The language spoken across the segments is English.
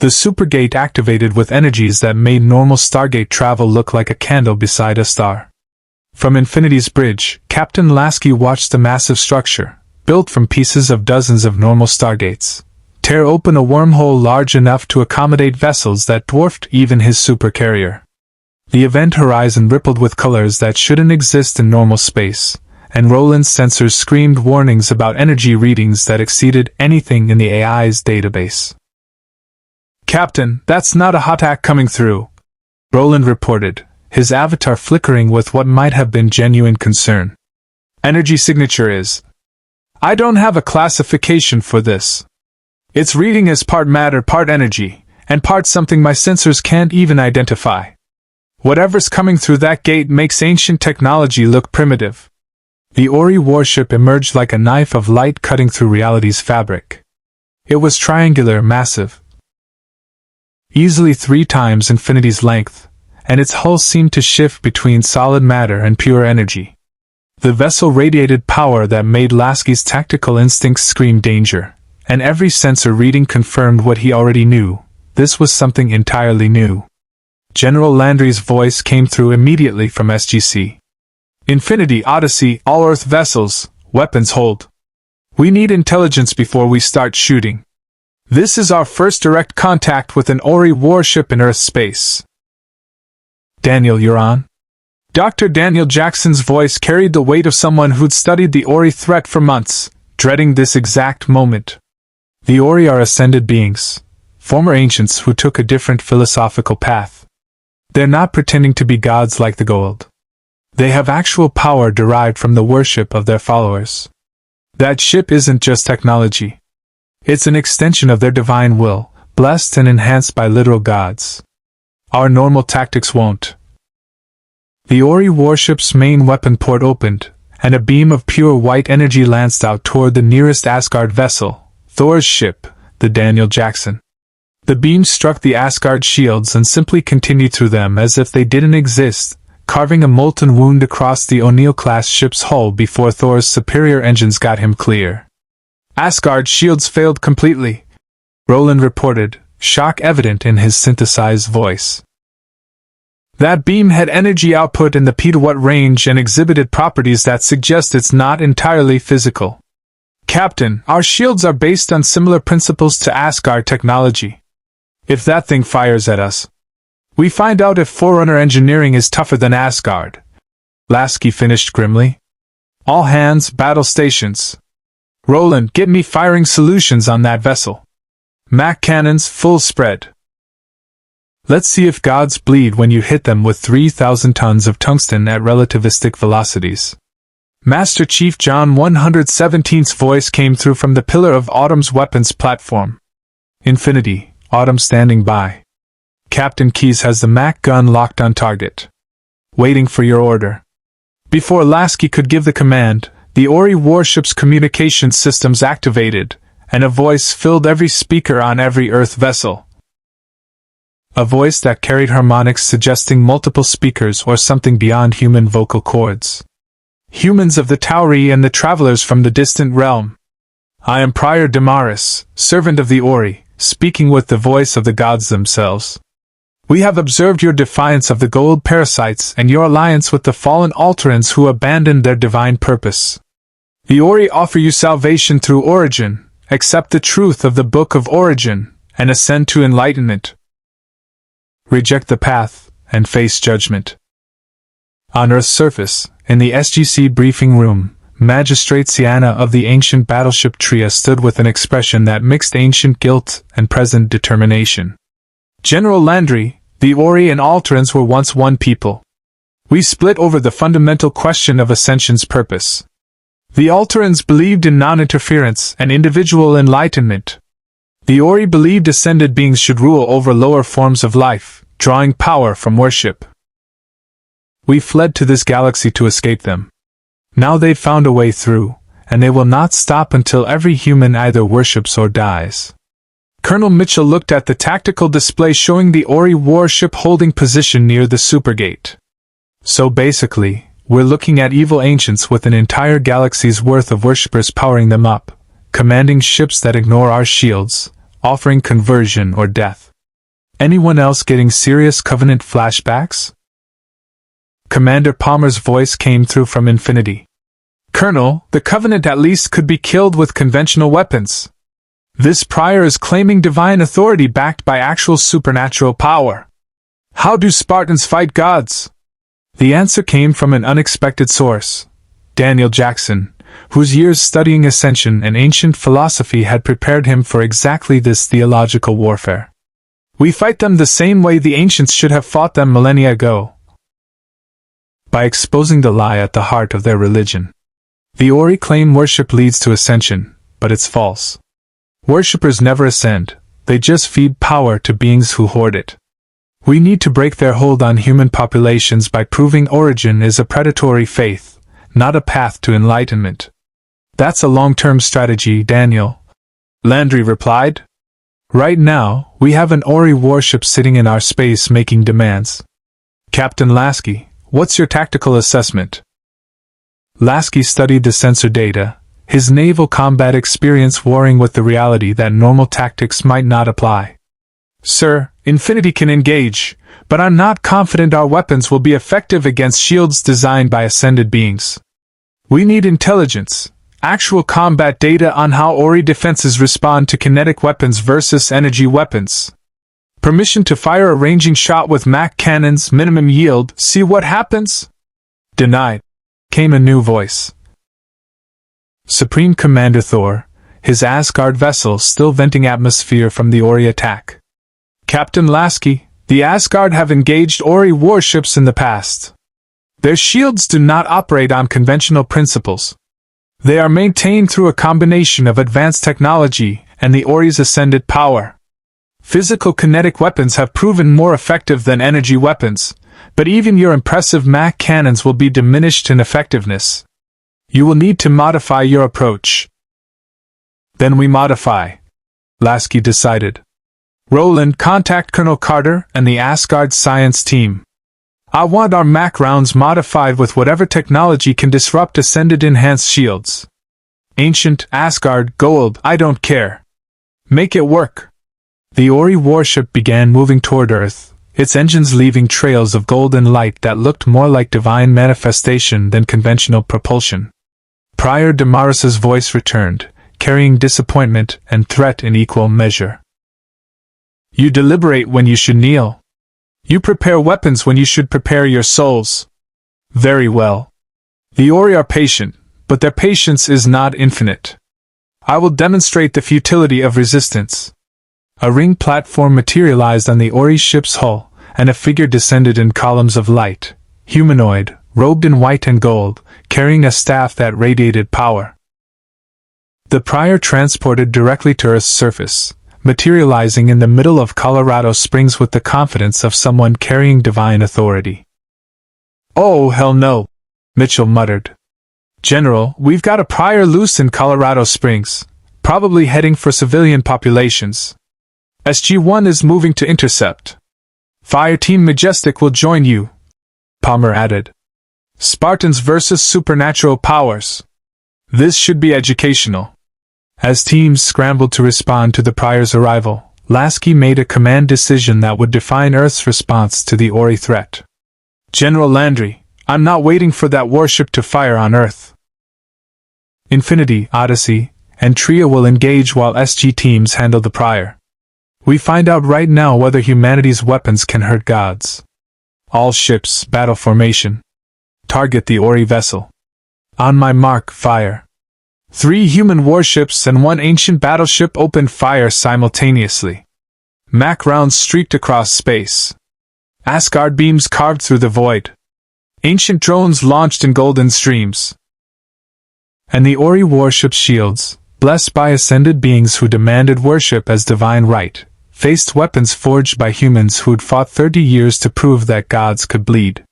The SuperGate activated with energies that made normal StarGate travel look like a candle beside a star. From Infinity's bridge, Captain Lasky watched the massive structure, built from pieces of dozens of normal StarGates, tear open a wormhole large enough to accommodate vessels that dwarfed even his supercarrier. The event horizon rippled with colors that shouldn't exist in normal space, and Roland's sensors screamed warnings about energy readings that exceeded anything in the AI's database. "Captain, that's not a HOTAC coming through," Roland reported, his avatar flickering with what might have been genuine concern. "Energy signature is. I don't have a classification for this. Its reading is part matter, part energy, and part something my sensors can't even identify. Whatever's coming through that gate makes ancient technology look primitive." The Ori warship emerged like a knife of light cutting through reality's fabric. It was triangular, massive, easily 3 times Infinity's length, and its hull seemed to shift between solid matter and pure energy. The vessel radiated power that made Lasky's tactical instincts scream danger, and every sensor reading confirmed what he already knew: this was something entirely new. General Landry's voice came through immediately from SGC. "Infinity, Odyssey, all Earth vessels, weapons hold. We need intelligence before we start shooting. This is our first direct contact with an Ori warship in Earth space." "Daniel, you're on?" Dr. Daniel Jackson's voice carried the weight of someone who'd studied the Ori threat for months, dreading this exact moment. The Ori are ascended beings, former ancients who took a different philosophical path. They're not pretending to be gods like the Goa'uld. They have actual power derived from the worship of their followers. That ship isn't just technology. It's an extension of their divine will, blessed and enhanced by literal gods. Our normal tactics won't. The Ori warship's main weapon port opened, and a beam of pure white energy lanced out toward the nearest Asgard vessel, Thor's ship, the Daniel Jackson. The beam struck the Asgard shields and simply continued through them as if they didn't exist, carving a molten wound across the O'Neill-class ship's hull before Thor's superior engines got him clear. "Asgard shields failed completely," Roland reported, shock evident in his synthesized voice. "That beam had energy output in the petawatt range and exhibited properties that suggest it's not entirely physical. Captain, our shields are based on similar principles to Asgard technology. If that thing fires at us, we find out if Forerunner engineering is tougher than Asgard." Lasky finished grimly. "All hands, battle stations. Roland, get me firing solutions on that vessel. Mac cannons, full spread. Let's see if gods bleed when you hit them with 3,000 tons of tungsten at relativistic velocities." Master Chief John 117's voice came through from the Pillar of Autumn's weapons platform. "Infinity, Autumn standing by. Captain Keyes has the Mac gun locked on target. Waiting for your order." Before Lasky could give the command, the Ori warship's communication systems activated, and a voice filled every speaker on every Earth vessel. A voice that carried harmonics suggesting multiple speakers or something beyond human vocal cords. "Humans of the Tauri and the travelers from the distant realm. I am Prior Damaris, servant of the Ori, speaking with the voice of the gods themselves. We have observed your defiance of the Goa'uld parasites and your alliance with the fallen Alterans who abandoned their divine purpose. The Ori offer you salvation through origin, accept the truth of the Book of Origin, and ascend to enlightenment. Reject the path, and face judgment." On Earth's surface, in the SGC briefing room, Magistrate Sienna of the ancient battleship Tria stood with an expression that mixed ancient guilt and present determination. "General Landry, the Ori and Alterans were once one people. We split over the fundamental question of Ascension's purpose. The Alterans believed in non-interference and individual enlightenment. The Ori believed ascended beings should rule over lower forms of life, drawing power from worship. We fled to this galaxy to escape them. Now they've found a way through, and they will not stop until every human either worships or dies." Colonel Mitchell looked at the tactical display showing the Ori warship holding position near the Supergate. "So basically, we're looking at evil ancients with an entire galaxy's worth of worshippers powering them up, commanding ships that ignore our shields, offering conversion or death. Anyone else getting serious Covenant flashbacks? Commander Palmer's voice came through from Infinity. Colonel, the Covenant at least could be killed with conventional weapons. This prior is claiming divine authority backed by actual supernatural power. How do Spartans fight gods? The answer came from an unexpected source. Daniel Jackson, whose years studying ascension and ancient philosophy had prepared him for exactly this theological warfare. We fight them the same way the ancients should have fought them millennia ago. By exposing the lie at the heart of their religion. The Ori claim worship leads to ascension, but it's false. Worshippers never ascend, they just feed power to beings who hoard it. We need to break their hold on human populations by proving origin is a predatory faith, not a path to enlightenment. That's a long-term strategy, Daniel. Landry replied. Right now, we have an Ori warship sitting in our space making demands. Captain Lasky, what's your tactical assessment? Lasky studied the sensor data, his naval combat experience warring with the reality that normal tactics might not apply. Sir, Infinity can engage, but I'm not confident our weapons will be effective against shields designed by ascended beings. We need intelligence, actual combat data on how Ori defenses respond to kinetic weapons versus energy weapons. Permission to fire a ranging shot with MAC cannons, minimum yield, see what happens? Denied, came a new voice. Supreme Commander Thor, his Asgard vessel still venting atmosphere from the Ori attack. Captain Lasky, the Asgard have engaged Ori warships in the past. Their shields do not operate on conventional principles. They are maintained through a combination of advanced technology and the Ori's ascended power. Physical kinetic weapons have proven more effective than energy weapons, but even your impressive MAC cannons will be diminished in effectiveness. You will need to modify your approach. Then we modify, Lasky decided. Roland, contact Colonel Carter and the Asgard science team. I want our MAC rounds modified with whatever technology can disrupt ascended enhanced shields. Ancient, Asgard, Goa'uld, I don't care. Make it work. The Ori warship began moving toward Earth, its engines leaving trails of golden light that looked more like divine manifestation than conventional propulsion. Prior Damaris's voice returned, carrying disappointment and threat in equal measure. You deliberate when you should kneel. You prepare weapons when you should prepare your souls. Very well. The Ori are patient, but their patience is not infinite. I will demonstrate the futility of resistance. A ring platform materialized on the Ori ship's hull, and a figure descended in columns of light, humanoid, robed in white and gold, carrying a staff that radiated power. The prior transported directly to Earth's surface, materializing in the middle of Colorado Springs with the confidence of someone carrying divine authority. Oh, hell no, Mitchell muttered. General, we've got a prior loose in Colorado Springs, probably heading for civilian populations. SG-1 is moving to intercept. Fire Team Majestic will join you, Palmer added. Spartans versus supernatural powers. This should be educational. As teams scrambled to respond to the prior's arrival, Lasky made a command decision that would define Earth's response to the Ori threat. General Landry, I'm not waiting for that warship to fire on Earth. Infinity, Odyssey, and Tria will engage while SG teams handle the prior. We find out right now whether humanity's weapons can hurt gods. All ships, battle formation. Target the Ori vessel. On my mark, fire. 3 human warships and 1 ancient battleship opened fire simultaneously. MAC rounds streaked across space. Asgard beams carved through the void. Ancient drones launched in golden streams. And the Ori warship shields, blessed by ascended beings who demanded worship as divine right, faced weapons forged by humans who'd fought 30 years to prove that gods could bleed.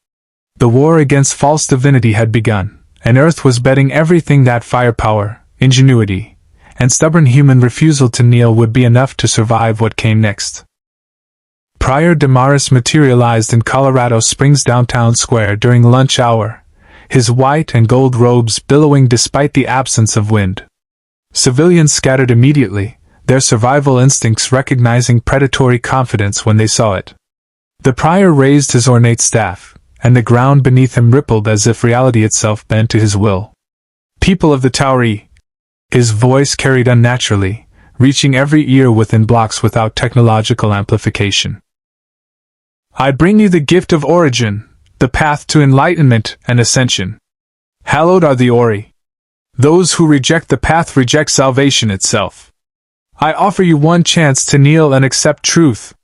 The war against false divinity had begun, and Earth was betting everything that firepower, ingenuity, and stubborn human refusal to kneel would be enough to survive what came next. Prior Damaris materialized in Colorado Springs downtown square during lunch hour, his white and gold robes billowing despite the absence of wind. Civilians scattered immediately, their survival instincts recognizing predatory confidence when they saw it. The prior raised his ornate staff, and the ground beneath him rippled as if reality itself bent to his will. "People of the Tauri," his voice carried unnaturally, reaching every ear within blocks without technological amplification. "I bring you the gift of origin, the path to enlightenment and ascension. Hallowed are the Ori. Those who reject the path reject salvation itself. I offer you one chance to kneel and accept truth."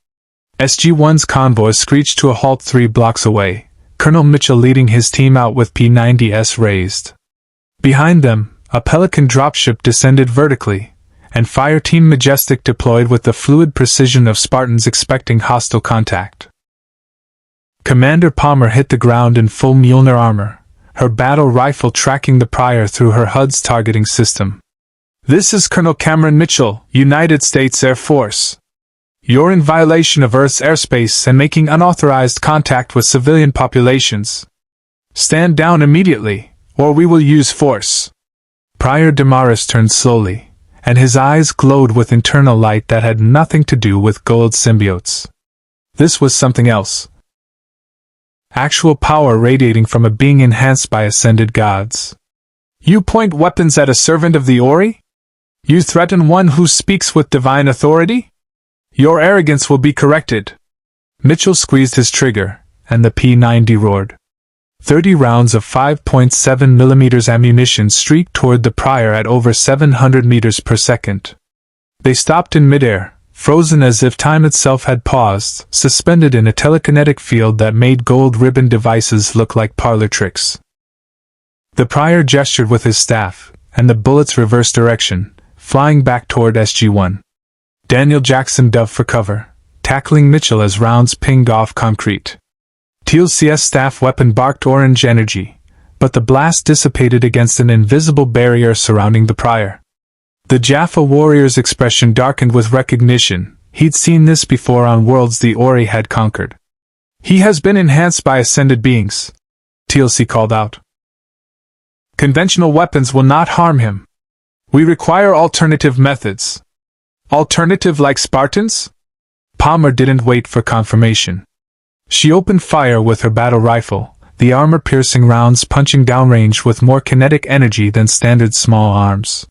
SG-1's convoy screeched to a halt 3 blocks away, Colonel Mitchell leading his team out with P-90s raised. Behind them, a Pelican dropship descended vertically, and Fire Team Majestic deployed with the fluid precision of Spartans expecting hostile contact. Commander Palmer hit the ground in full Mjolnir armor, her battle rifle tracking the prior through her HUD's targeting system. "This is Colonel Cameron Mitchell, United States Air Force. You're in violation of Earth's airspace and making unauthorized contact with civilian populations. Stand down immediately, or we will use force." Prior Damaris turned slowly, and his eyes glowed with internal light that had nothing to do with Goa'uld symbiotes. This was something else. Actual power radiating from a being enhanced by ascended gods. "You point weapons at a servant of the Ori? You threaten one who speaks with divine authority? Your arrogance will be corrected." Mitchell squeezed his trigger, and the P-90 roared. 30 rounds of 5.7 mm ammunition streaked toward the prior at over 700 meters per second. They stopped in midair, frozen as if time itself had paused, suspended in a telekinetic field that made gold ribbon devices look like parlor tricks. The prior gestured with his staff, and the bullets reversed direction, flying back toward SG-1. Daniel Jackson dove for cover, tackling Mitchell as rounds pinged off concrete. Teal's CS staff weapon barked orange energy, but the blast dissipated against an invisible barrier surrounding the prior. The Jaffa warrior's expression darkened with recognition. He'd seen this before on worlds the Ori had conquered. "He has been enhanced by ascended beings," TLC called out. "Conventional weapons will not harm him. We require alternative methods." "Alternative like Spartans?" Palmer didn't wait for confirmation. She opened fire with her battle rifle, the armor-piercing rounds punching downrange with more kinetic energy than standard small arms.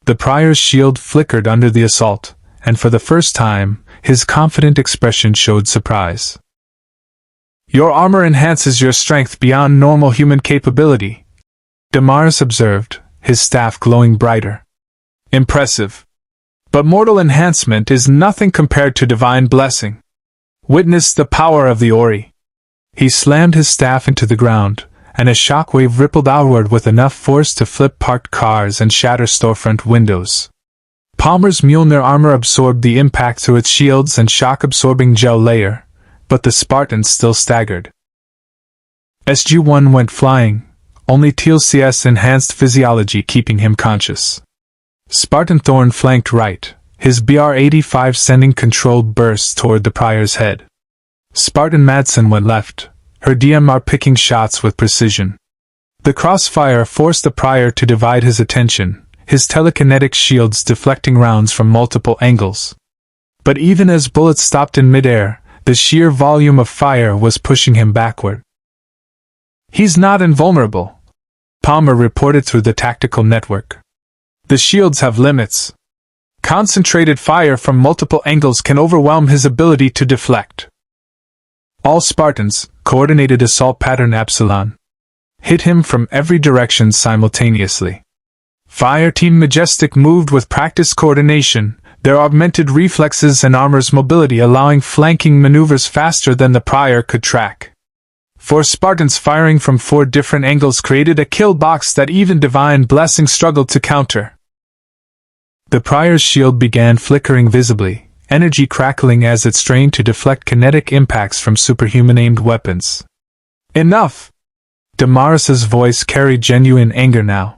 The prior's shield flickered under the assault, and for the first time, his confident expression showed surprise. "Your armor enhances your strength beyond normal human capability," Damaris observed, his staff glowing brighter. "Impressive. But mortal enhancement is nothing compared to divine blessing. Witness the power of the Ori." He slammed his staff into the ground, and a shockwave rippled outward with enough force to flip parked cars and shatter storefront windows. Palmer's Mjolnir armor absorbed the impact through its shields and shock-absorbing gel layer, but the Spartans still staggered. SG-1 went flying, only TLC's enhanced physiology keeping him conscious. Spartan Thorn flanked right, his BR-85 sending controlled bursts toward the prior's head. Spartan Madsen went left, her DMR picking shots with precision. The crossfire forced the prior to divide his attention, his telekinetic shields deflecting rounds from multiple angles. But even as bullets stopped in midair, the sheer volume of fire was pushing him backward. "He's not invulnerable," Palmer reported through the tactical network. "The shields have limits. Concentrated fire from multiple angles can overwhelm his ability to deflect." All Spartans, coordinated assault pattern Epsilon, hit him from every direction simultaneously. Fire Team Majestic moved with practiced coordination, their augmented reflexes and armor's mobility allowing flanking maneuvers faster than the prior could track. 4 Spartans firing from 4 different angles created a kill box that even Divine Blessing struggled to counter. The prior's shield began flickering visibly, energy crackling as it strained to deflect kinetic impacts from superhuman-aimed weapons. "Enough!" Damaris's voice carried genuine anger now.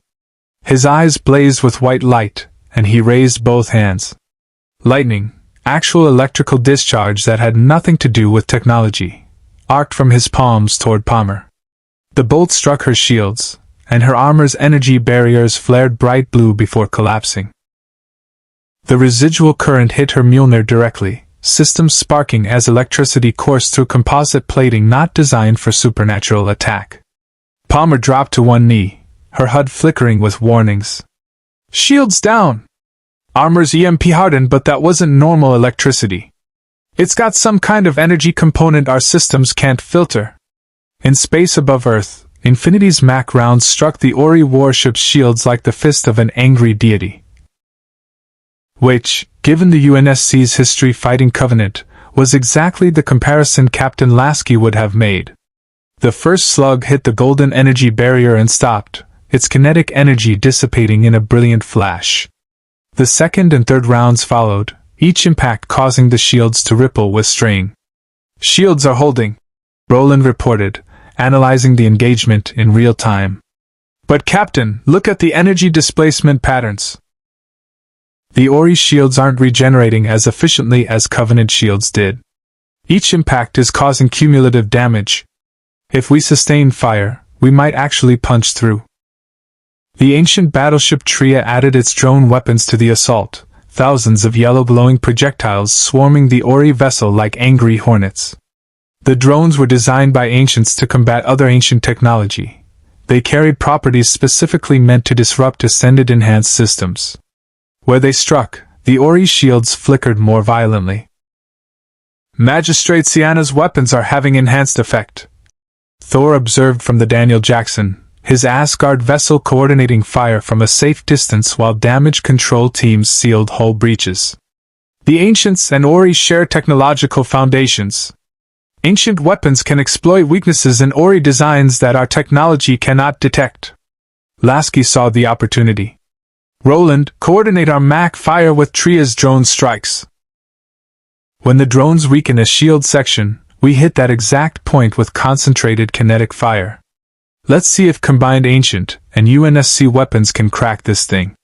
His eyes blazed with white light, and he raised both hands. Lightning, actual electrical discharge that had nothing to do with technology, arced from his palms toward Palmer. The bolt struck her shields, and her armor's energy barriers flared bright blue before collapsing. The residual current hit her Mjolnir directly, systems sparking as electricity coursed through composite plating not designed for supernatural attack. Palmer dropped to one knee, her HUD flickering with warnings. "Shields down! Armor's EMP hardened, but that wasn't normal electricity. It's got some kind of energy component our systems can't filter." In space above Earth, Infinity's Mac rounds struck the Ori warship's shields like the fist of an angry deity. Which, given the UNSC's history fighting Covenant, was exactly the comparison Captain Lasky would have made. The first slug hit the golden energy barrier and stopped, its kinetic energy dissipating in a brilliant flash. The second and third rounds followed, each impact causing the shields to ripple with strain. "Shields are holding," Roland reported, analyzing the engagement in real time. "But Captain, look at the energy displacement patterns. The Ori shields aren't regenerating as efficiently as Covenant shields did. Each impact is causing cumulative damage. If we sustain fire, we might actually punch through." The ancient battleship Tria added its drone weapons to the assault, thousands of yellow glowing projectiles swarming the Ori vessel like angry hornets. The drones were designed by ancients to combat other ancient technology. They carried properties specifically meant to disrupt ascended enhanced systems. Where they struck, the Ori shields flickered more violently. "Magistrate Sienna's weapons are having enhanced effect," Thor observed from the Daniel Jackson, his Asgard vessel coordinating fire from a safe distance while damage control teams sealed hull breaches. "The Ancients and Ori share technological foundations. Ancient weapons can exploit weaknesses in Ori designs that our technology cannot detect." Lasky saw the opportunity. "Roland, coordinate our Mac fire with Tria's drone strikes. When the drones weaken a shield section, we hit that exact point with concentrated kinetic fire. Let's see if combined Ancient and UNSC weapons can crack this thing."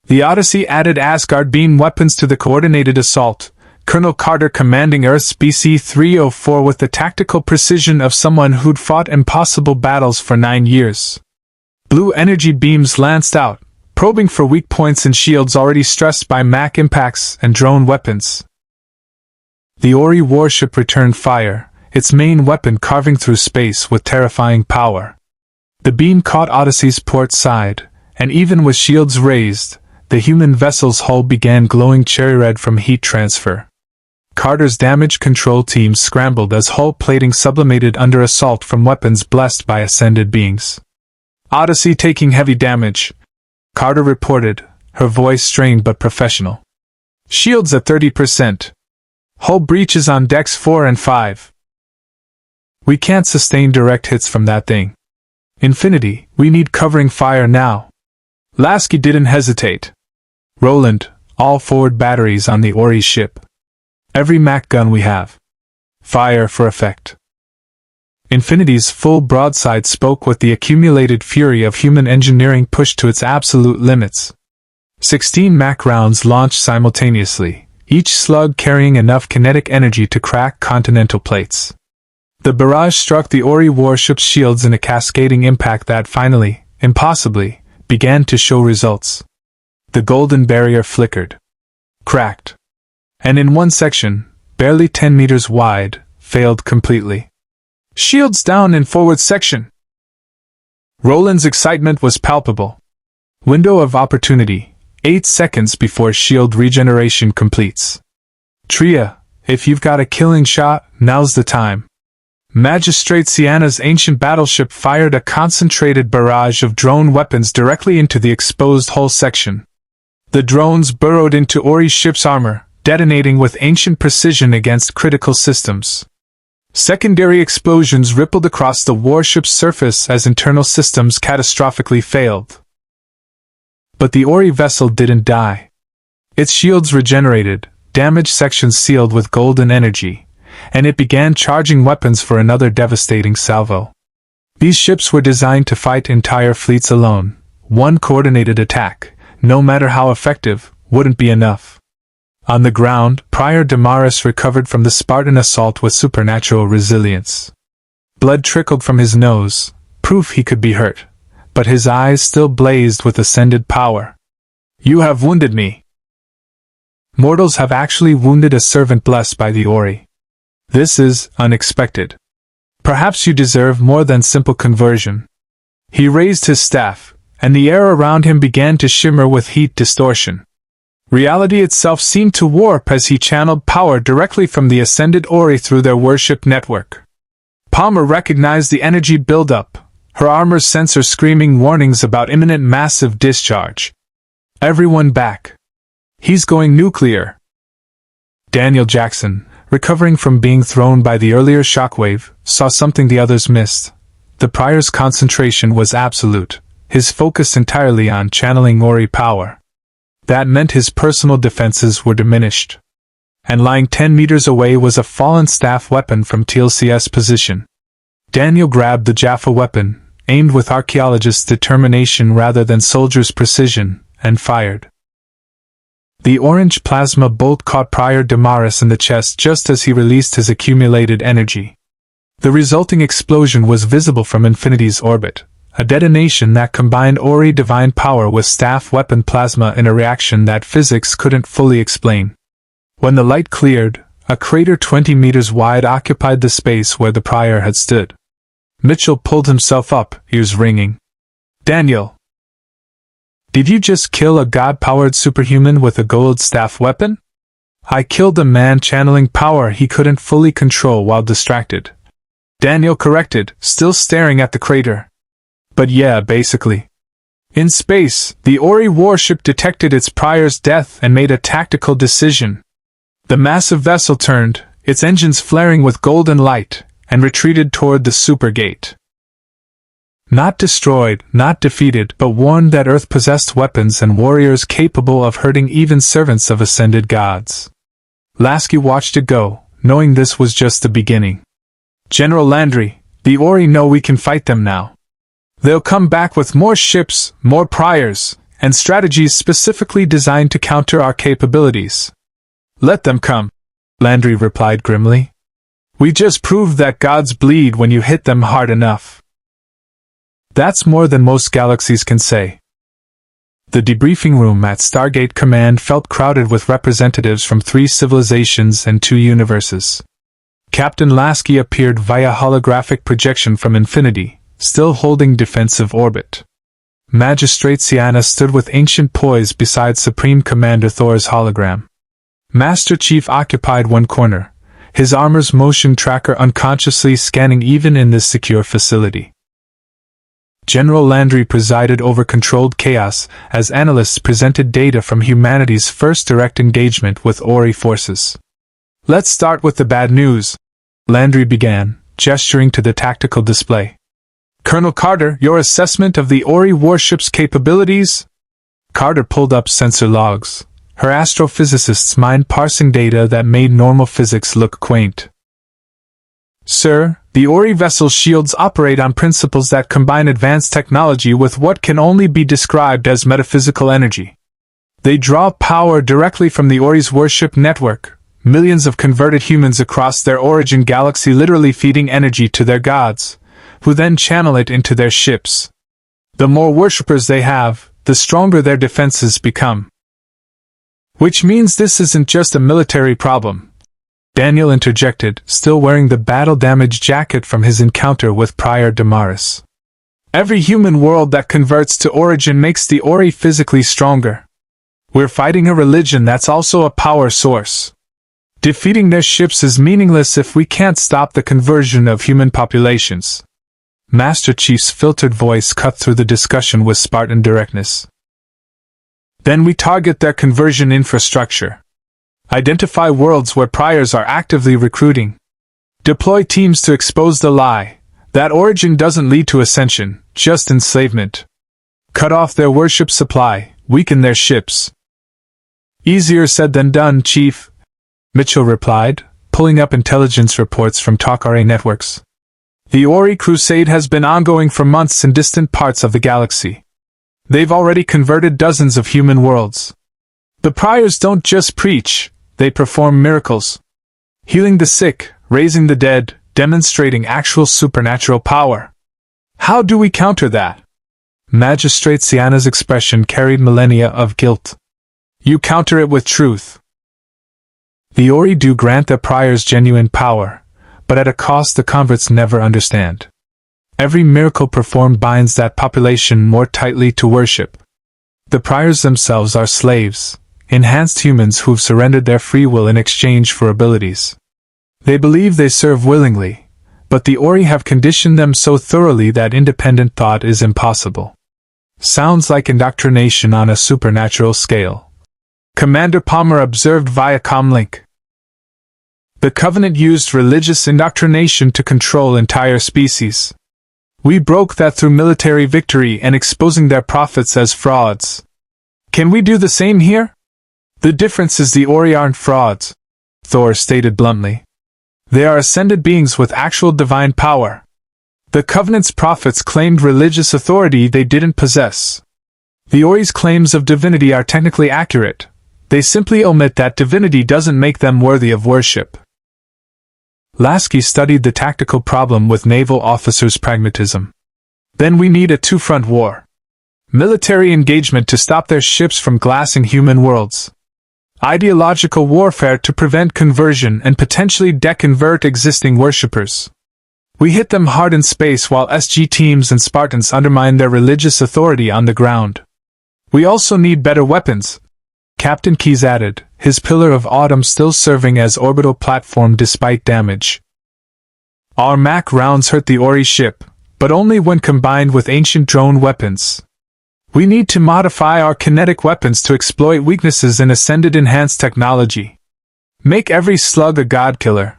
The Odyssey added Asgard beam weapons to the coordinated assault, Colonel Carter commanding Earth's BC-304 with the tactical precision of someone who'd fought impossible battles for 9 years. Blue energy beams lanced out, probing for weak points in shields already stressed by Mac impacts and drone weapons. The Ori warship returned fire, its main weapon carving through space with terrifying power. The beam caught Odyssey's port side, and even with shields raised, the human vessel's hull began glowing cherry red from heat transfer. Carter's damage control team scrambled as hull plating sublimated under assault from weapons blessed by ascended beings. "Odyssey taking heavy damage," Carter reported, her voice strained but professional. "Shields at 30%. Hull breaches on decks 4 and 5. We can't sustain direct hits from that thing. Infinity, we need covering fire now." Lasky didn't hesitate. "Roland, all forward batteries on the Ori ship. Every Mac gun we have. Fire for effect." Infinity's full broadside spoke with the accumulated fury of human engineering pushed to its absolute limits. 16 Mac rounds launched simultaneously, each slug carrying enough kinetic energy to crack continental plates. The barrage struck the Ori warship's shields in a cascading impact that finally, impossibly, began to show results. The golden barrier flickered. Cracked. And in one section, barely 10 meters wide, failed completely. "Shields down in forward section." Roland's excitement was palpable. Window of opportunity, 8 seconds before shield regeneration completes. "Tria, if you've got a killing shot, now's the time." Magistrate Sienna's ancient battleship fired a concentrated barrage of drone weapons directly into the exposed hull section. The drones burrowed into Ori's ship's armor, detonating with ancient precision against critical systems. Secondary explosions rippled across the warship's surface as internal systems catastrophically failed. But the Ori vessel didn't die. Its shields regenerated, damaged sections sealed with golden energy, and it began charging weapons for another devastating salvo. These ships were designed to fight entire fleets alone. One coordinated attack, no matter how effective, wouldn't be enough. On the ground, Prior Damaris recovered from the Spartan assault with supernatural resilience. Blood trickled from his nose, proof he could be hurt, but his eyes still blazed with ascended power. "You have wounded me." Mortals have actually wounded a servant blessed by the Ori. This is unexpected. Perhaps you deserve more than simple conversion. He raised his staff, and the air around him began to shimmer with heat distortion. Reality itself seemed to warp as he channeled power directly from the ascended Ori through their worship network. Palmer recognized the energy buildup, her armor's sensor screaming warnings about imminent massive discharge. Everyone back. He's going nuclear. Daniel Jackson, recovering from being thrown by the earlier shockwave, saw something the others missed. The Prior's concentration was absolute, his focus entirely on channeling Ori power. That meant his personal defenses were diminished. And lying 10 meters away was a fallen staff weapon from TLC's position. Daniel grabbed the Jaffa weapon, aimed with archaeologist's determination rather than soldier's precision, and fired. The orange plasma bolt caught Prior Damaris in the chest just as he released his accumulated energy. The resulting explosion was visible from Infinity's orbit, a detonation that combined Ori divine power with staff weapon plasma in a reaction that physics couldn't fully explain. When the light cleared, a crater 20 meters wide occupied the space where the Prior had stood. Mitchell pulled himself up, ears ringing. Daniel! Did you just kill a god-powered superhuman with a Goa'uld staff weapon? I killed a man channeling power he couldn't fully control while distracted. Daniel corrected, still staring at the crater. But yeah, basically. In space, the Ori warship detected its Prior's death and made a tactical decision. The massive vessel turned, its engines flaring with golden light, and retreated toward the StarGate. Not destroyed, not defeated, but warned that Earth possessed weapons and warriors capable of hurting even servants of ascended gods. Lasky watched it go, knowing this was just the beginning. General Landry, the Ori know we can fight them now. They'll come back with more ships, more Priors, and strategies specifically designed to counter our capabilities. Let them come, Landry replied grimly. We just proved that gods bleed when you hit them hard enough. That's more than most galaxies can say. The debriefing room at StarGate Command felt crowded with representatives from 3 civilizations and 2 universes. Captain Lasky appeared via holographic projection from Infinity, still holding defensive orbit. Magistrate Sienna stood with ancient poise beside Supreme Commander Thor's hologram. Master Chief occupied one corner, his armor's motion tracker unconsciously scanning even in this secure facility. General Landry presided over controlled chaos as analysts presented data from humanity's first direct engagement with Ori forces. Let's start with the bad news, Landry began, gesturing to the tactical display. Colonel Carter, your assessment of the Ori warship's capabilities? Carter pulled up sensor logs, her astrophysicist's mind parsing data that made normal physics look quaint. Sir, the Ori vessel shields operate on principles that combine advanced technology with what can only be described as metaphysical energy. They draw power directly from the Ori's worship network, millions of converted humans across their origin galaxy literally feeding energy to their gods, who then channel it into their ships. The more worshippers they have, the stronger their defenses become. Which means this isn't just a military problem, Daniel interjected, still wearing the battle-damaged jacket from his encounter with Prior Damaris. Every human world that converts to origin makes the Ori physically stronger. We're fighting a religion that's also a power source. Defeating their ships is meaningless if we can't stop the conversion of human populations. Master Chief's filtered voice cut through the discussion with Spartan directness. Then we target their conversion infrastructure. Identify worlds where Priors are actively recruiting. Deploy teams to expose the lie that origin doesn't lead to ascension, just enslavement. Cut off their worship supply, weaken their ships. Easier said than done, Chief, Mitchell replied, pulling up intelligence reports from Talk-RA networks. The Ori crusade has been ongoing for months in distant parts of the galaxy. They've already converted dozens of human worlds. The Priors don't just preach, they perform miracles. Healing the sick, raising the dead, demonstrating actual supernatural power. How do we counter that? Magistrate Sienna's expression carried millennia of guilt. You counter it with truth. The Ori do grant their priors genuine power, but at a cost the converts never understand. Every miracle performed binds that population more tightly to worship. The priors themselves are slaves, enhanced humans who've surrendered their free will in exchange for abilities. They believe they serve willingly, but the Ori have conditioned them so thoroughly that independent thought is impossible. Sounds like indoctrination on a supernatural scale. Commander Palmer observed via comlink. The Covenant used religious indoctrination to control entire species. We broke that through military victory and exposing their prophets as frauds. Can we do the same here? The difference is the Ori aren't frauds, Thor stated bluntly. They are ascended beings with actual divine power. The Covenant's prophets claimed religious authority they didn't possess. The Ori's claims of divinity are technically accurate. They simply omit that divinity doesn't make them worthy of worship. Lasky studied the tactical problem with naval officers' pragmatism. Then we need a two-front war. Military engagement to stop their ships from glassing human worlds. Ideological warfare to prevent conversion and potentially deconvert existing worshippers. We hit them hard in space while SG teams and Spartans undermine their religious authority on the ground. We also need better weapons, Captain Keyes added, his Pillar of Autumn still serving as orbital platform despite damage. Our MAC rounds hurt the Ori ship, but only when combined with ancient drone weapons. We need to modify our kinetic weapons to exploit weaknesses in Ascended enhanced technology. Make every slug a god killer.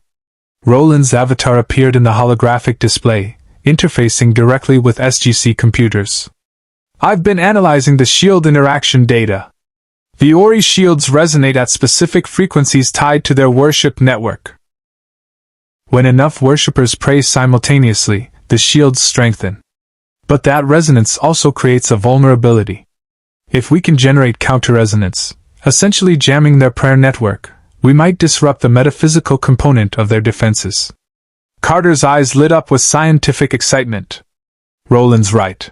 Roland's avatar appeared in the holographic display, interfacing directly with SGC computers. I've been analyzing the shield interaction data. The Ori shields resonate at specific frequencies tied to their worship network. When enough worshippers pray simultaneously, the shields strengthen. But that resonance also creates a vulnerability. If we can generate counter-resonance, essentially jamming their prayer network, we might disrupt the metaphysical component of their defenses. Carter's eyes lit up with scientific excitement. Roland's right.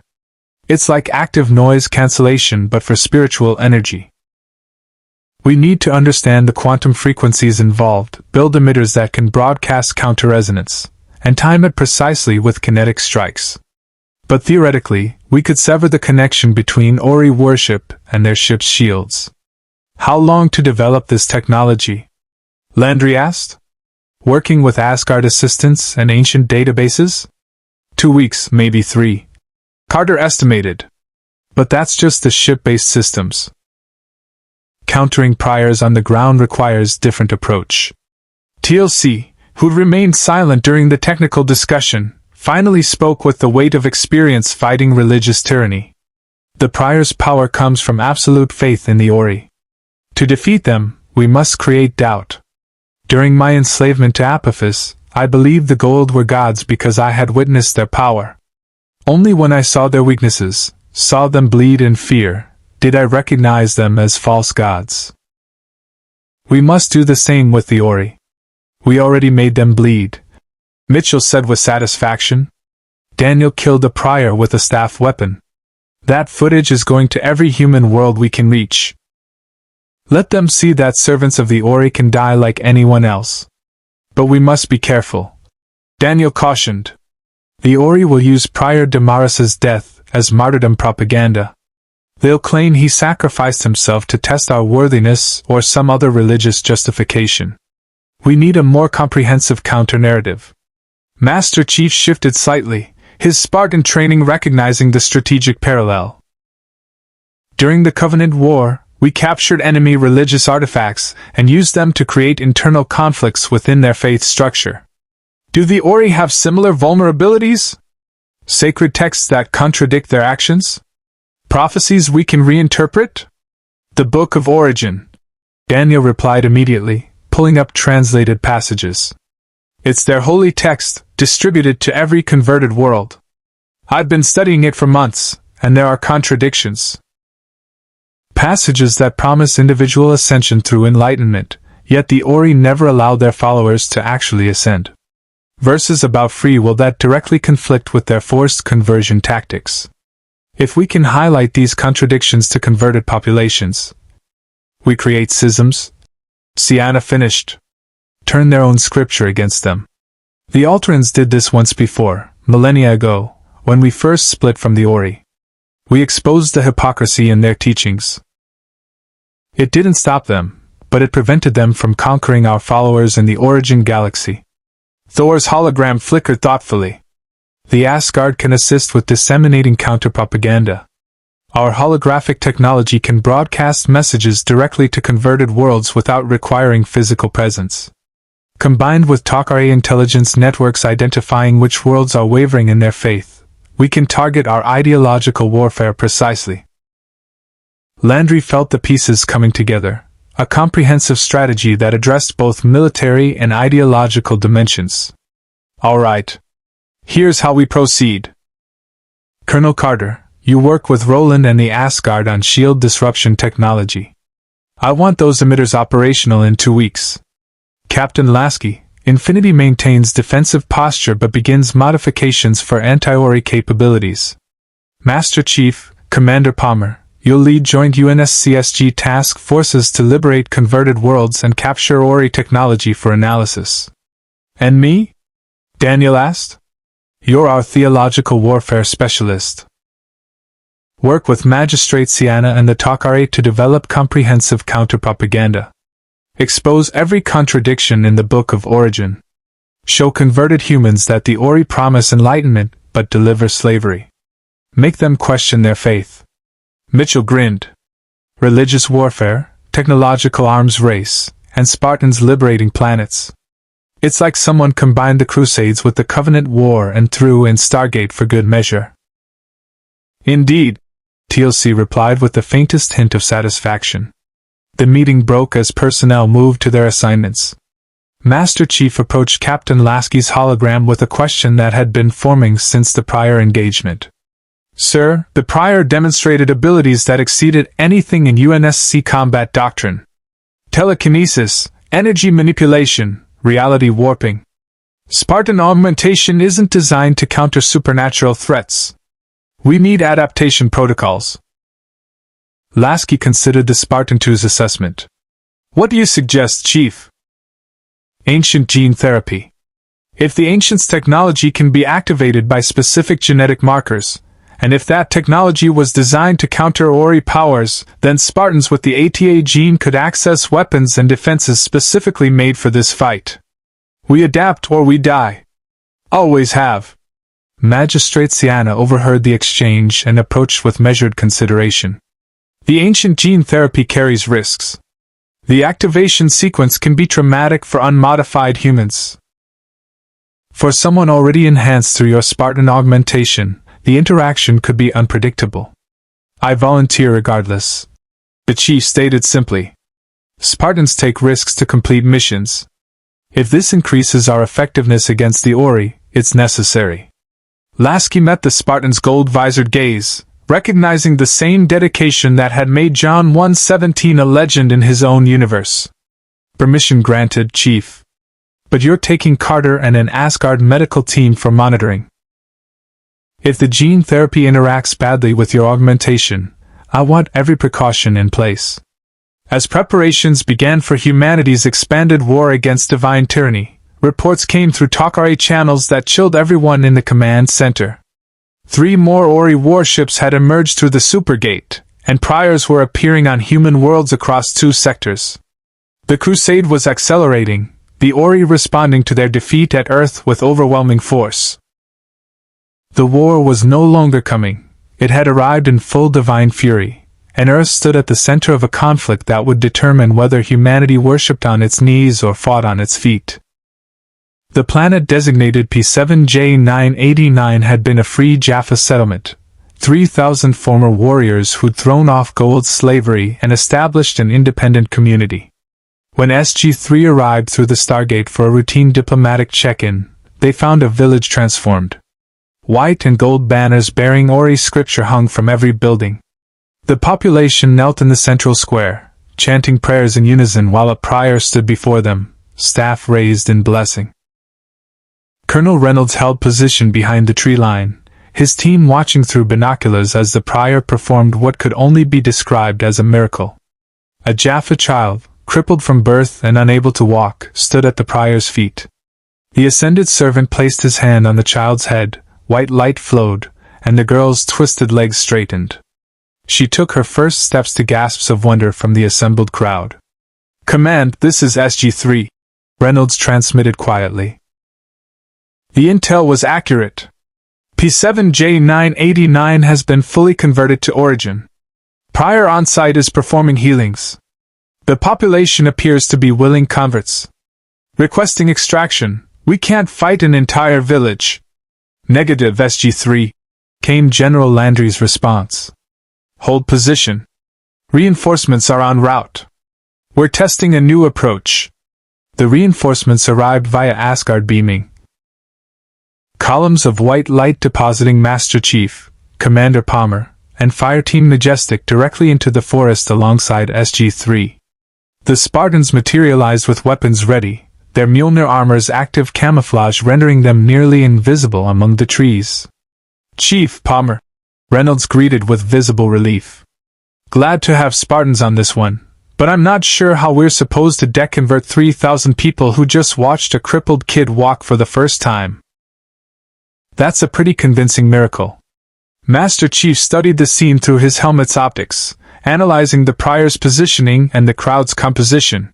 It's like active noise cancellation but for spiritual energy. We need to understand the quantum frequencies involved, build emitters that can broadcast counter-resonance, and time it precisely with kinetic strikes. But theoretically, we could sever the connection between Ori worship and their ship's shields. How long to develop this technology? Landry asked. Working with Asgard assistants and ancient databases? 2 weeks, maybe 3. Carter estimated. But that's just the ship-based systems. Countering priors on the ground requires different approach. TLC, who'd remained silent during the technical discussion, finally spoke with the weight of experience fighting religious tyranny. The prior's power comes from absolute faith in the Ori. To defeat them, we must create doubt. During my enslavement to Apophis, I believed the Goa'uld were gods because I had witnessed their power. Only when I saw their weaknesses, saw them bleed in fear, did I recognize them as false gods. We must do the same with the Ori. We already made them bleed, Mitchell said with satisfaction. Daniel killed a prior with a staff weapon. That footage is going to every human world we can reach. Let them see that servants of the Ori can die like anyone else. But we must be careful. Daniel cautioned. The Ori will use Prior Damaris's death as martyrdom propaganda. They'll claim he sacrificed himself to test our worthiness or some other religious justification. We need a more comprehensive counter-narrative. Master Chief shifted slightly, his Spartan training recognizing the strategic parallel. During the Covenant War, we captured enemy religious artifacts and used them to create internal conflicts within their faith structure. Do the Ori have similar vulnerabilities? Sacred texts that contradict their actions? Prophecies we can reinterpret? The Book of Origin. Daniel replied immediately, pulling up translated passages. It's their holy text, distributed to every converted world. I've been studying it for months, and there are contradictions. Passages that promise individual ascension through enlightenment, yet the Ori never allow their followers to actually ascend. Verses about free will that directly conflict with their forced conversion tactics. If we can highlight these contradictions to converted populations, we create schisms. Sienna finished. Turn their own scripture against them. The Alterans did this once before, millennia ago, when we first split from the Ori. We exposed the hypocrisy in their teachings. It didn't stop them, but it prevented them from conquering our followers in the origin galaxy. Thor's hologram flickered thoughtfully. The Asgard can assist with disseminating counter-propaganda. Our holographic technology can broadcast messages directly to converted worlds without requiring physical presence. Combined with Takare intelligence networks identifying which worlds are wavering in their faith, we can target our ideological warfare precisely. Landry felt the pieces coming together, a comprehensive strategy that addressed both military and ideological dimensions. All right. Here's how we proceed. Colonel Carter, you work with Roland and the Asgard on shield disruption technology. I want those emitters operational in 2 weeks. Captain Lasky, Infinity maintains defensive posture but begins modifications for anti-Ori capabilities. Master Chief, Commander Palmer, you'll lead joint UNSC task forces to liberate converted worlds and capture Ori technology for analysis. And me? Daniel asked. You're our theological warfare specialist. Work with Magistrate Sienna and the Takare to develop comprehensive counter-propaganda. Expose every contradiction in the Book of Origin. Show converted humans that the Ori promise enlightenment but deliver slavery. Make them question their faith. Mitchell grinned. Religious warfare, technological arms race, and Spartans liberating planets. It's like someone combined the Crusades with the Covenant War and threw in StarGate for good measure. Indeed, TLC replied with the faintest hint of satisfaction. The meeting broke as personnel moved to their assignments. Master Chief approached Captain Lasky's hologram with a question that had been forming since the prior engagement. Sir, the prior demonstrated abilities that exceeded anything in UNSC combat doctrine. Telekinesis, energy manipulation, reality warping. Spartan augmentation isn't designed to counter supernatural threats. We need adaptation protocols. Lasky considered the Spartan 2's assessment. What do you suggest, Chief? Ancient gene therapy. If the Ancients' technology can be activated by specific genetic markers, and if that technology was designed to counter Ori powers, then Spartans with the ATA gene could access weapons and defenses specifically made for this fight. We adapt or we die. Always have. Magistrate Sienna overheard the exchange and approached with measured consideration. The ancient gene therapy carries risks. The activation sequence can be traumatic for unmodified humans. For someone already enhanced through your Spartan augmentation, the interaction could be unpredictable. I volunteer regardless. The chief stated simply. Spartans take risks to complete missions. If this increases our effectiveness against the Ori, it's necessary. Lasky met the Spartan's gold-visored gaze, recognizing the same dedication that had made John 1:17 a legend in his own universe. Permission granted, Chief. But you're taking Carter and an Asgard medical team for monitoring. If the gene therapy interacts badly with your augmentation, I want every precaution in place. As preparations began for humanity's expanded war against divine tyranny, reports came through Takare channels that chilled everyone in the command center. 3 more Ori warships had emerged through the StarGate, and priors were appearing on human worlds across 2 sectors. The crusade was accelerating, the Ori responding to their defeat at Earth with overwhelming force. The war was no longer coming, it had arrived in full divine fury, and Earth stood at the center of a conflict that would determine whether humanity worshipped on its knees or fought on its feet. The planet designated P7J989 had been a free Jaffa settlement. 3,000 former warriors who'd thrown off Goa'uld slavery and established an independent community. When SG-3 arrived through the StarGate for a routine diplomatic check-in, they found a village transformed. White and gold banners bearing Ori scripture hung from every building. The population knelt in the central square, chanting prayers in unison while a prior stood before them, staff raised in blessing. Colonel Reynolds held position behind the tree line, his team watching through binoculars as the prior performed what could only be described as a miracle. A Jaffa child, crippled from birth and unable to walk, stood at the prior's feet. The ascended servant placed his hand on the child's head, white light flowed, and the girl's twisted legs straightened. She took her first steps to gasps of wonder from the assembled crowd. "Command, this is SG-3, Reynolds transmitted quietly. The intel was accurate. P7J989 has been fully converted to Origin. Prior on-site is performing healings. The population appears to be willing converts. Requesting extraction. We can't fight an entire village." "Negative, SG-3, came General Landry's response. "Hold position. Reinforcements are en route. We're testing a new approach." The reinforcements arrived via Asgard beaming. Columns of white light depositing Master Chief, Commander Palmer, and Fireteam Majestic directly into the forest alongside SG-3. The Spartans materialized with weapons ready, their Mjolnir armor's active camouflage rendering them nearly invisible among the trees. "Chief Palmer," Reynolds greeted with visible relief. "Glad to have Spartans on this one, but I'm not sure how we're supposed to deconvert 3,000 people who just watched a crippled kid walk for the first time." "That's a pretty convincing miracle." Master Chief studied the scene through his helmet's optics, analyzing the prior's positioning and the crowd's composition.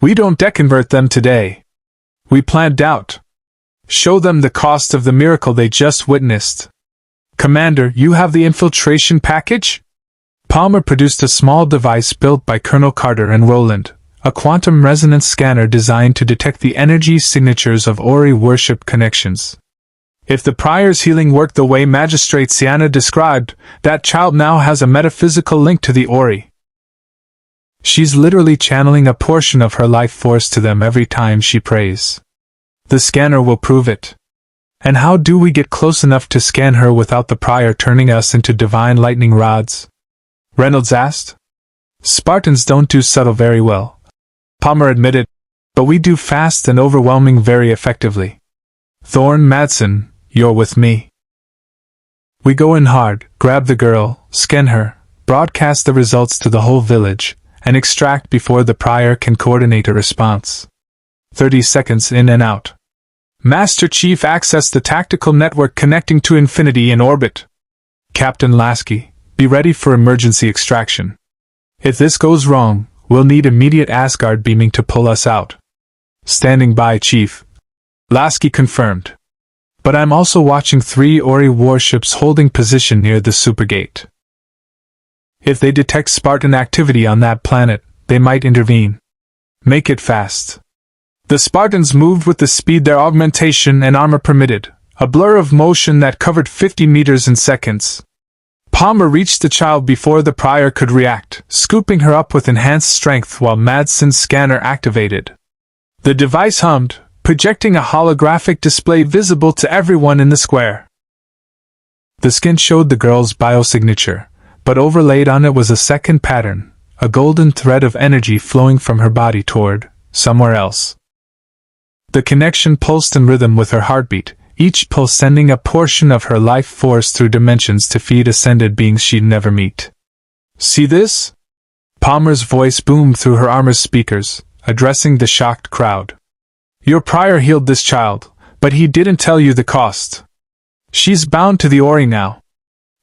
"We don't deconvert them today. We planned out. Show them the cost of the miracle they just witnessed. Commander, you have the infiltration package?" Palmer produced a small device built by Colonel Carter and Roland, a quantum resonance scanner designed to detect the energy signatures of Ori worship connections. If the prior's healing worked the way Magistrate Sienna described, that child now has a metaphysical link to the Ori. She's literally channeling a portion of her life force to them every time she prays. The scanner will prove it. And how do we get close enough to scan her without the prior turning us into divine lightning rods? Reynolds asked. Spartans don't do subtle very well, Palmer admitted, but we do fast and overwhelming very effectively. Thorn Madsen, you're with me. We go in hard, grab the girl, scan her, broadcast the results to the whole village, and extract before the prior can coordinate a response. 30 seconds in and out. Master Chief accessed the tactical network connecting to Infinity in orbit. Captain Lasky, be ready for emergency extraction. If this goes wrong, we'll need immediate Asgard beaming to pull us out. Standing by, Chief. Lasky confirmed. But I'm also watching 3 Ori warships holding position near the StarGate. If they detect Spartan activity on that planet, they might intervene. Make it fast. The Spartans moved with the speed their augmentation and armor permitted, a blur of motion that covered 50 meters in seconds. Palmer reached the child before the prior could react, scooping her up with enhanced strength while Madsen's scanner activated. The device hummed, projecting a holographic display visible to everyone in the square. The skin showed the girl's biosignature, but overlaid on it was a second pattern, a golden thread of energy flowing from her body toward somewhere else. The connection pulsed in rhythm with her heartbeat, each pulse sending a portion of her life force through dimensions to feed ascended beings she'd never meet. See this? Palmer's voice boomed through her armor's speakers, addressing the shocked crowd. Your prior healed this child, but he didn't tell you the cost. She's bound to the Ori now.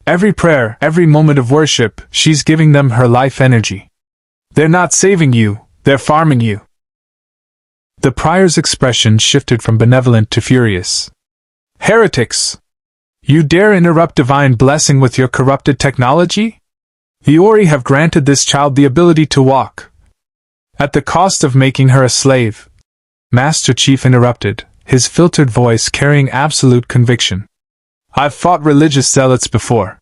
Every prayer, every moment of worship, she's giving them her life energy. They're not saving you, they're farming you. The prior's expression shifted from benevolent to furious. Heretics! You dare interrupt divine blessing with your corrupted technology? The Ori have granted this child the ability to walk. At the cost of making her a slave. Master Chief interrupted, his filtered voice carrying absolute conviction. I've fought religious zealots before.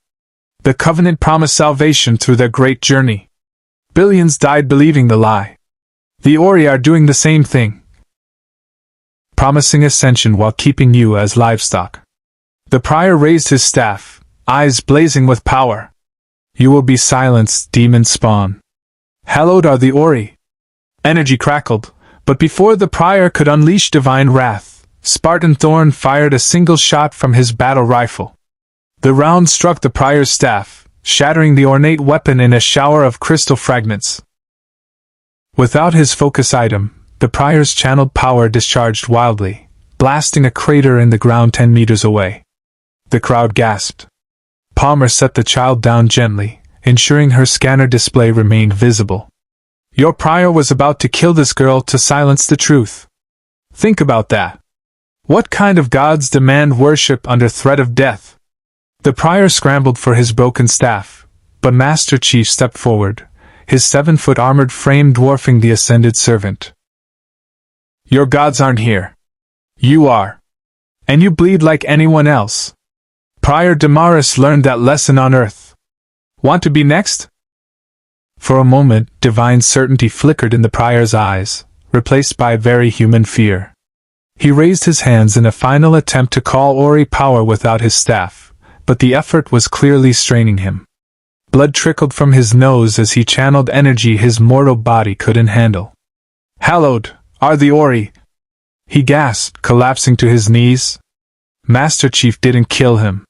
The Covenant promised salvation through their great journey. Billions died believing the lie. The Ori are doing the same thing. Promising ascension while keeping you as livestock. The prior raised his staff, eyes blazing with power. You will be silenced, demon spawn. Hallowed are the Ori. Energy crackled, but before the prior could unleash divine wrath, Spartan Thorn fired a single shot from his battle rifle. The round struck the prior's staff, shattering the ornate weapon in a shower of crystal fragments. Without his focus item, the Prior's channeled power discharged wildly, blasting a crater in the ground 10 meters away. The crowd gasped. Palmer set the child down gently, ensuring her scanner display remained visible. Your Prior was about to kill this girl to silence the truth. Think about that. What kind of gods demand worship under threat of death? The Prior scrambled for his broken staff, but Master Chief stepped forward, his 7-foot armored frame dwarfing the ascended servant. Your gods aren't here. You are. And you bleed like anyone else. Prior Damaris learned that lesson on Earth. Want to be next? For a moment, divine certainty flickered in the Prior's eyes, replaced by very human fear. He raised his hands in a final attempt to call Ori power without his staff, but the effort was clearly straining him. Blood trickled from his nose as he channeled energy his mortal body couldn't handle. Hallowed are the Ori! He gasped, collapsing to his knees. Master Chief didn't kill him.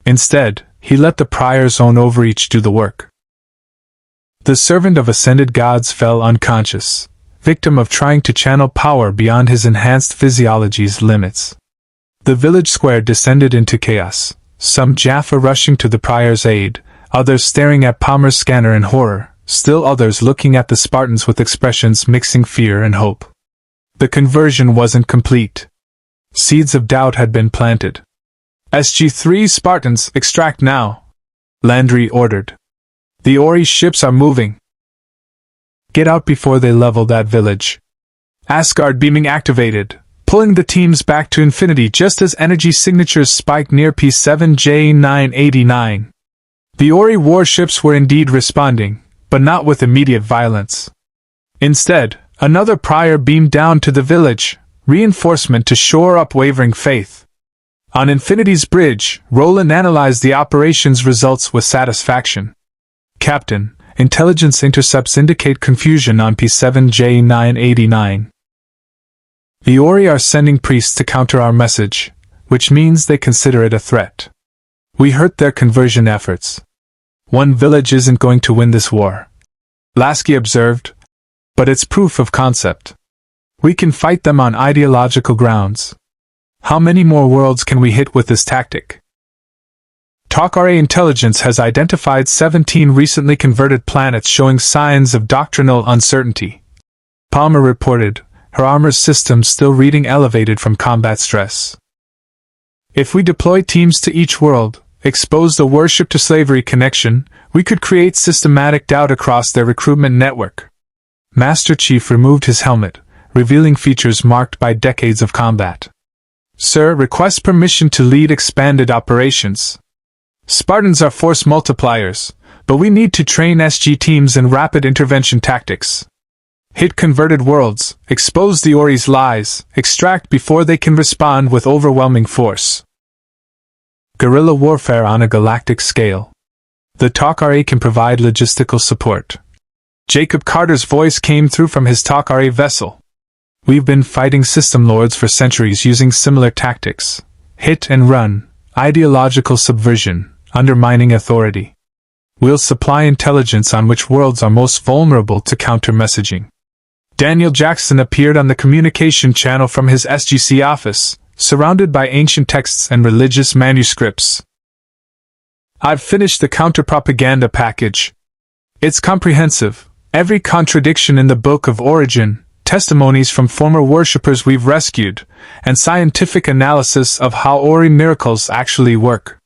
Instead, he let the Prior's own overreach do the work. The servant of ascended gods fell unconscious, victim of trying to channel power beyond his enhanced physiology's limits. The village square descended into chaos, some Jaffa rushing to the Prior's aid, others staring at Palmer's scanner in horror, still others looking at the Spartans with expressions mixing fear and hope. The conversion wasn't complete. Seeds of doubt had been planted. SG-3 Spartans, extract now, Landry ordered. The Ori ships are moving. Get out before they level that village. Asgard beaming activated, pulling the teams back to Infinity just as energy signatures spiked near P7J989. The Ori warships were indeed responding, but not with immediate violence. Instead, another Prior beamed down to the village, reinforcement to shore up wavering faith. On Infinity's bridge, Roland analyzed the operation's results with satisfaction. Captain, intelligence intercepts indicate confusion on P7J989. The Ori are sending priests to counter our message, which means they consider it a threat. We hurt their conversion efforts. One village isn't going to win this war, Lasky observed, but it's proof of concept. We can fight them on ideological grounds. How many more worlds can we hit with this tactic? Ori intelligence has identified 17 recently converted planets showing signs of doctrinal uncertainty. Palmer reported, her armor system still reading elevated from combat stress. If we deploy teams to each world, expose the worship to slavery connection, we could create systematic doubt across their recruitment network. Master Chief removed his helmet, revealing features marked by decades of combat. Sir, request permission to lead expanded operations. Spartans are force multipliers, but we need to train SG teams in rapid intervention tactics. Hit converted worlds, expose the Ori's lies, extract before they can respond with overwhelming force. Guerrilla warfare on a galactic scale. The Ori can provide logistical support. Jacob Carter's voice came through from his Ori vessel. We've been fighting system lords for centuries using similar tactics. Hit and run, ideological subversion, undermining authority. We'll supply intelligence on which worlds are most vulnerable to counter-messaging. Daniel Jackson appeared on the communication channel from his SGC office, surrounded by ancient texts and religious manuscripts. I've finished the counter-propaganda package. It's comprehensive, every contradiction in the Book of Origin, testimonies from former worshippers we've rescued, and scientific analysis of how Ori miracles actually work.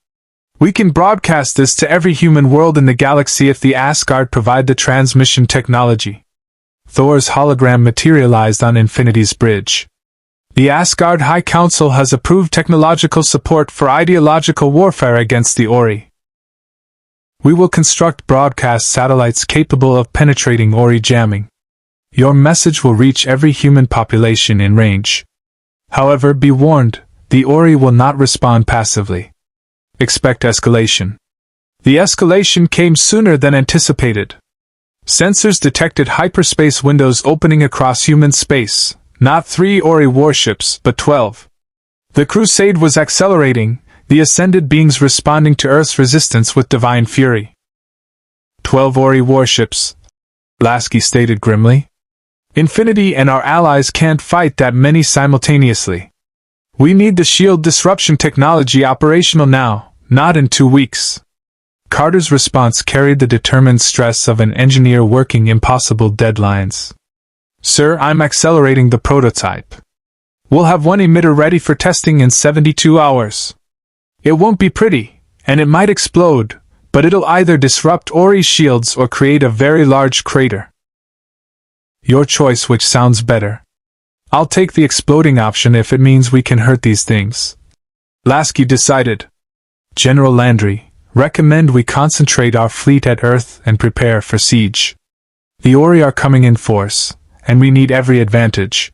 We can broadcast this to every human world in the galaxy if the Asgard provide the transmission technology. Thor's hologram materialized on Infinity's bridge. The Asgard High Council has approved technological support for ideological warfare against the Ori. We will construct broadcast satellites capable of penetrating Ori jamming. Your message will reach every human population in range. However, be warned, the Ori will not respond passively. Expect escalation. The escalation came sooner than anticipated. Sensors detected hyperspace windows opening across human space, not 3 Ori warships, but 12. The crusade was accelerating, the ascended beings responding to Earth's resistance with divine fury. 12 Ori warships, Lasky stated grimly. Infinity and our allies can't fight that many simultaneously. We need the shield disruption technology operational now, not in 2 weeks. Carter's response carried the determined stress of an engineer working impossible deadlines. Sir, I'm accelerating the prototype. We'll have one emitter ready for testing in 72 hours. It won't be pretty, and it might explode, but it'll either disrupt Ori's shields or create a very large crater. Your choice, which sounds better. I'll take the exploding option if it means we can hurt these things. Lasky decided. General Landry, recommend we concentrate our fleet at Earth and prepare for siege. The Ori are coming in force, and we need every advantage.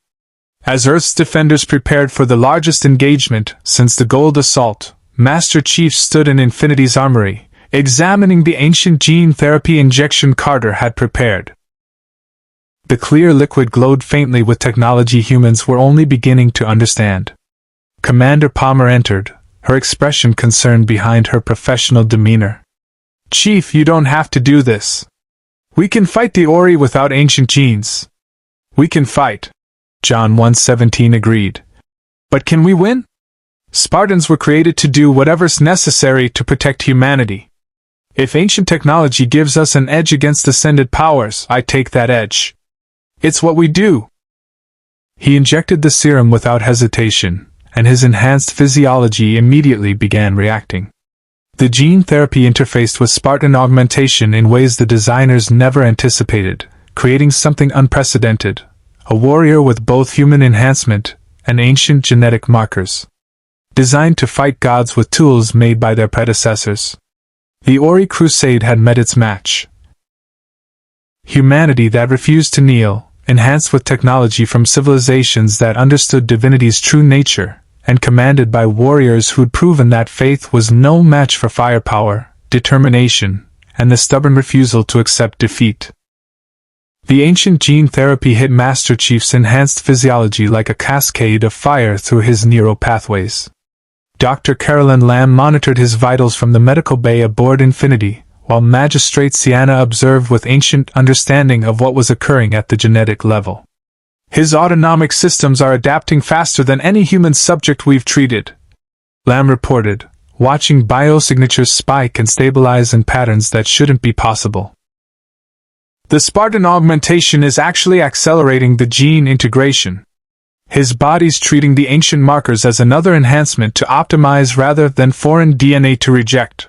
As Earth's defenders prepared for the largest engagement since the Goa'uld assault, Master Chief stood in Infinity's armory, examining the ancient gene therapy injection Carter had prepared. The clear liquid glowed faintly with technology humans were only beginning to understand. Commander Palmer entered, her expression concerned behind her professional demeanor. Chief, you don't have to do this. We can fight the Ori without ancient genes. We can fight, John 1:17 agreed. But can we win? Spartans were created to do whatever's necessary to protect humanity. If ancient technology gives us an edge against ascended powers, I take that edge. It's what we do. He injected the serum without hesitation, and his enhanced physiology immediately began reacting. The gene therapy interfaced with Spartan augmentation in ways the designers never anticipated, creating something unprecedented, a warrior with both human enhancement and ancient genetic markers. Designed to fight gods with tools made by their predecessors. The Ori crusade had met its match. Humanity that refused to kneel, enhanced with technology from civilizations that understood divinity's true nature, and commanded by warriors who'd proven that faith was no match for firepower, determination, and the stubborn refusal to accept defeat. The ancient gene therapy hit Master Chief's enhanced physiology like a cascade of fire through his neural pathways. Dr. Carolyn Lamb monitored his vitals from the medical bay aboard Infinity, while Magistrate Sienna observed with ancient understanding of what was occurring at the genetic level. His autonomic systems are adapting faster than any human subject we've treated, Lamb reported, watching biosignatures spike and stabilize in patterns that shouldn't be possible. The Spartan augmentation is actually accelerating the gene integration. His body's treating the ancient markers as another enhancement to optimize rather than foreign DNA to reject.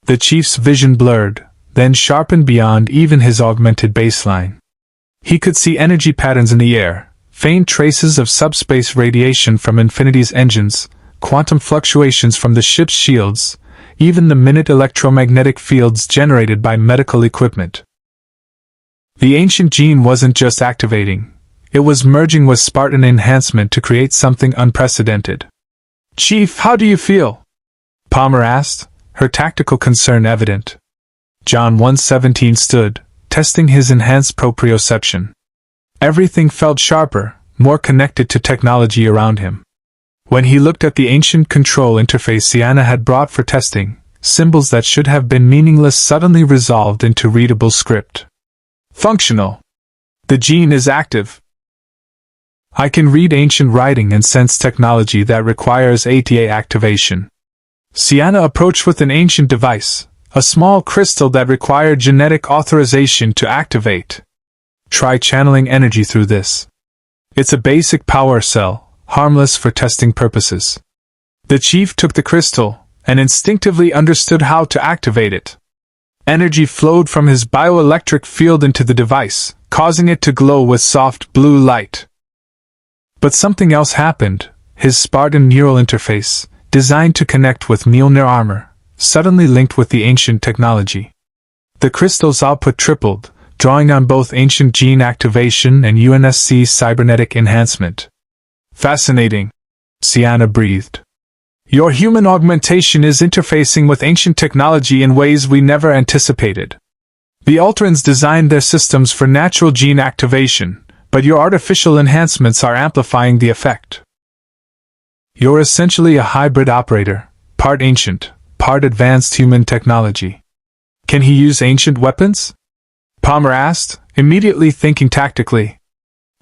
The Chief's vision blurred, then sharpened beyond even his augmented baseline. He could see energy patterns in the air, faint traces of subspace radiation from Infinity's engines, quantum fluctuations from the ship's shields, even the minute electromagnetic fields generated by medical equipment. The ancient gene wasn't just activating. It was merging with Spartan enhancement to create something unprecedented. Chief, how do you feel? Palmer asked, her tactical concern evident. John 1:17 stood, testing his enhanced proprioception. Everything felt sharper, more connected to technology around him. When he looked at the ancient control interface Sienna had brought for testing, symbols that should have been meaningless suddenly resolved into readable script. Functional. The gene is active. I can read ancient writing and sense technology that requires ATA activation. Sienna approached with an ancient device, a small crystal that required genetic authorization to activate. Try channeling energy through this. It's a basic power cell, harmless for testing purposes. The Chief took the crystal, and instinctively understood how to activate it. Energy flowed from his bioelectric field into the device, causing it to glow with soft blue light. But something else happened. His Spartan neural interface, designed to connect with Mjolnir armor, suddenly linked with the ancient technology. The crystal's output tripled, drawing on both ancient gene activation and UNSC cybernetic enhancement. Fascinating, Sienna breathed. Your human augmentation is interfacing with ancient technology in ways we never anticipated. The Ultrans designed their systems for natural gene activation, but your artificial enhancements are amplifying the effect. You're essentially a hybrid operator, part ancient, part advanced human technology. Can he use ancient weapons? Palmer asked, immediately thinking tactically.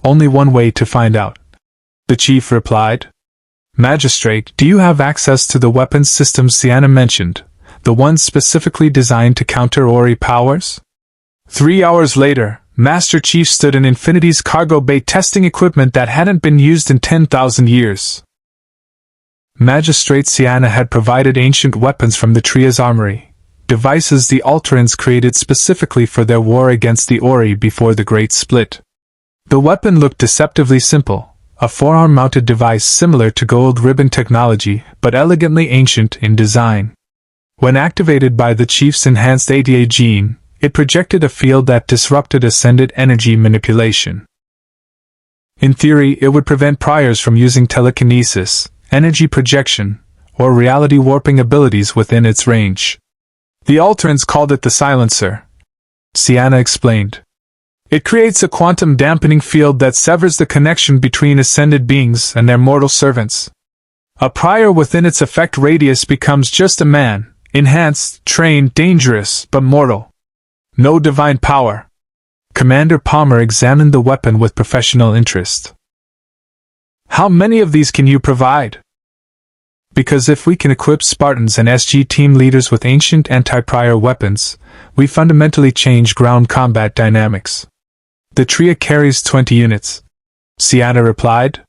Only one way to find out. The chief replied. Magistrate, do you have access to the weapons systems Sienna mentioned, the ones specifically designed to counter Ori powers? 3 hours later, Master Chief stood in Infinity's cargo bay testing equipment that hadn't been used in 10,000 years. Magistrate Sienna had provided ancient weapons from the Tria's armory, devices the Alterans created specifically for their war against the Ori before the Great Split. The weapon looked deceptively simple, a forearm-mounted device similar to Goa'uld ribbon technology, but elegantly ancient in design. When activated by the Chief's enhanced ATA gene, it projected a field that disrupted ascended energy manipulation. In theory, it would prevent priors from using telekinesis, energy projection, or reality warping abilities within its range. The Alterans called it the Silencer, Sienna explained. It creates a quantum dampening field that severs the connection between ascended beings and their mortal servants. A prior within its effect radius becomes just a man, enhanced, trained, dangerous, but mortal. No divine power. Commander Palmer examined the weapon with professional interest. How many of these can you provide? Because if we can equip Spartans and SG team leaders with ancient anti-prior weapons, we fundamentally change ground combat dynamics. The Tria carries 20 units, Sienna replied.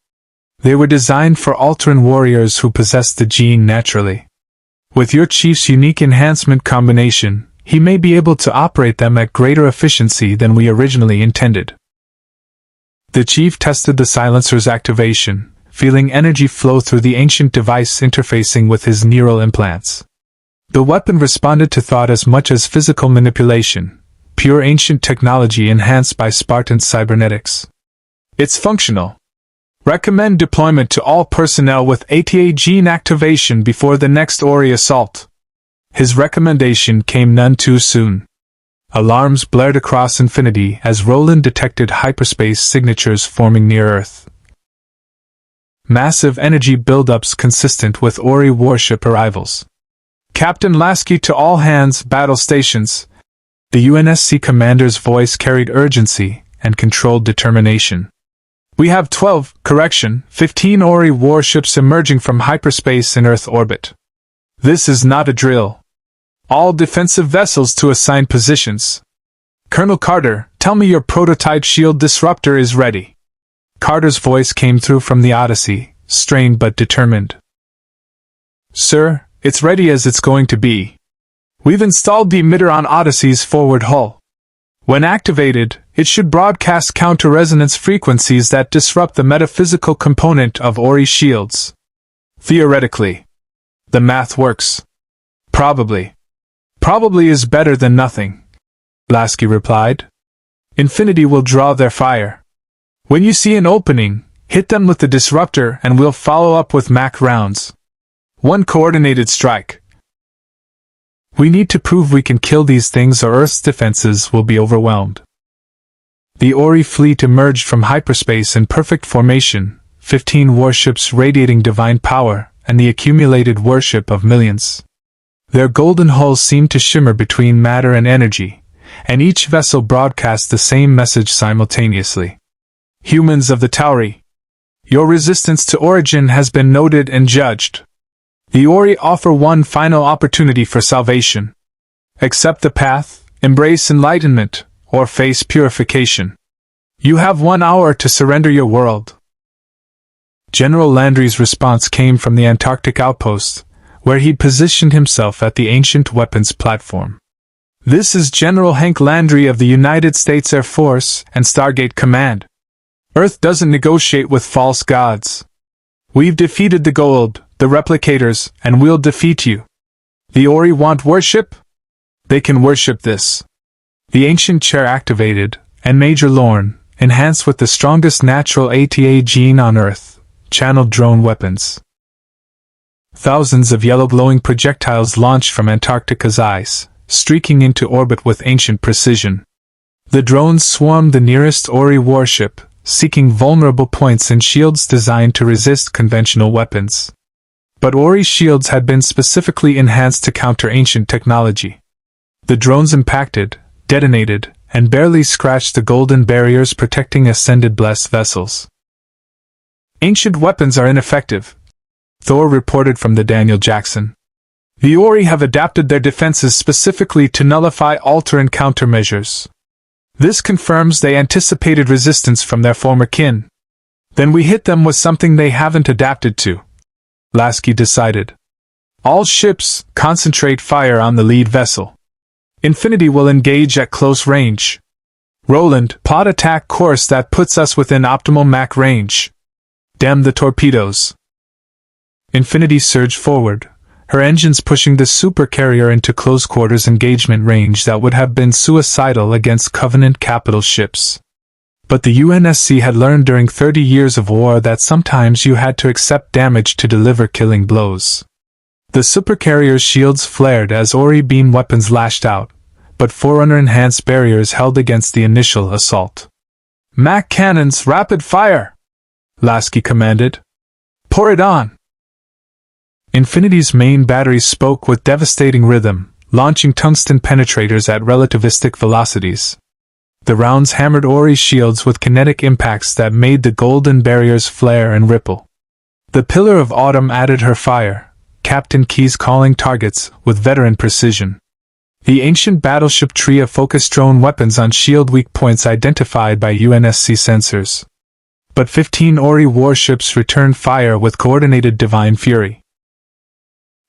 They were designed for Alteran warriors who possessed the gene naturally. With your chief's unique enhancement combination, he may be able to operate them at greater efficiency than we originally intended. The chief tested the silencer's activation, feeling energy flow through the ancient device interfacing with his neural implants. The weapon responded to thought as much as physical manipulation, pure ancient technology enhanced by Spartan cybernetics. It's functional. Recommend deployment to all personnel with ATA gene activation before the next Ori assault. His recommendation came none too soon. Alarms blared across Infinity as Roland detected hyperspace signatures forming near Earth. Massive energy buildups consistent with Ori warship arrivals. Captain Lasky to all hands, battle stations. The UNSC commander's voice carried urgency and controlled determination. We have 15 Ori warships emerging from hyperspace in Earth orbit. This is not a drill. All defensive vessels to assigned positions. Colonel Carter, tell me your prototype shield disruptor is ready. Carter's voice came through from the Odyssey, strained but determined. Sir, it's ready as it's going to be. We've installed the emitter on Odyssey's forward hull. When activated, it should broadcast counter-resonance frequencies that disrupt the metaphysical component of Ori shields. Theoretically. The math works. Probably. Probably is better than nothing, Lasky replied. Infinity will draw their fire. When you see an opening, hit them with the disruptor and we'll follow up with MAC rounds. One coordinated strike. We need to prove we can kill these things or Earth's defenses will be overwhelmed. The Ori fleet emerged from hyperspace in perfect formation, 15 warships radiating divine power and the accumulated worship of millions. Their golden hulls seemed to shimmer between matter and energy, and each vessel broadcast the same message simultaneously. Humans of the Tauri, your resistance to origin has been noted and judged. The Ori offer one final opportunity for salvation. Accept the path, embrace enlightenment, or face purification. You have 1 hour to surrender your world. General Landry's response came from the Antarctic outpost, where he'd positioned himself at the ancient weapons platform. This is General Hank Landry of the United States Air Force and StarGate Command. Earth doesn't negotiate with false gods. We've defeated the Goa'uld, the replicators, and we'll defeat you. The Ori want worship? They can worship this. The ancient chair activated, and Major Lorne, enhanced with the strongest natural ATA gene on Earth, channeled drone weapons. Thousands of yellow glowing projectiles launched from Antarctica's ice, streaking into orbit with ancient precision. The drones swarmed the nearest Ori warship, seeking vulnerable points in shields designed to resist conventional weapons. But Ori's shields had been specifically enhanced to counter ancient technology. The drones impacted, detonated, and barely scratched the golden barriers protecting ascended blessed vessels. Ancient weapons are ineffective, Thor reported from the Daniel Jackson. The Ori have adapted their defenses specifically to nullify, alter, and countermeasures. This confirms they anticipated resistance from their former kin. Then we hit them with something they haven't adapted to, Lasky decided. All ships, concentrate fire on the lead vessel. Infinity will engage at close range. Roland, plot attack course that puts us within optimal Mach range. Damn the torpedoes. Infinity surged forward, her engines pushing the supercarrier into close-quarters engagement range that would have been suicidal against Covenant capital ships. But the UNSC had learned during 30 years of war that sometimes you had to accept damage to deliver killing blows. The supercarrier's shields flared as Ori beam weapons lashed out, but Forerunner-enhanced barriers held against the initial assault. Mach cannons, rapid fire! Lasky commanded. Pour it on! Infinity's main batteries spoke with devastating rhythm, launching tungsten penetrators at relativistic velocities. The rounds hammered Ori's shields with kinetic impacts that made the golden barriers flare and ripple. The Pillar of Autumn added her fire, Captain Keyes calling targets with veteran precision. The ancient battleship Tria focused drone weapons on shield weak points identified by UNSC sensors. But 15 Ori warships returned fire with coordinated divine fury.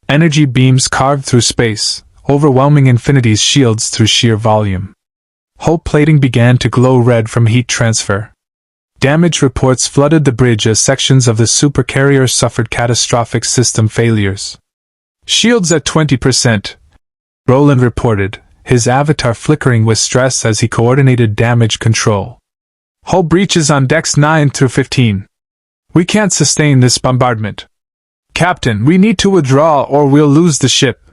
Energy beams carved through space, overwhelming Infinity's shields through sheer volume. Hull plating began to glow red from heat transfer. Damage reports flooded the bridge as sections of the supercarrier suffered catastrophic system failures. Shields at 20%, Roland reported, his avatar flickering with stress as he coordinated damage control. Hull breaches on decks 9 through 15. We can't sustain this bombardment. Captain, we need to withdraw or we'll lose the ship.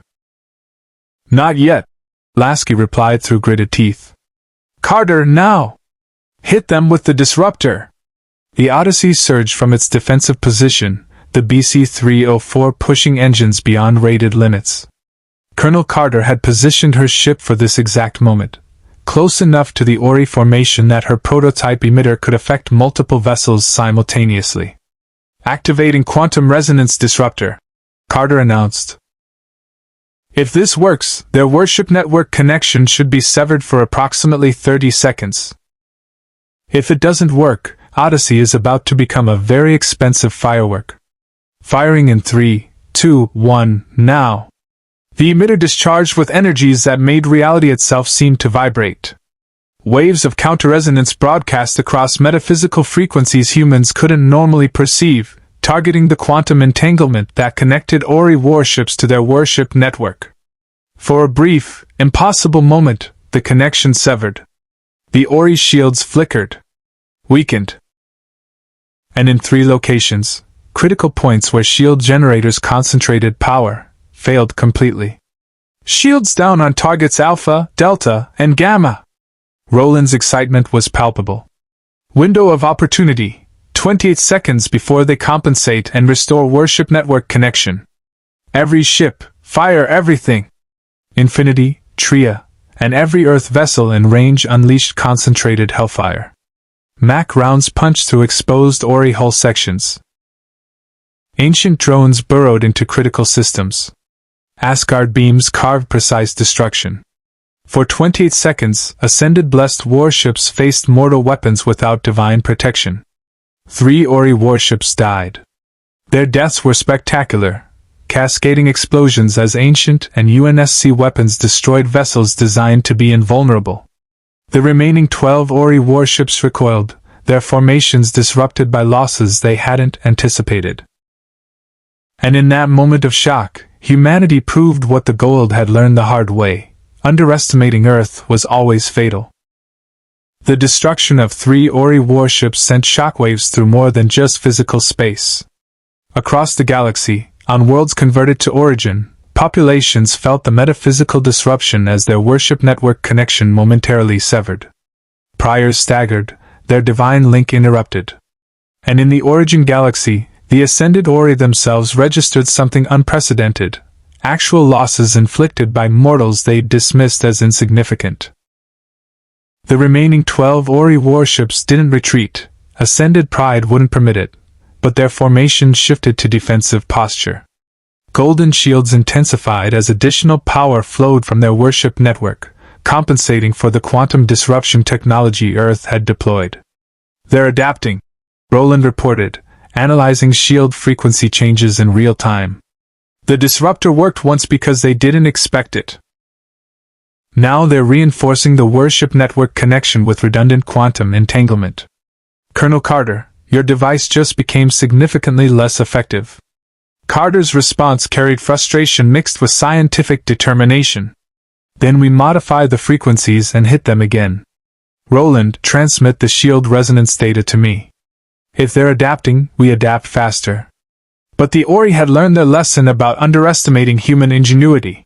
Not yet, Lasky replied through gritted teeth. Carter, now! Hit them with the disruptor! The Odyssey surged from its defensive position, the BC-304 pushing engines beyond rated limits. Colonel Carter had positioned her ship for this exact moment, close enough to the Ori formation that her prototype emitter could affect multiple vessels simultaneously. Activating quantum resonance disruptor, Carter announced. If this works, their warship network connection should be severed for approximately 30 seconds. If it doesn't work, Odyssey is about to become a very expensive firework. Firing in 3, 2, 1, now. The emitter discharged with energies that made reality itself seem to vibrate. Waves of counter-resonance broadcast across metaphysical frequencies humans couldn't normally perceive, targeting the quantum entanglement that connected Ori warships to their warship network. For a brief, impossible moment, the connection severed. The Ori shields flickered, weakened. And in 3 locations, critical points where shield generators concentrated power, failed completely. Shields down on targets Alpha, Delta, and Gamma. Roland's excitement was palpable. Window of opportunity, 28 seconds before they compensate and restore warship network connection. Every ship, fire everything. Infinity, Tria, and every Earth vessel in range unleashed concentrated hellfire. Mach rounds punched through exposed Ori hull sections. Ancient drones burrowed into critical systems. Asgard beams carved precise destruction. For 28 seconds, ascended blessed warships faced mortal weapons without divine protection. 3 Ori warships died. Their deaths were spectacular, cascading explosions as ancient and UNSC weapons destroyed vessels designed to be invulnerable. The remaining 12 Ori warships recoiled, their formations disrupted by losses they hadn't anticipated. And in that moment of shock, humanity proved what the Goa'uld had learned the hard way. Underestimating Earth was always fatal. The destruction of 3 Ori warships sent shockwaves through more than just physical space. Across the galaxy, on worlds converted to Origin, populations felt the metaphysical disruption as their warship network connection momentarily severed. Priors staggered, their divine link interrupted. And in the Origin galaxy, the ascended Ori themselves registered something unprecedented. Actual losses inflicted by mortals they dismissed as insignificant. The remaining 12 Ori warships didn't retreat. Ascended pride wouldn't permit it, but their formation shifted to defensive posture. Golden shields intensified as additional power flowed from their warship network, compensating for the quantum disruption technology Earth had deployed. "They're adapting," Roland reported, analyzing shield frequency changes in real time. "The disruptor worked once because they didn't expect it. Now they're reinforcing the warship network connection with redundant quantum entanglement. Colonel Carter, your device just became significantly less effective." Carter's response carried frustration mixed with scientific determination. "Then we modify the frequencies and hit them again. Roland, transmit the shield resonance data to me. If they're adapting, we adapt faster." But the Ori had learned their lesson about underestimating human ingenuity.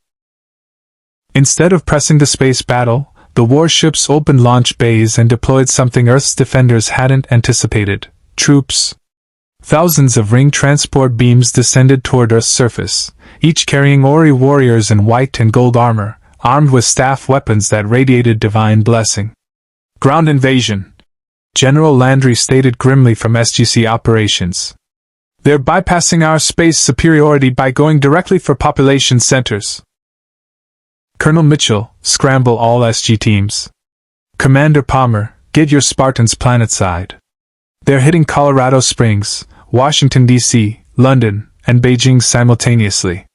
Instead of pressing the space battle, the warships opened launch bays and deployed something Earth's defenders hadn't anticipated: troops. Thousands of ring transport beams descended toward Earth's surface, each carrying Ori warriors in white and gold armor, armed with staff weapons that radiated divine blessing. "Ground invasion," General Landry stated grimly from SGC operations. "They're bypassing our space superiority by going directly for population centers." Colonel Mitchell, scramble all SG teams. Commander Palmer, get your Spartans planetside. They're hitting Colorado Springs, Washington, D.C., London, and Beijing simultaneously.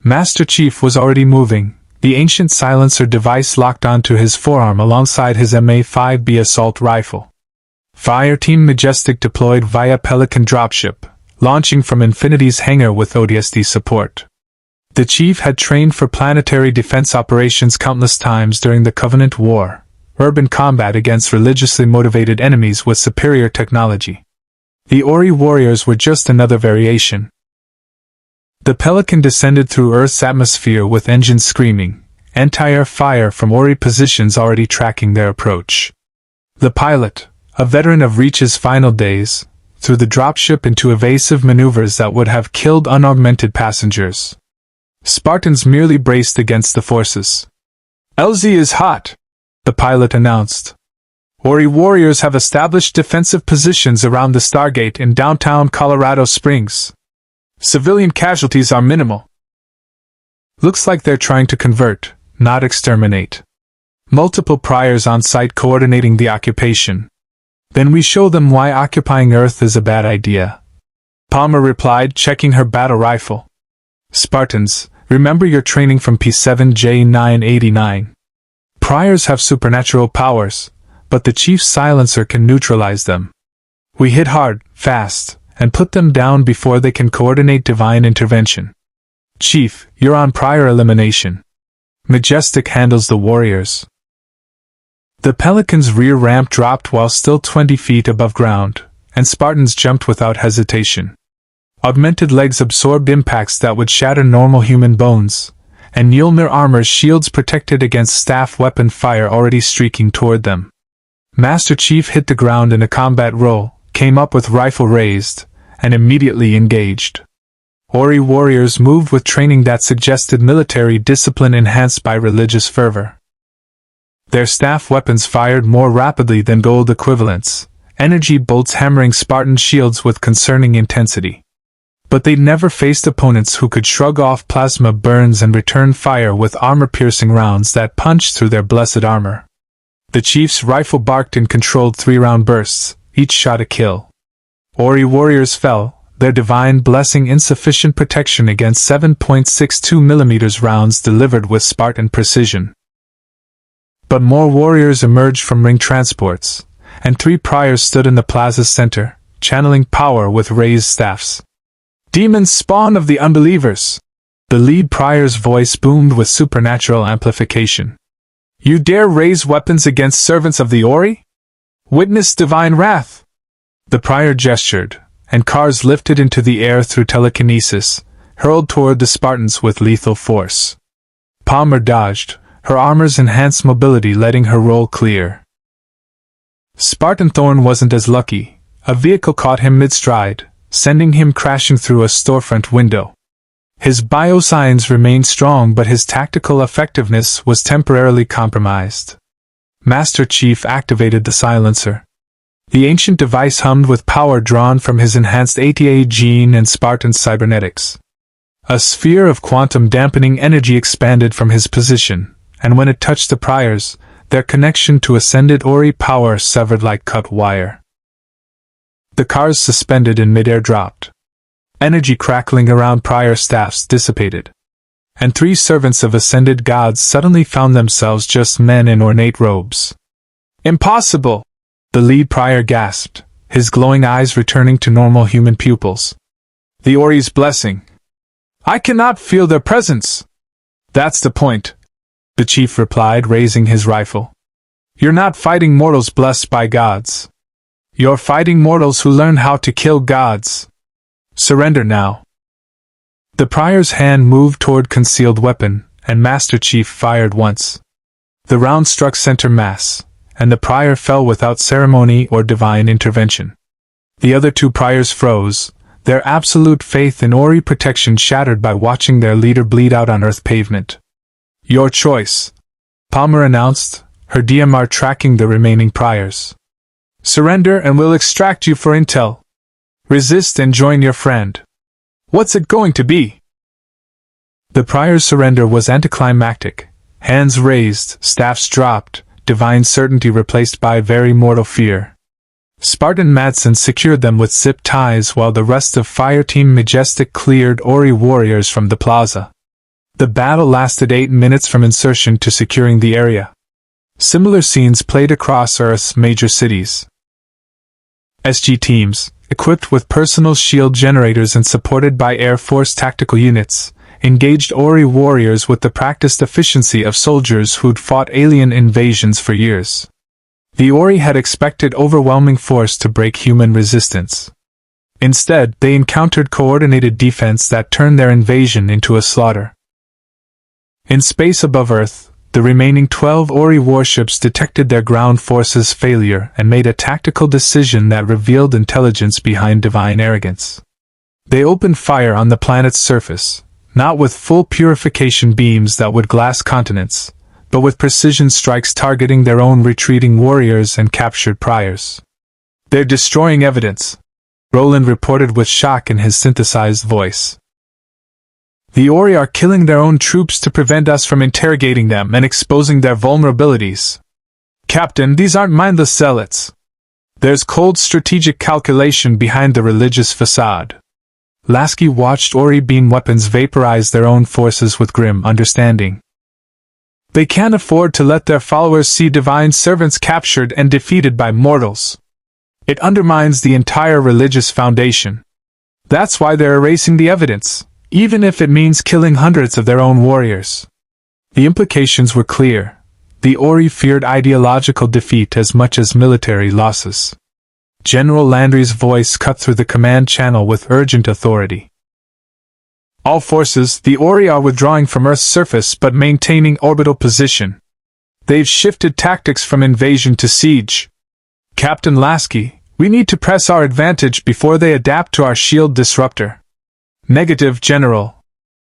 Master Chief was already moving, the ancient silencer device locked onto his forearm alongside his MA-5B assault rifle. Fireteam Majestic deployed via Pelican dropship, launching from Infinity's hangar with ODST support. The Chief had trained for planetary defense operations countless times during the Covenant War, urban combat against religiously motivated enemies with superior technology. The Ori warriors were just another variation. The Pelican descended through Earth's atmosphere with engines screaming, anti-air fire from Ori positions already tracking their approach. The pilot, a veteran of Reach's final days, threw the dropship into evasive maneuvers that would have killed unaugmented passengers. Spartans merely braced against the forces. "LZ is hot," the pilot announced. "Ori warriors have established defensive positions around the StarGate in downtown Colorado Springs. Civilian casualties are minimal. Looks like they're trying to convert, not exterminate. Multiple priors on site coordinating the occupation. Then we show them why occupying Earth is a bad idea." Palmer replied, checking her battle rifle. "Spartans, remember your training from P7J989. Priors have supernatural powers, but the Chief's silencer can neutralize them. We hit hard, fast, and put them down before they can coordinate divine intervention. Chief, you're on prior elimination. Majestic handles the warriors." The Pelican's rear ramp dropped while still 20 feet above ground, and Spartans jumped without hesitation. Augmented legs absorbed impacts that would shatter normal human bones, and Mjolnir armor's shields protected against staff weapon fire already streaking toward them. Master Chief hit the ground in a combat roll, came up with rifle raised, and immediately engaged. Ori warriors moved with training that suggested military discipline enhanced by religious fervor. Their staff weapons fired more rapidly than Goa'uld equivalents, energy bolts hammering Spartan shields with concerning intensity. But they'd never faced opponents who could shrug off plasma burns and return fire with armor-piercing rounds that punched through their blessed armor. The Chief's rifle barked in controlled 3-round bursts, each shot a kill. Ori warriors fell, their divine blessing insufficient protection against 7.62mm rounds delivered with Spartan precision. But more warriors emerged from ring transports, and 3 priors stood in the plaza's center, channeling power with raised staffs. "Demons spawn of the unbelievers!" The lead prior's voice boomed with supernatural amplification. "You dare raise weapons against servants of the Ori? Witness divine wrath!" The prior gestured, and cars lifted into the air through telekinesis, hurled toward the Spartans with lethal force. Palmer dodged, her armor's enhanced mobility letting her roll clear. Spartan Thorn wasn't as lucky. A vehicle caught him mid-stride, sending him crashing through a storefront window. His biosigns remained strong, but his tactical effectiveness was temporarily compromised. Master Chief activated the silencer. The ancient device hummed with power drawn from his enhanced ATA gene and Spartan cybernetics. A sphere of quantum dampening energy expanded from his position, and when it touched the priors, their connection to ascended Ori power severed like cut wire. The cars suspended in midair dropped. Energy crackling around prior staffs dissipated, and 3 servants of ascended gods suddenly found themselves just men in ornate robes. "Impossible!" the lead prior gasped, his glowing eyes returning to normal human pupils. "The Ori's blessing. I cannot feel their presence." "That's the point," the chief replied, raising his rifle. "You're not fighting mortals blessed by gods. You're fighting mortals who learn how to kill gods. Surrender now." The prior's hand moved toward concealed weapon, and Master Chief fired once. The round struck center mass, and the prior fell without ceremony or divine intervention. The other 2 priors froze, their absolute faith in Ori protection shattered by watching their leader bleed out on Earth pavement. "Your choice," Palmer announced, her DMR tracking the remaining priors. "Surrender and we'll extract you for intel. Resist and join your friend. What's it going to be?" The prior's surrender was anticlimactic. Hands raised, staffs dropped, divine certainty replaced by very mortal fear. Spartan Madsen secured them with zip ties while the rest of Fireteam Majestic cleared Ori warriors from the plaza. The battle lasted 8 minutes from insertion to securing the area. Similar scenes played across Earth's major cities. SG teams, equipped with personal shield generators and supported by Air Force tactical units, engaged Ori warriors with the practiced efficiency of soldiers who'd fought alien invasions for years. The Ori had expected overwhelming force to break human resistance. Instead, they encountered coordinated defense that turned their invasion into a slaughter. In space above Earth, the remaining 12 Ori warships detected their ground forces' failure and made a tactical decision that revealed intelligence behind divine arrogance. They opened fire on the planet's surface, not with full purification beams that would glass continents, but with precision strikes targeting their own retreating warriors and captured priors. "They're destroying evidence," Roland reported with shock in his synthesized voice. "The Ori are killing their own troops to prevent us from interrogating them and exposing their vulnerabilities. Captain, these aren't mindless zealots. There's cold strategic calculation behind the religious facade." Lasky watched Ori beam weapons vaporize their own forces with grim understanding. "They can't afford to let their followers see divine servants captured and defeated by mortals. It undermines the entire religious foundation. That's why they're erasing the evidence, even if it means killing hundreds of their own warriors." The implications were clear. The Ori feared ideological defeat as much as military losses. General Landry's voice cut through the command channel with urgent authority. "All forces, the Ori are withdrawing from Earth's surface but maintaining orbital position. They've shifted tactics from invasion to siege. Captain Lasky, we need to press our advantage before they adapt to our shield disruptor." "Negative, General,"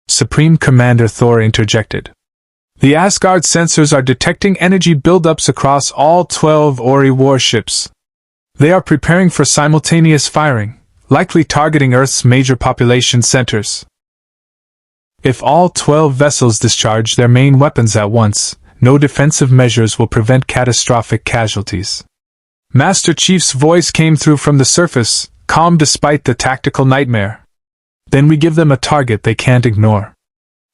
Supreme Commander Thor interjected. "The Asgard sensors are detecting energy buildups across all 12 Ori warships. They are preparing for simultaneous firing, likely targeting Earth's major population centers. If all 12 vessels discharge their main weapons at once, no defensive measures will prevent catastrophic casualties." Master Chief's voice came through from the surface, calm despite the tactical nightmare. "Then we give them a target they can't ignore.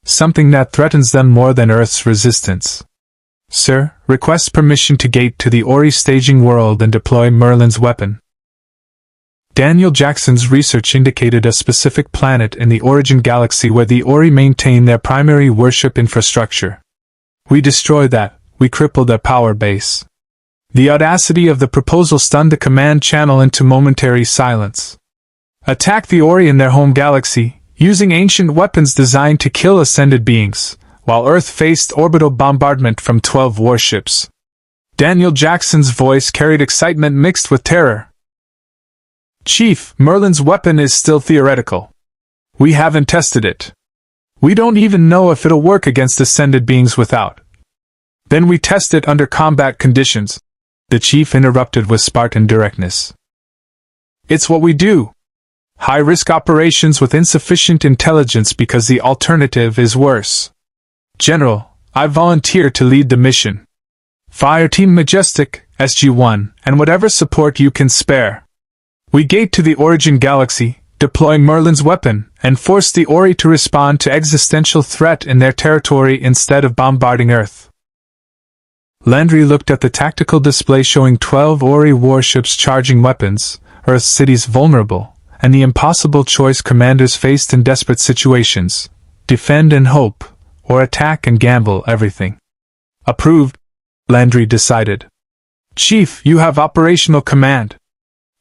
Something that threatens them more than Earth's resistance. Sir, request permission to gate to the Ori staging world and deploy Merlin's weapon." Daniel Jackson's research indicated a specific planet in the Origin Galaxy where the Ori maintain their primary worship infrastructure. "We destroy that, we cripple their power base." The audacity of the proposal stunned the command channel into momentary silence. "Attack the Ori in their home galaxy, using ancient weapons designed to kill ascended beings, while Earth faced orbital bombardment from 12 warships." Daniel Jackson's voice carried excitement mixed with terror. "Chief, Merlin's weapon is still theoretical. We haven't tested it. We don't even know if it'll work against ascended beings without Then we test it under combat conditions, the chief interrupted with Spartan directness. It's what we do. High-risk operations with insufficient intelligence because the alternative is worse. General, I volunteer to lead the mission. Fire Team Majestic, SG-1, and whatever support you can spare. We gate to the origin galaxy, deploy Merlin's weapon, and force the Ori to respond to existential threat in their territory instead of bombarding Earth. Landry looked at the tactical display showing 12 Ori warships charging weapons, Earth's cities vulnerable, and the impossible choice commanders faced in desperate situations: defend and hope, or attack and gamble everything. Approved, Landry decided. Chief, you have operational command.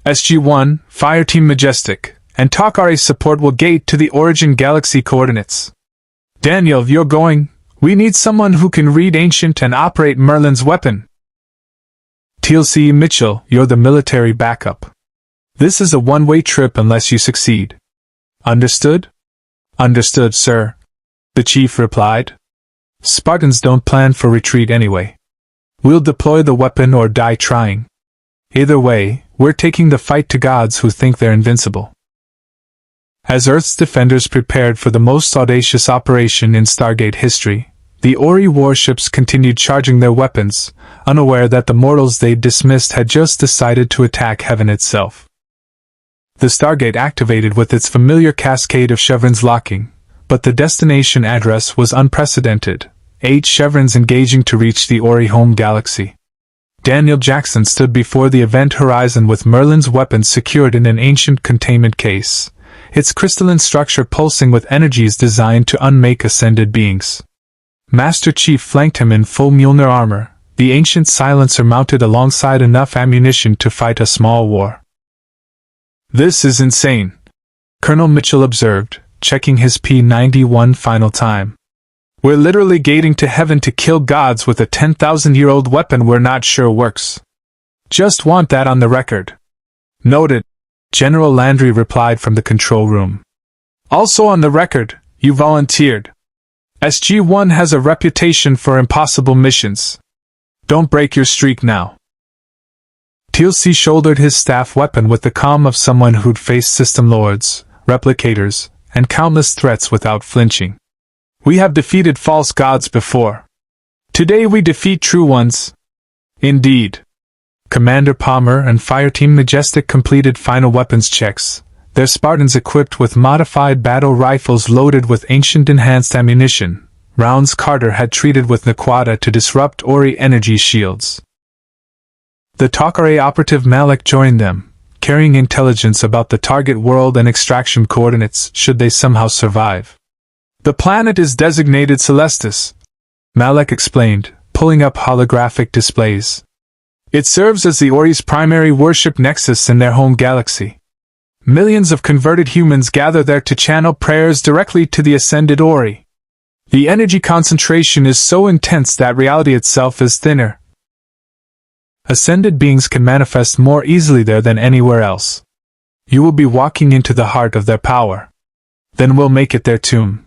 SG-1, Fire Team Majestic, and Takari support will gate to the origin galaxy coordinates. Daniel, you're going. We need someone who can read ancient and operate Merlin's weapon. TLC Mitchell, you're the military backup. This is a one-way trip unless you succeed. Understood? Understood, sir, the chief replied. Spartans don't plan for retreat anyway. We'll deploy the weapon or die trying. Either way, we're taking the fight to gods who think they're invincible. As Earth's defenders prepared for the most audacious operation in StarGate history, the Ori warships continued charging their weapons, unaware that the mortals they'd dismissed had just decided to attack heaven itself. The StarGate activated with its familiar cascade of chevrons locking, but the destination address was unprecedented, 8 chevrons engaging to reach the Ori home galaxy. Daniel Jackson stood before the event horizon with Merlin's weapon secured in an ancient containment case, its crystalline structure pulsing with energies designed to unmake ascended beings. Master Chief flanked him in full Mjolnir armor, the ancient silencer mounted alongside enough ammunition to fight a small war. This is insane, Colonel Mitchell observed, checking his P-91 final time. We're literally gating to heaven to kill gods with a 10,000-year-old weapon we're not sure works. Just want that on the record. Noted, General Landry replied from the control room. Also on the record, you volunteered. SG-1 has a reputation for impossible missions. Don't break your streak now. TLC shouldered his staff weapon with the calm of someone who'd faced system lords, replicators, and countless threats without flinching. We have defeated false gods before. Today we defeat true ones. Indeed. Commander Palmer and Fireteam Majestic completed final weapons checks, their Spartans equipped with modified battle rifles loaded with ancient enhanced ammunition, rounds Carter had treated with Naquata to disrupt Ori energy shields. The Takare operative Malik joined them, carrying intelligence about the target world and extraction coordinates should they somehow survive. The planet is designated Celestis, Malik explained, pulling up holographic displays. It serves as the Ori's primary worship nexus in their home galaxy. Millions of converted humans gather there to channel prayers directly to the ascended Ori. The energy concentration is so intense that reality itself is thinner. Ascended beings can manifest more easily there than anywhere else. You will be walking into the heart of their power. Then we'll make it their tomb.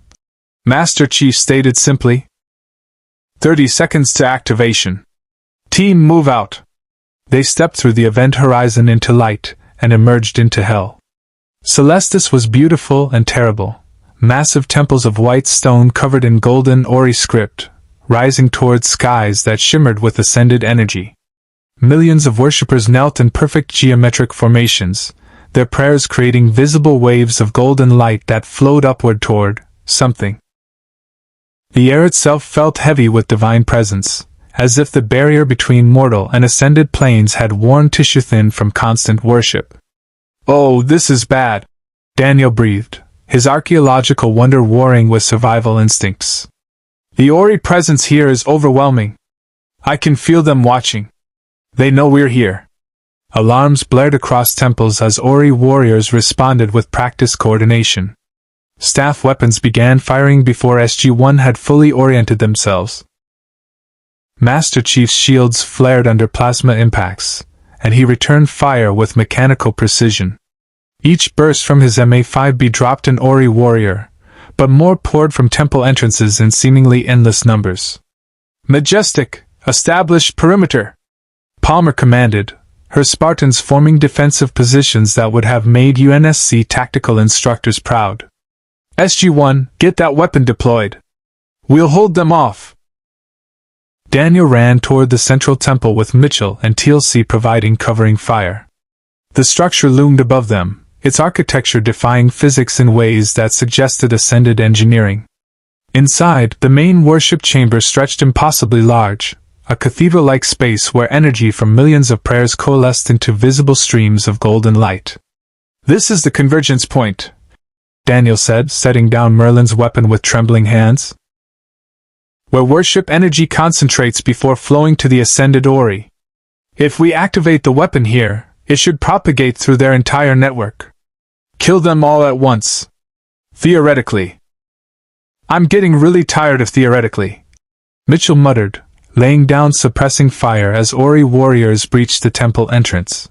Master Chief stated simply. 30 seconds to activation. Team, move out. They stepped through the event horizon into light and emerged into hell. Celestis was beautiful and terrible. Massive temples of white stone covered in golden Ori script, rising towards skies that shimmered with ascended energy. Millions of worshippers knelt in perfect geometric formations, their prayers creating visible waves of golden light that flowed upward toward something. The air itself felt heavy with divine presence, as if the barrier between mortal and ascended planes had worn tissue thin from constant worship. Oh, this is bad, Daniel breathed, his archaeological wonder warring with survival instincts. The Ori presence here is overwhelming. I can feel them watching. They know we're here. Alarms blared across temples as Ori warriors responded with practiced coordination. Staff weapons began firing before SG-1 had fully oriented themselves. Master Chief's shields flared under plasma impacts, and he returned fire with mechanical precision. Each burst from his MA-5B dropped an Ori warrior, but more poured from temple entrances in seemingly endless numbers. Majestic, Establish perimeter, Palmer commanded, her Spartans forming defensive positions that would have made UNSC tactical instructors proud. SG-1, get that weapon deployed. We'll hold them off. Daniel ran toward the central temple with Mitchell and TLC providing covering fire. The structure loomed above them, its architecture defying physics in ways that suggested ascended engineering. Inside, the main worship chamber stretched impossibly large, a cathedral-like space where energy from millions of prayers coalesced into visible streams of golden light. This is the convergence point, Daniel said, setting down Merlin's weapon with trembling hands. Where worship energy concentrates before flowing to the ascended Ori. If we activate the weapon here, it should propagate through their entire network. Kill them all at once. Theoretically. I'm getting really tired of theoretically, Mitchell muttered, laying down suppressing fire as Ori warriors breached the temple entrance.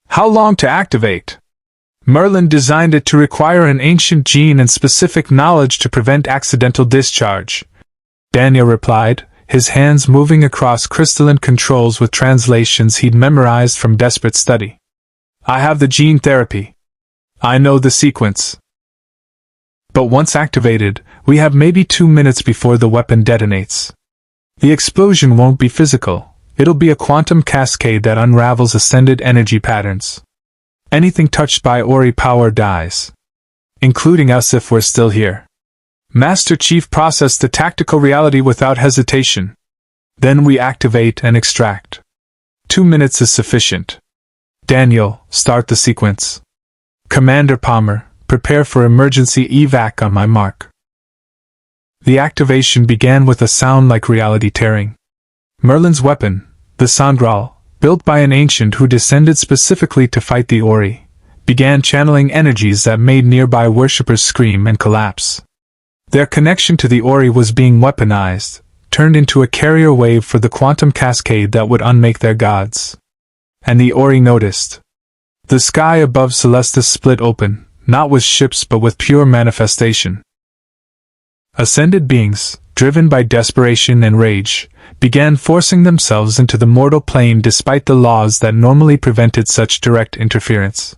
How long to activate? Merlin designed it to require an ancient gene and specific knowledge to prevent accidental discharge, Daniel replied, his hands moving across crystalline controls with translations he'd memorized from desperate study. I have the gene therapy. I know the sequence. But once activated, we have maybe 2 minutes before the weapon detonates. The explosion won't be physical, it'll be a quantum cascade that unravels ascended energy patterns. Anything touched by Ori power dies. Including us if we're still here. Master Chief processed the tactical reality without hesitation. Then we activate and extract. 2 minutes is sufficient. Daniel, start the sequence. Commander Palmer, prepare for emergency evac on my mark. The activation began with a sound like reality tearing. Merlin's weapon, the Sangral, built by an ancient who descended specifically to fight the Ori, began channeling energies that made nearby worshippers scream and collapse. Their connection to the Ori was being weaponized, turned into a carrier wave for the quantum cascade that would unmake their gods. And the Ori noticed. The sky above Celestis split open, not with ships but with pure manifestation. Ascended beings, driven by desperation and rage, began forcing themselves into the mortal plane despite the laws that normally prevented such direct interference.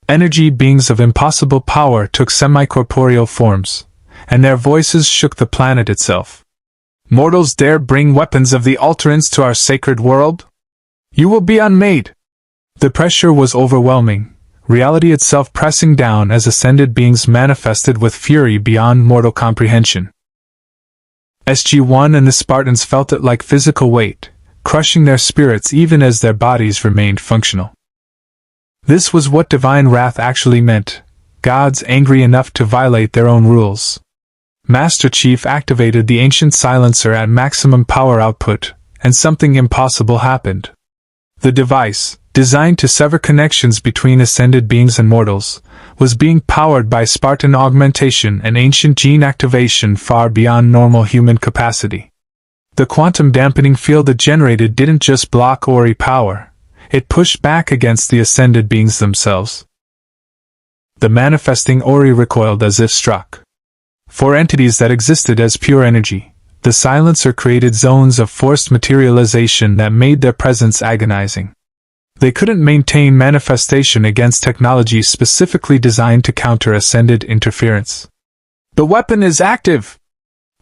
Energy beings of impossible power took semi-corporeal forms, and their voices shook the planet itself. Mortals dare bring weapons of the Alterans to our sacred world? You will be unmade! The pressure was overwhelming, reality itself pressing down as ascended beings manifested with fury beyond mortal comprehension. SG-1 and the Spartans felt it like physical weight, crushing their spirits even as their bodies remained functional. This was what divine wrath actually meant, gods angry enough to violate their own rules. Master Chief activated the ancient silencer at maximum power output, and something impossible happened. The device, designed to sever connections between ascended beings and mortals, was being powered by Spartan augmentation and ancient gene activation far beyond normal human capacity. The quantum dampening field it generated didn't just block Ori power, it pushed back against the ascended beings themselves. The manifesting Ori recoiled as if struck. For entities that existed as pure energy, the silencer created zones of forced materialization that made their presence agonizing. They couldn't maintain manifestation against technology specifically designed to counter ascended interference. The weapon is active!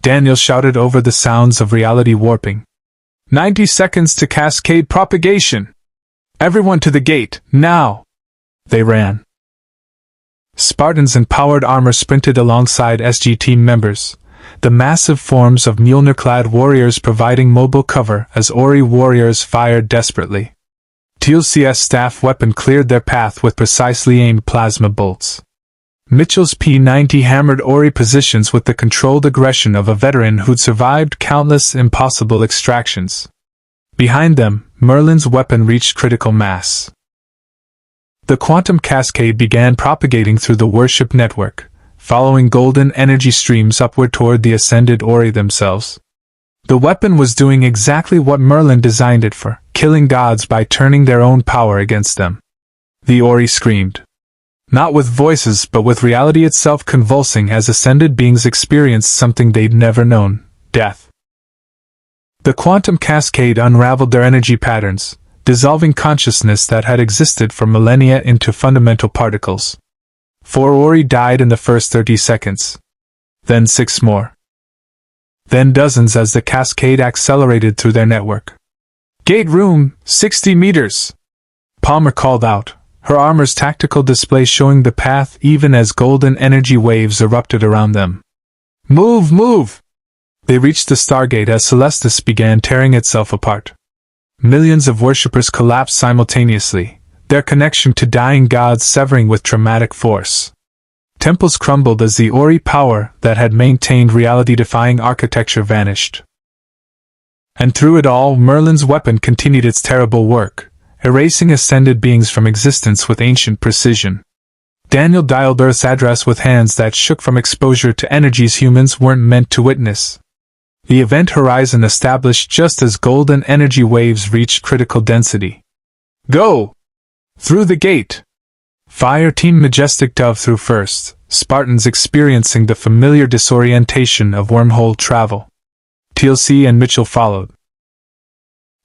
Daniel shouted over the sounds of reality warping. 90 seconds to cascade propagation! Everyone to the gate, now! They ran. Spartans in powered armor sprinted alongside SG team members, the massive forms of Mjolnir-clad warriors providing mobile cover as Ori warriors fired desperately. TLC's staff weapon cleared their path with precisely aimed plasma bolts. Mitchell's P-90 hammered Ori positions with the controlled aggression of a veteran who'd survived countless impossible extractions. Behind them, Merlin's weapon reached critical mass. The quantum cascade began propagating through the worship network, following golden energy streams upward toward the ascended Ori themselves. The weapon was doing exactly what Merlin designed it for, killing gods by turning their own power against them. The Ori screamed. Not with voices but with reality itself convulsing as ascended beings experienced something they'd never known, death. The quantum cascade unraveled their energy patterns, dissolving consciousness that had existed for millennia into fundamental particles. 4 Ori died in the first 30 seconds. Then 6 more. Then dozens as the cascade accelerated through their network. "Gate room, 60 meters!" Palmer called out, her armor's tactical display showing the path even as golden energy waves erupted around them. "Move, move!" They reached the StarGate as Celestis began tearing itself apart. Millions of worshippers collapsed simultaneously, their connection to dying gods severing with traumatic force. Temples crumbled as the Ori power that had maintained reality-defying architecture vanished. And through it all, Merlin's weapon continued its terrible work, erasing ascended beings from existence with ancient precision. Daniel dialed Earth's address with hands that shook from exposure to energies humans weren't meant to witness. The event horizon established just as golden energy waves reached critical density. "Go! Through the gate!" Fire Team Majestic dove through first, Spartans experiencing the familiar disorientation of wormhole travel. TLC and Mitchell followed.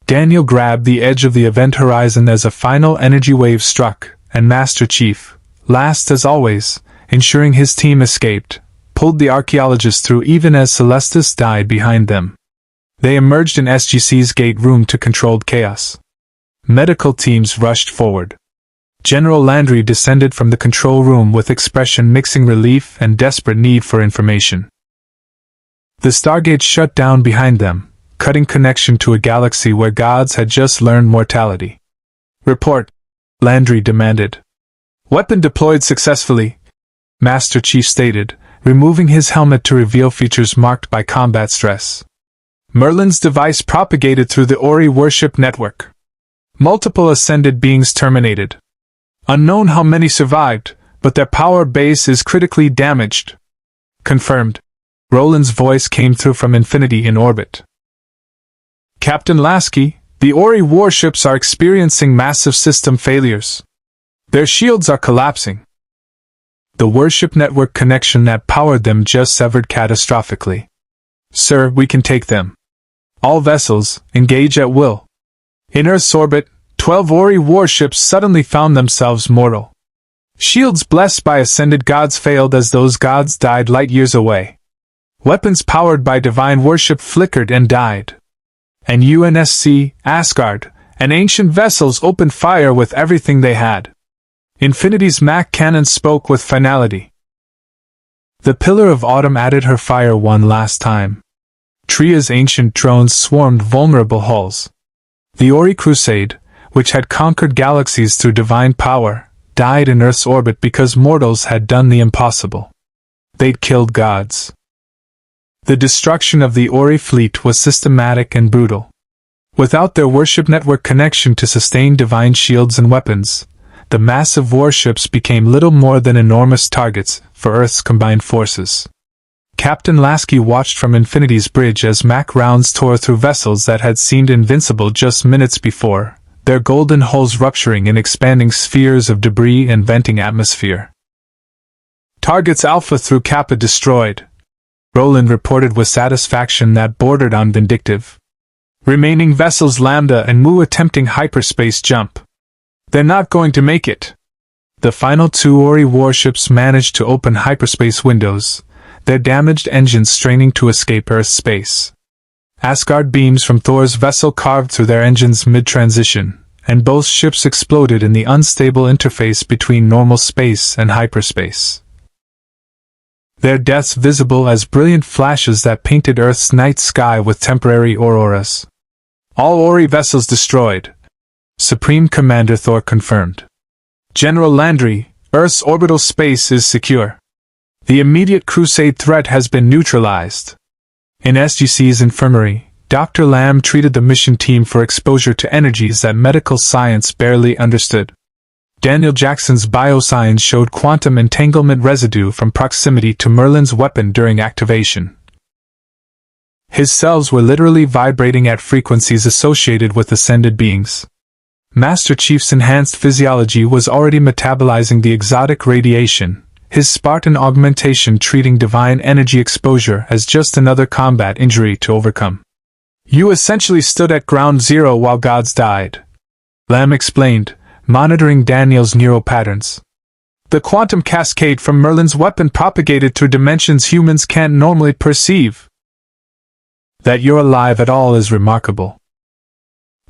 Daniel grabbed the edge of the event horizon as a final energy wave struck, and Master Chief, last as always, ensuring his team escaped, pulled the archaeologists through even as Celestis died behind them. They emerged in SGC's gate room to controlled chaos. Medical teams rushed forward. General Landry descended from the control room with expression mixing relief and desperate need for information. The StarGate shut down behind them, cutting connection to a galaxy where gods had just learned mortality. "Report," Landry demanded. "Weapon deployed successfully," Master Chief stated, removing his helmet to reveal features marked by combat stress. "Merlin's device propagated through the Ori worship network. Multiple ascended beings terminated. Unknown how many survived, but their power base is critically damaged." "Confirmed." Roland's voice came through from Infinity in orbit. "Captain Lasky, the Ori warships are experiencing massive system failures. Their shields are collapsing. The worship network connection that powered them just severed catastrophically. Sir, we can take them. All vessels, engage at will." In Earth's orbit, 12 Ori warships suddenly found themselves mortal. Shields blessed by ascended gods failed as those gods died light years away. Weapons powered by divine worship flickered and died. And UNSC, Asgard, and ancient vessels opened fire with everything they had. Infinity's Mach cannon spoke with finality. The Pillar of Autumn added her fire one last time. Tria's ancient drones swarmed vulnerable hulls. The Ori Crusade, which had conquered galaxies through divine power, died in Earth's orbit because mortals had done the impossible. They'd killed gods. The destruction of the Ori fleet was systematic and brutal. Without their worship network connection to sustain divine shields and weapons, the massive warships became little more than enormous targets for Earth's combined forces. Captain Lasky watched from Infinity's bridge as Mach rounds tore through vessels that had seemed invincible just minutes before, their golden hulls rupturing in expanding spheres of debris and venting atmosphere. "Targets Alpha through Kappa destroyed," Roland reported with satisfaction that bordered on vindictive. "Remaining vessels Lambda and Mu attempting hyperspace jump. They're not going to make it." The final 2 Ori warships managed to open hyperspace windows, their damaged engines straining to escape Earth's space. Asgard beams from Thor's vessel carved through their engines mid-transition, and both ships exploded in the unstable interface between normal space and hyperspace. Their deaths visible as brilliant flashes that painted Earth's night sky with temporary auroras. "All Ori vessels destroyed," Supreme Commander Thor confirmed. "General Landry, Earth's orbital space is secure. The immediate Crusade threat has been neutralized." In SGC's infirmary, Dr. Lamb treated the mission team for exposure to energies that medical science barely understood. Daniel Jackson's biosigns showed quantum entanglement residue from proximity to Merlin's weapon during activation. His cells were literally vibrating at frequencies associated with ascended beings. Master Chief's enhanced physiology was already metabolizing the exotic radiation, his Spartan augmentation treating divine energy exposure as just another combat injury to overcome. You essentially stood at ground zero while gods died. Lamb explained, monitoring Daniel's neural patterns. The quantum cascade from Merlin's weapon propagated through dimensions humans can't normally perceive. That you're alive at all is remarkable.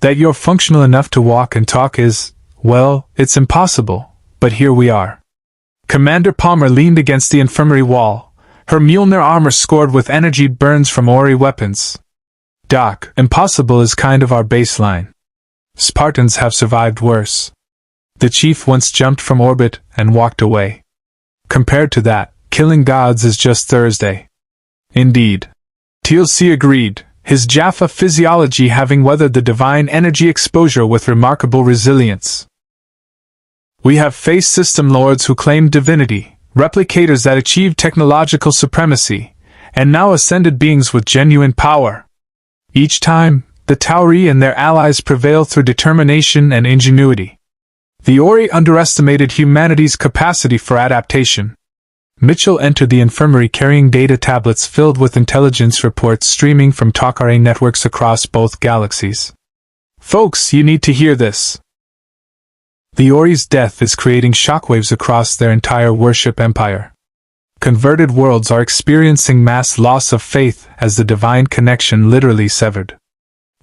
That you're functional enough to walk and talk is, well, it's impossible, but here we are. Commander Palmer leaned against the infirmary wall, her Mjolnir armor scored with energy burns from Ori weapons. Doc, impossible is kind of our baseline. Spartans have survived worse. The chief once jumped from orbit and walked away. Compared to that, killing gods is just Thursday. Indeed. TLC agreed, his Jaffa physiology having weathered the divine energy exposure with remarkable resilience. We have faced system lords who claimed divinity, replicators that achieved technological supremacy, and now ascended beings with genuine power. Each time, the Tauri and their allies prevail through determination and ingenuity. The Ori underestimated humanity's capacity for adaptation. Mitchell entered the infirmary carrying data tablets filled with intelligence reports streaming from Takare networks across both galaxies. Folks, you need to hear this. The Ori's death is creating shockwaves across their entire worship empire. Converted worlds are experiencing mass loss of faith as the divine connection literally severed.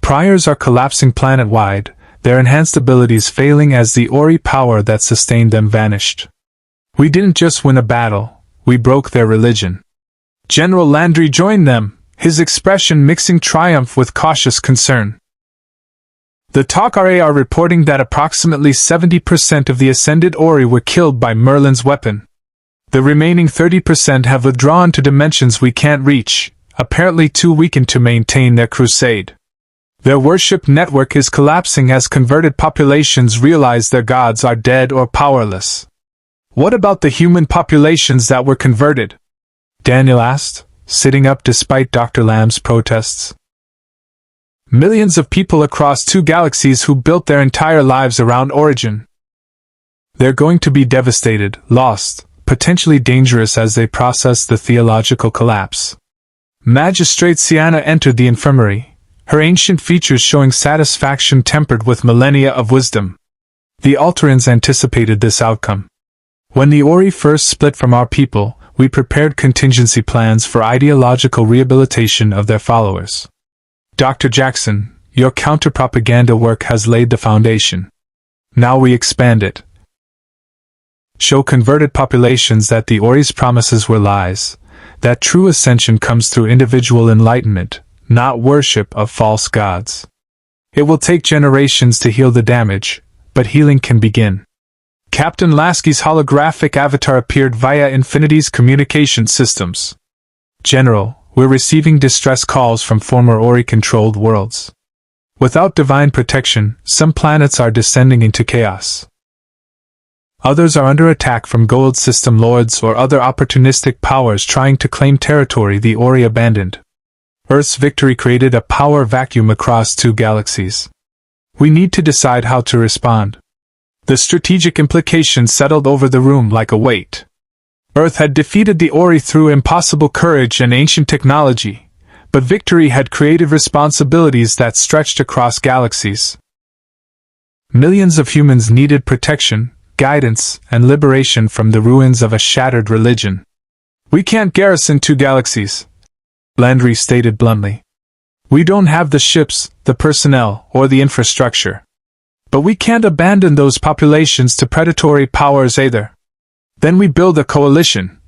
Priors are collapsing planet-wide, their enhanced abilities failing as the Ori power that sustained them vanished. We didn't just win a battle, we broke their religion. General Landry joined them, his expression mixing triumph with cautious concern. The Takare are reporting that approximately 70% of the ascended Ori were killed by Merlin's weapon. The remaining 30% have withdrawn to dimensions we can't reach, apparently too weakened to maintain their crusade. Their worship network is collapsing as converted populations realize their gods are dead or powerless. What about the human populations that were converted? Daniel asked, sitting up despite Dr. Lamb's protests. Millions of people across 2 galaxies who built their entire lives around Origin. They're going to be devastated, lost, potentially dangerous as they process the theological collapse. Magistrate Sienna entered the infirmary, her ancient features showing satisfaction tempered with millennia of wisdom. The Alterans anticipated this outcome. When the Ori first split from our people, we prepared contingency plans for ideological rehabilitation of their followers. Dr. Jackson, your counter-propaganda work has laid the foundation. Now we expand it. Show converted populations that the Ori's promises were lies, that true ascension comes through individual enlightenment, not worship of false gods. It will take generations to heal the damage, but healing can begin. Captain Lasky's holographic avatar appeared via Infinity's communication systems. General, we're receiving distress calls from former Ori-controlled worlds. Without divine protection, some planets are descending into chaos. Others are under attack from Goa'uld system lords or other opportunistic powers trying to claim territory the Ori abandoned. Earth's victory created a power vacuum across 2 galaxies. We need to decide how to respond. The strategic implications settled over the room like a weight. Earth had defeated the Ori through impossible courage and ancient technology, but victory had created responsibilities that stretched across galaxies. Millions of humans needed protection, guidance, and liberation from the ruins of a shattered religion. We can't garrison 2 galaxies, Landry stated bluntly. We don't have the ships, the personnel, or the infrastructure. But we can't abandon those populations to predatory powers either. Then we build a coalition,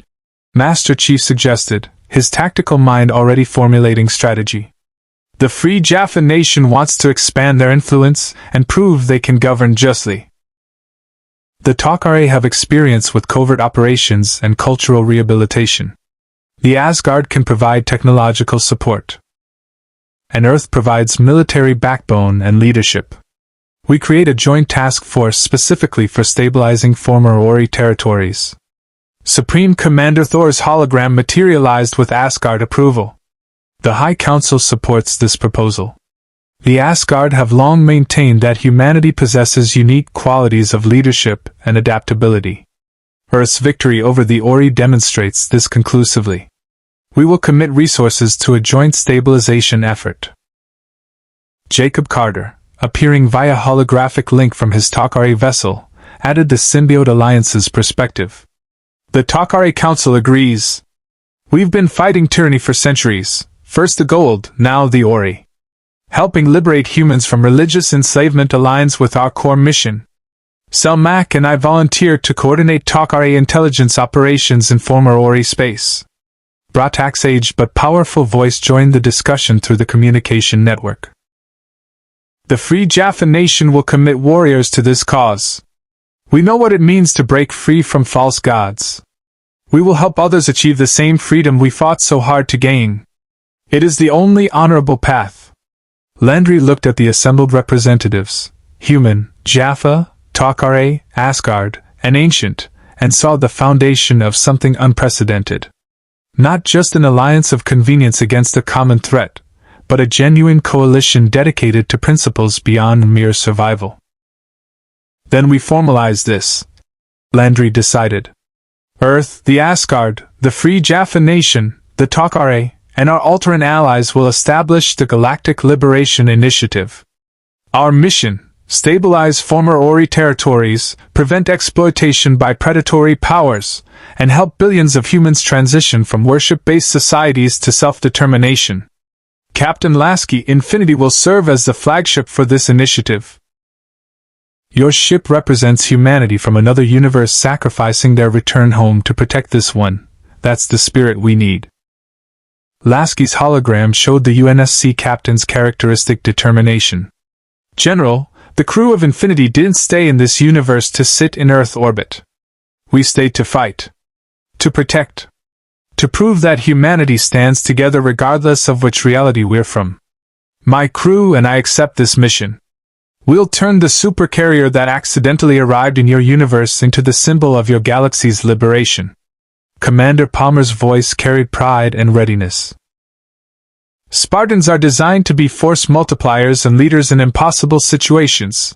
Master Chief suggested, his tactical mind already formulating strategy. The Free Jaffa Nation wants to expand their influence and prove they can govern justly. The Takare have experience with covert operations and cultural rehabilitation. The Asgard can provide technological support. And Earth provides military backbone and leadership. We create a joint task force specifically for stabilizing former Ori territories. Supreme Commander Thor's hologram materialized with Asgard approval. The High Council supports this proposal. The Asgard have long maintained that humanity possesses unique qualities of leadership and adaptability. Earth's victory over the Ori demonstrates this conclusively. We will commit resources to a joint stabilization effort. Jacob Carter, appearing via holographic link from his Ori vessel, added the Symbiote Alliance's perspective. The Ori Council agrees. We've been fighting tyranny for centuries, first the Goa'uld, now the Ori. Helping liberate humans from religious enslavement aligns with our core mission. Selmac and I volunteered to coordinate Ori intelligence operations in former Ori space. Bratak's aged but powerful voice joined the discussion through the communication network. The Free Jaffa Nation will commit warriors to this cause. We know what it means to break free from false gods. We will help others achieve the same freedom we fought so hard to gain. It is the only honorable path. Landry looked at the assembled representatives, human, Jaffa, Ori, Asgard, and ancient, and saw the foundation of something unprecedented. Not just an alliance of convenience against a common threat, but a genuine coalition dedicated to principles beyond mere survival. Then we formalize this, Landry decided. Earth, the Asgard, the Free Jaffa Nation, the Ori, and our Alteran allies will establish the Galactic Liberation Initiative. Our mission: stabilize former Ori territories, prevent exploitation by predatory powers, and help billions of humans transition from worship-based societies to self-determination. Captain Lasky Infinity will serve as the flagship for this initiative. Your ship represents humanity from another universe sacrificing their return home to protect this one. That's the spirit we need. Lasky's hologram showed the UNSC captain's characteristic determination. General, the crew of Infinity didn't stay in this universe to sit in Earth orbit. We stayed to fight. To protect. To prove that humanity stands together regardless of which reality we're from. My crew and I accept this mission. We'll turn the supercarrier that accidentally arrived in your universe into the symbol of your galaxy's liberation. Commander Palmer's voice carried pride and readiness. Spartans are designed to be force multipliers and leaders in impossible situations.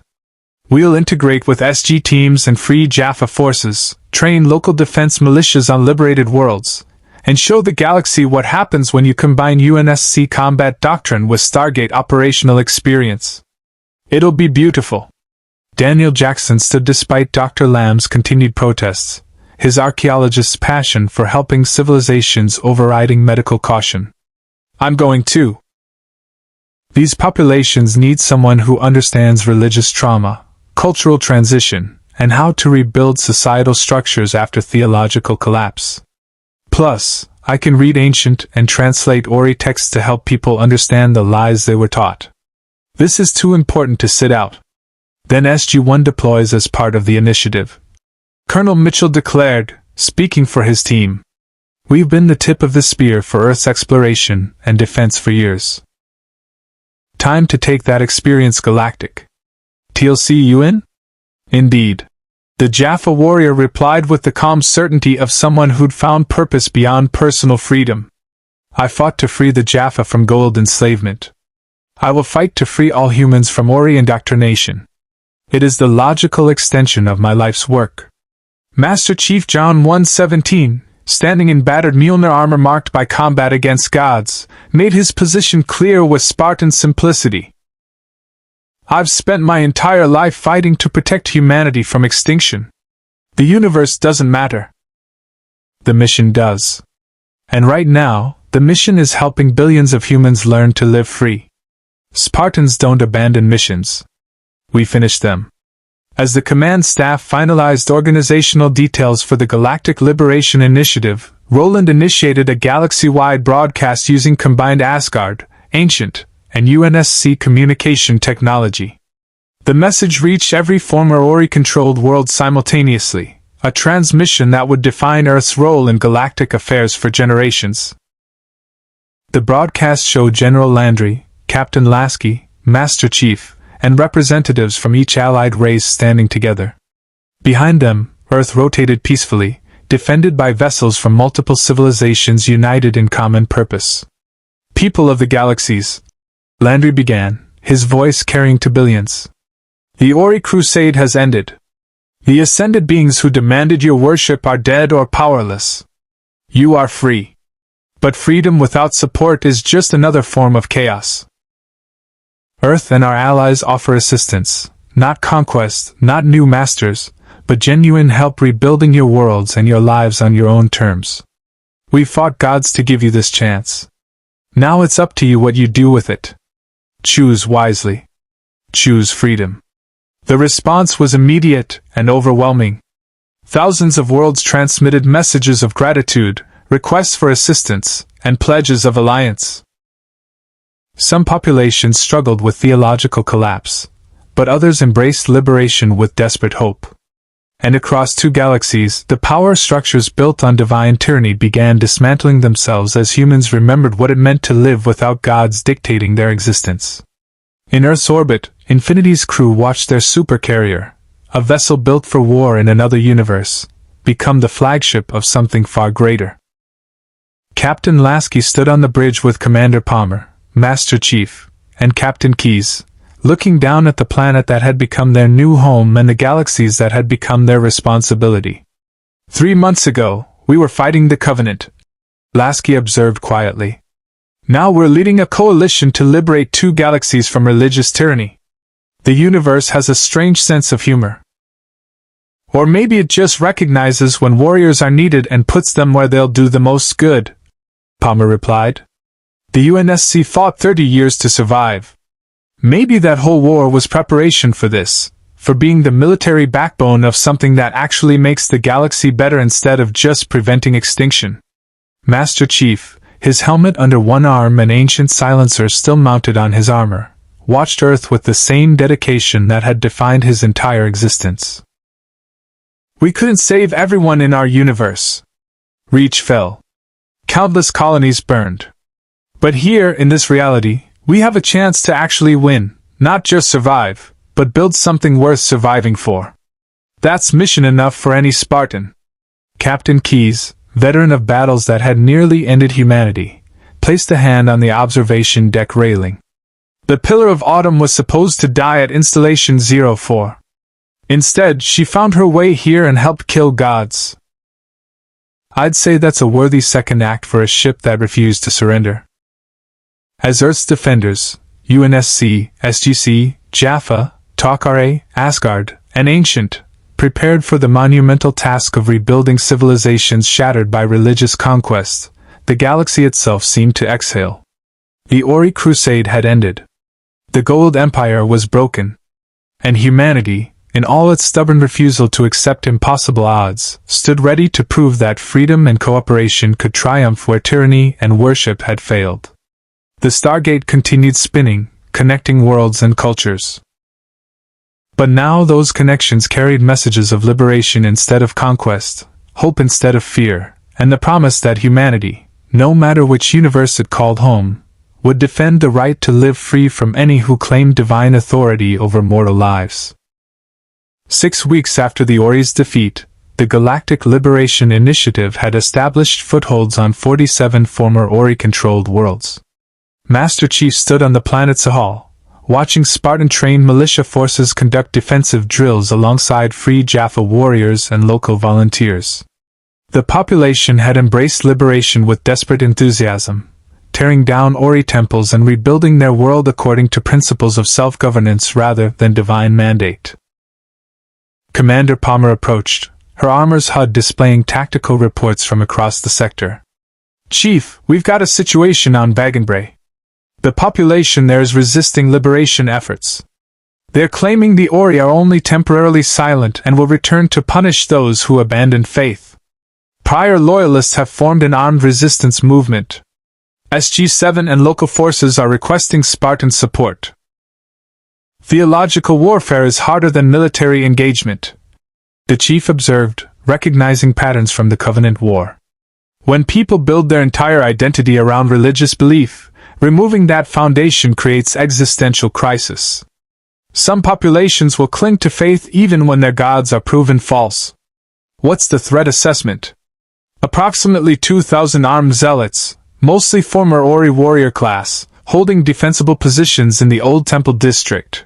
We'll integrate with SG teams and Free Jaffa forces, train local defense militias on liberated worlds, and show the galaxy what happens when you combine UNSC combat doctrine with StarGate operational experience. It'll be beautiful. Daniel Jackson stood despite Dr. Lamb's continued protests, his archaeologist's passion for helping civilizations overriding medical caution. I'm going too. These populations need someone who understands religious trauma, cultural transition, and how to rebuild societal structures after theological collapse. Plus, I can read ancient and translate Ori texts to help people understand the lies they were taught. This is too important to sit out. Then SG-1 deploys as part of the initiative. Colonel Mitchell declared, speaking for his team. We've been the tip of the spear for Earth's exploration and defense for years. Time to take that experience galactic. TLC you in? Indeed. The Jaffa warrior replied with the calm certainty of someone who'd found purpose beyond personal freedom. I fought to free the Jaffa from Goa'uld enslavement. I will fight to free all humans from Ori indoctrination. It is the logical extension of my life's work. Master Chief John 117, standing in battered Mjolnir armor marked by combat against gods, made his position clear with Spartan simplicity. I've spent my entire life fighting to protect humanity from extinction. The universe doesn't matter. The mission does. And right now, the mission is helping billions of humans learn to live free. Spartans don't abandon missions. We finish them. As the command staff finalized organizational details for the Galactic Liberation Initiative, Roland initiated a galaxy-wide broadcast using combined Asgard, Ancient, and UNSC communication technology. The message reached every former Ori-controlled world simultaneously, a transmission that would define Earth's role in galactic affairs for generations. The broadcast showed General Landry, Captain Lasky, Master Chief, and representatives from each allied race standing together. Behind them, Earth rotated peacefully, defended by vessels from multiple civilizations united in common purpose. People of the galaxies, Landry began, his voice carrying to billions. The Ori crusade has ended. The ascended beings who demanded your worship are dead or powerless. You are free. But freedom without support is just another form of chaos. Earth and our allies offer assistance, not conquest, not new masters, but genuine help rebuilding your worlds and your lives on your own terms. We fought gods to give you this chance. Now it's up to you what you do with it. Choose wisely. Choose freedom. The response was immediate and overwhelming. Thousands of worlds transmitted messages of gratitude, requests for assistance, and pledges of alliance. Some populations struggled with theological collapse, but others embraced liberation with desperate hope. And across 2 galaxies, the power structures built on divine tyranny began dismantling themselves as humans remembered what it meant to live without gods dictating their existence. In Earth's orbit, Infinity's crew watched their supercarrier, a vessel built for war in another universe, become the flagship of something far greater. Captain Lasky stood on the bridge with Commander Palmer, Master Chief, and Captain Keyes, looking down at the planet that had become their new home and the galaxies that had become their responsibility. 3 months ago, we were fighting the Covenant, Lasky observed quietly. Now we're leading a coalition to liberate 2 galaxies from religious tyranny. The universe has a strange sense of humor. Or maybe it just recognizes when warriors are needed and puts them where they'll do the most good, Palmer replied. The UNSC fought 30 years to survive. Maybe that whole war was preparation for this, for being the military backbone of something that actually makes the galaxy better instead of just preventing extinction. Master Chief, his helmet under one arm and ancient silencer still mounted on his armor, watched Earth with the same dedication that had defined his entire existence. We couldn't save everyone in our universe. Reach fell. Countless colonies burned. But here, in this reality, we have a chance to actually win, not just survive, but build something worth surviving for. That's mission enough for any Spartan. Captain Keyes, veteran of battles that had nearly ended humanity, placed a hand on the observation deck railing. The Pillar of Autumn was supposed to die at Installation 04. Instead, she found her way here and helped kill gods. I'd say that's a worthy second act for a ship that refused to surrender. As Earth's defenders, UNSC, SGC, Jaffa, Takare, Asgard, and Ancient, prepared for the monumental task of rebuilding civilizations shattered by religious conquest, the galaxy itself seemed to exhale. The Ori Crusade had ended. The Goa'uld Empire was broken. And humanity, in all its stubborn refusal to accept impossible odds, stood ready to prove that freedom and cooperation could triumph where tyranny and worship had failed. The StarGate continued spinning, connecting worlds and cultures. But now those connections carried messages of liberation instead of conquest, hope instead of fear, and the promise that humanity, no matter which universe it called home, would defend the right to live free from any who claimed divine authority over mortal lives. 6 weeks after the Ori's defeat, the Galactic Liberation Initiative had established footholds on 47 former Ori-controlled worlds. Master Chief stood on the planet Sahal, watching Spartan-trained militia forces conduct defensive drills alongside free Jaffa warriors and local volunteers. The population had embraced liberation with desperate enthusiasm, tearing down Ori temples and rebuilding their world according to principles of self-governance rather than divine mandate. Commander Palmer approached, her armor's HUD displaying tactical reports from across the sector. Chief, we've got a situation on Baganbray. The population there is resisting liberation efforts. They're claiming the Ori are only temporarily silent and will return to punish those who abandon faith. Prior loyalists have formed an armed resistance movement. SG-7 and local forces are requesting Spartan support. Theological warfare is harder than military engagement, the chief observed, recognizing patterns from the Covenant War. When people build their entire identity around religious belief, removing that foundation creates existential crisis. Some populations will cling to faith even when their gods are proven false. What's the threat assessment? Approximately 2,000 armed zealots, mostly former Ori warrior class, holding defensible positions in the Old Temple district.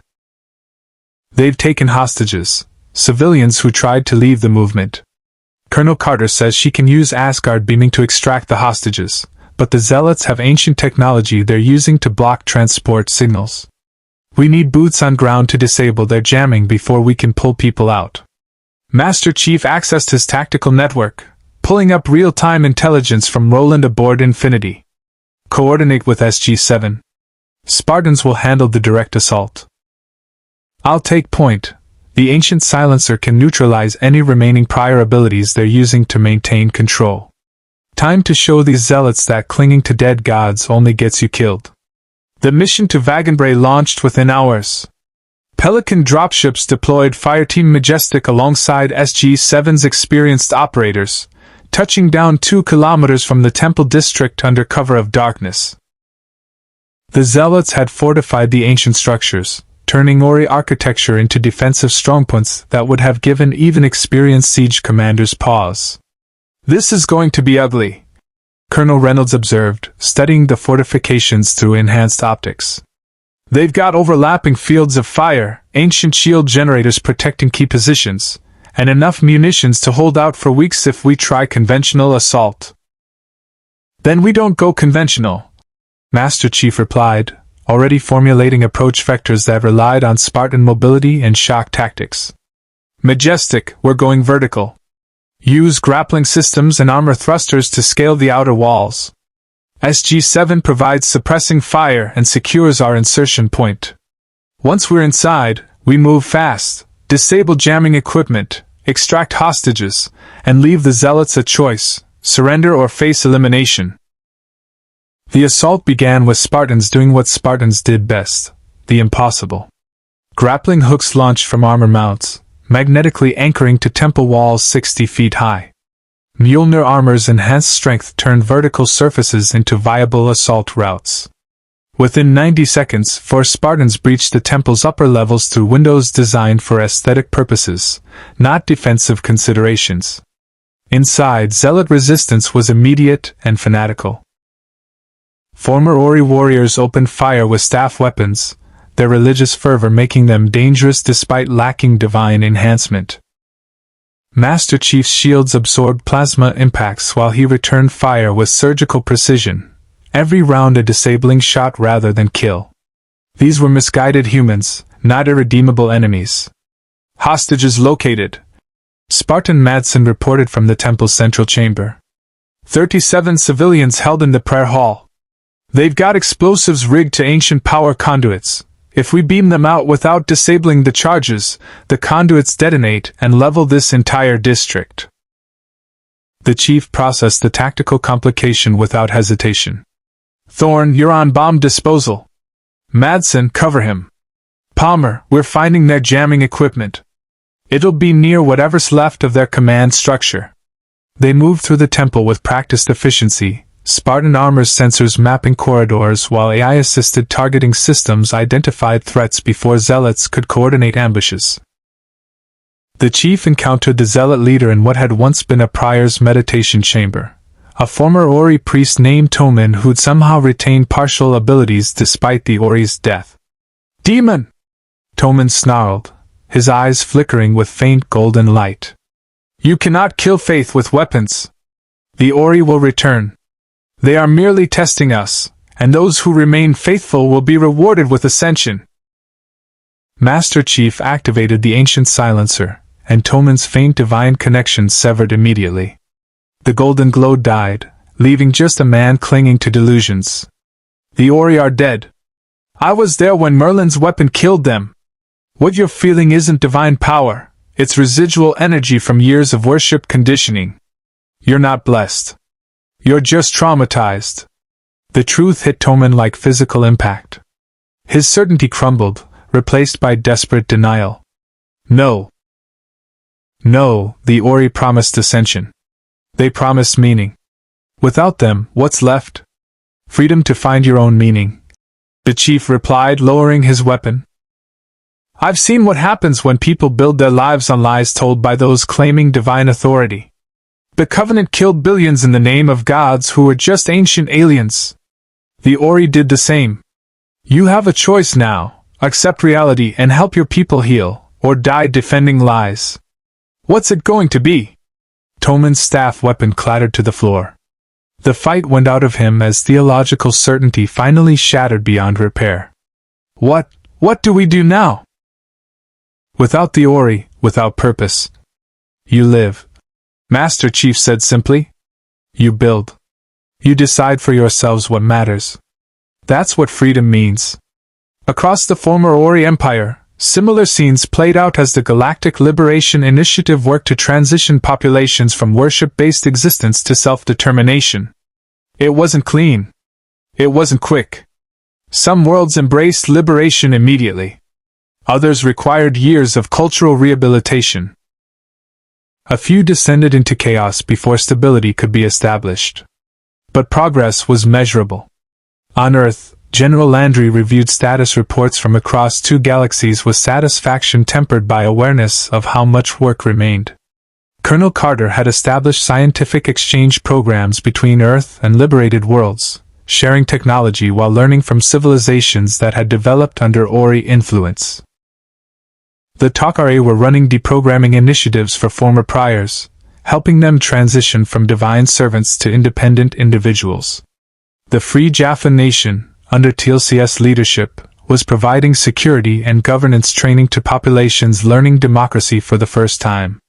They've taken hostages, civilians who tried to leave the movement. Colonel Carter says she can use Asgard beaming to extract the hostages, but the zealots have ancient technology they're using to block transport signals. We need boots on ground to disable their jamming before we can pull people out. Master Chief accessed his tactical network, pulling up real-time intelligence from Roland aboard Infinity. Coordinate with SG-7. Spartans will handle the direct assault. I'll take point. The ancient silencer can neutralize any remaining prior abilities they're using to maintain control. Time to show these zealots that clinging to dead gods only gets you killed. The mission to Vagenbray launched within hours. Pelican dropships deployed Fireteam Majestic alongside SG-7's experienced operators, touching down 2 kilometers from the temple district under cover of darkness. The zealots had fortified the ancient structures, turning Ori architecture into defensive strongpoints that would have given even experienced siege commanders pause. This is going to be ugly, Colonel Reynolds observed, studying the fortifications through enhanced optics. They've got overlapping fields of fire, ancient shield generators protecting key positions, and enough munitions to hold out for weeks if we try conventional assault. Then we don't go conventional, Master Chief replied, already formulating approach vectors that relied on Spartan mobility and shock tactics. Majestic, we're going vertical. Use grappling systems and armor thrusters to scale the outer walls. SG-7 provides suppressing fire and secures our insertion point. Once we're inside, we move fast, disable jamming equipment, extract hostages, and leave the zealots a choice: surrender or face elimination. The assault began with Spartans doing what Spartans did best: the impossible. Grappling hooks launched from armor mounts, magnetically anchoring to temple walls 60 feet high. Mjolnir armor's enhanced strength turned vertical surfaces into viable assault routes. Within 90 seconds, 4 Spartans breached the temple's upper levels through windows designed for aesthetic purposes, not defensive considerations. Inside, zealot resistance was immediate and fanatical. Former Ori warriors opened fire with staff weapons, their religious fervor making them dangerous despite lacking divine enhancement. Master Chief's shields absorbed plasma impacts while he returned fire with surgical precision, every round a disabling shot rather than kill. These were misguided humans, not irredeemable enemies. Hostages located, Spartan Madsen reported from the temple's central chamber. 37 civilians held in the prayer hall. They've got explosives rigged to ancient power conduits. If we beam them out without disabling the charges, the conduits detonate and level this entire district. The chief processed the tactical complication without hesitation. Thorn, you're on bomb disposal. Madsen, cover him. Palmer, we're finding their jamming equipment. It'll be near whatever's left of their command structure. They moved through the temple with practiced efficiency, Spartan armor's sensors mapping corridors while AI-assisted targeting systems identified threats before zealots could coordinate ambushes. The chief encountered the zealot leader in what had once been a prior's meditation chamber, a former Ori priest named Tomin who'd somehow retained partial abilities despite the Ori's death. "Demon!" Tomin snarled, his eyes flickering with faint golden light. "You cannot kill faith with weapons. The Ori will return. They are merely testing us, and those who remain faithful will be rewarded with ascension." Master Chief activated the ancient silencer, and Tomin's faint divine connection severed immediately. The golden glow died, leaving just a man clinging to delusions. "The Ori are dead. I was there when Merlin's weapon killed them. What you're feeling isn't divine power, it's residual energy from years of worship conditioning. You're not blessed. You're just traumatized." The truth hit Tomin like physical impact. His certainty crumbled, replaced by desperate denial. No. No, the Ori promised ascension. They promised meaning. Without them, what's left? Freedom to find your own meaning, the chief replied, lowering his weapon. "I've seen what happens when people build their lives on lies told by those claiming divine authority. The Covenant killed billions in the name of gods who were just ancient aliens. The Ori did the same. You have a choice now: accept reality and help your people heal, or die defending lies. What's it going to be?" Tomin's staff weapon clattered to the floor. The fight went out of him as theological certainty finally shattered beyond repair. What what do we do now? Without the Ori, without purpose, you live, Master Chief said simply. You build. You decide for yourselves what matters. That's what freedom means. Across the former Ori Empire, similar scenes played out as the Galactic Liberation Initiative worked to transition populations from worship-based existence to self-determination. It wasn't clean. It wasn't quick. Some worlds embraced liberation immediately. Others required years of cultural rehabilitation. A few descended into chaos before stability could be established. But progress was measurable. On Earth, General Landry reviewed status reports from across 2 galaxies with satisfaction tempered by awareness of how much work remained. Colonel Carter had established scientific exchange programs between Earth and liberated worlds, sharing technology while learning from civilizations that had developed under Ori influence. The Takare were running deprogramming initiatives for former priors, helping them transition from divine servants to independent individuals. The Free Jaffa Nation, under TLCS leadership, was providing security and governance training to populations learning democracy for the first time.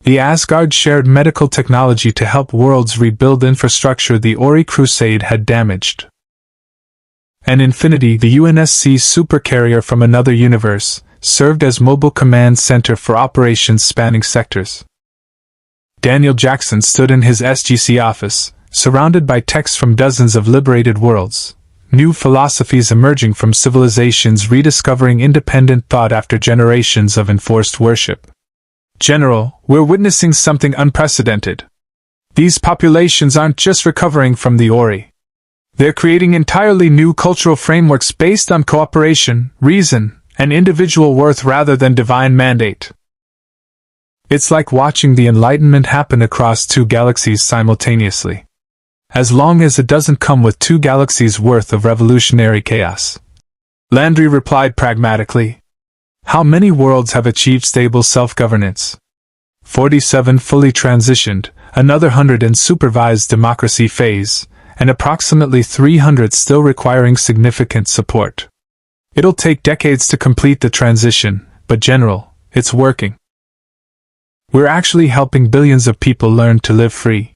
The Asgard shared medical technology to help worlds rebuild infrastructure the Ori Crusade had damaged. And Infinity, the UNSC supercarrier from another universe, served as mobile command center for operations spanning sectors. Daniel Jackson stood in his SGC office, surrounded by texts from dozens of liberated worlds, new philosophies emerging from civilizations rediscovering independent thought after generations of enforced worship. General, we're witnessing something unprecedented. These populations aren't just recovering from the Ori. They're creating entirely new cultural frameworks based on cooperation, reason, and individual worth rather than divine mandate. It's like watching the Enlightenment happen across 2 galaxies simultaneously. As long as it doesn't come with 2 galaxies worth of revolutionary chaos. Landry replied pragmatically. How many worlds have achieved stable self-governance? 47 fully transitioned, another 100 in supervised democracy phase, and approximately 300 still requiring significant support. It'll take decades to complete the transition, but General, it's working. We're actually helping billions of people learn to live free.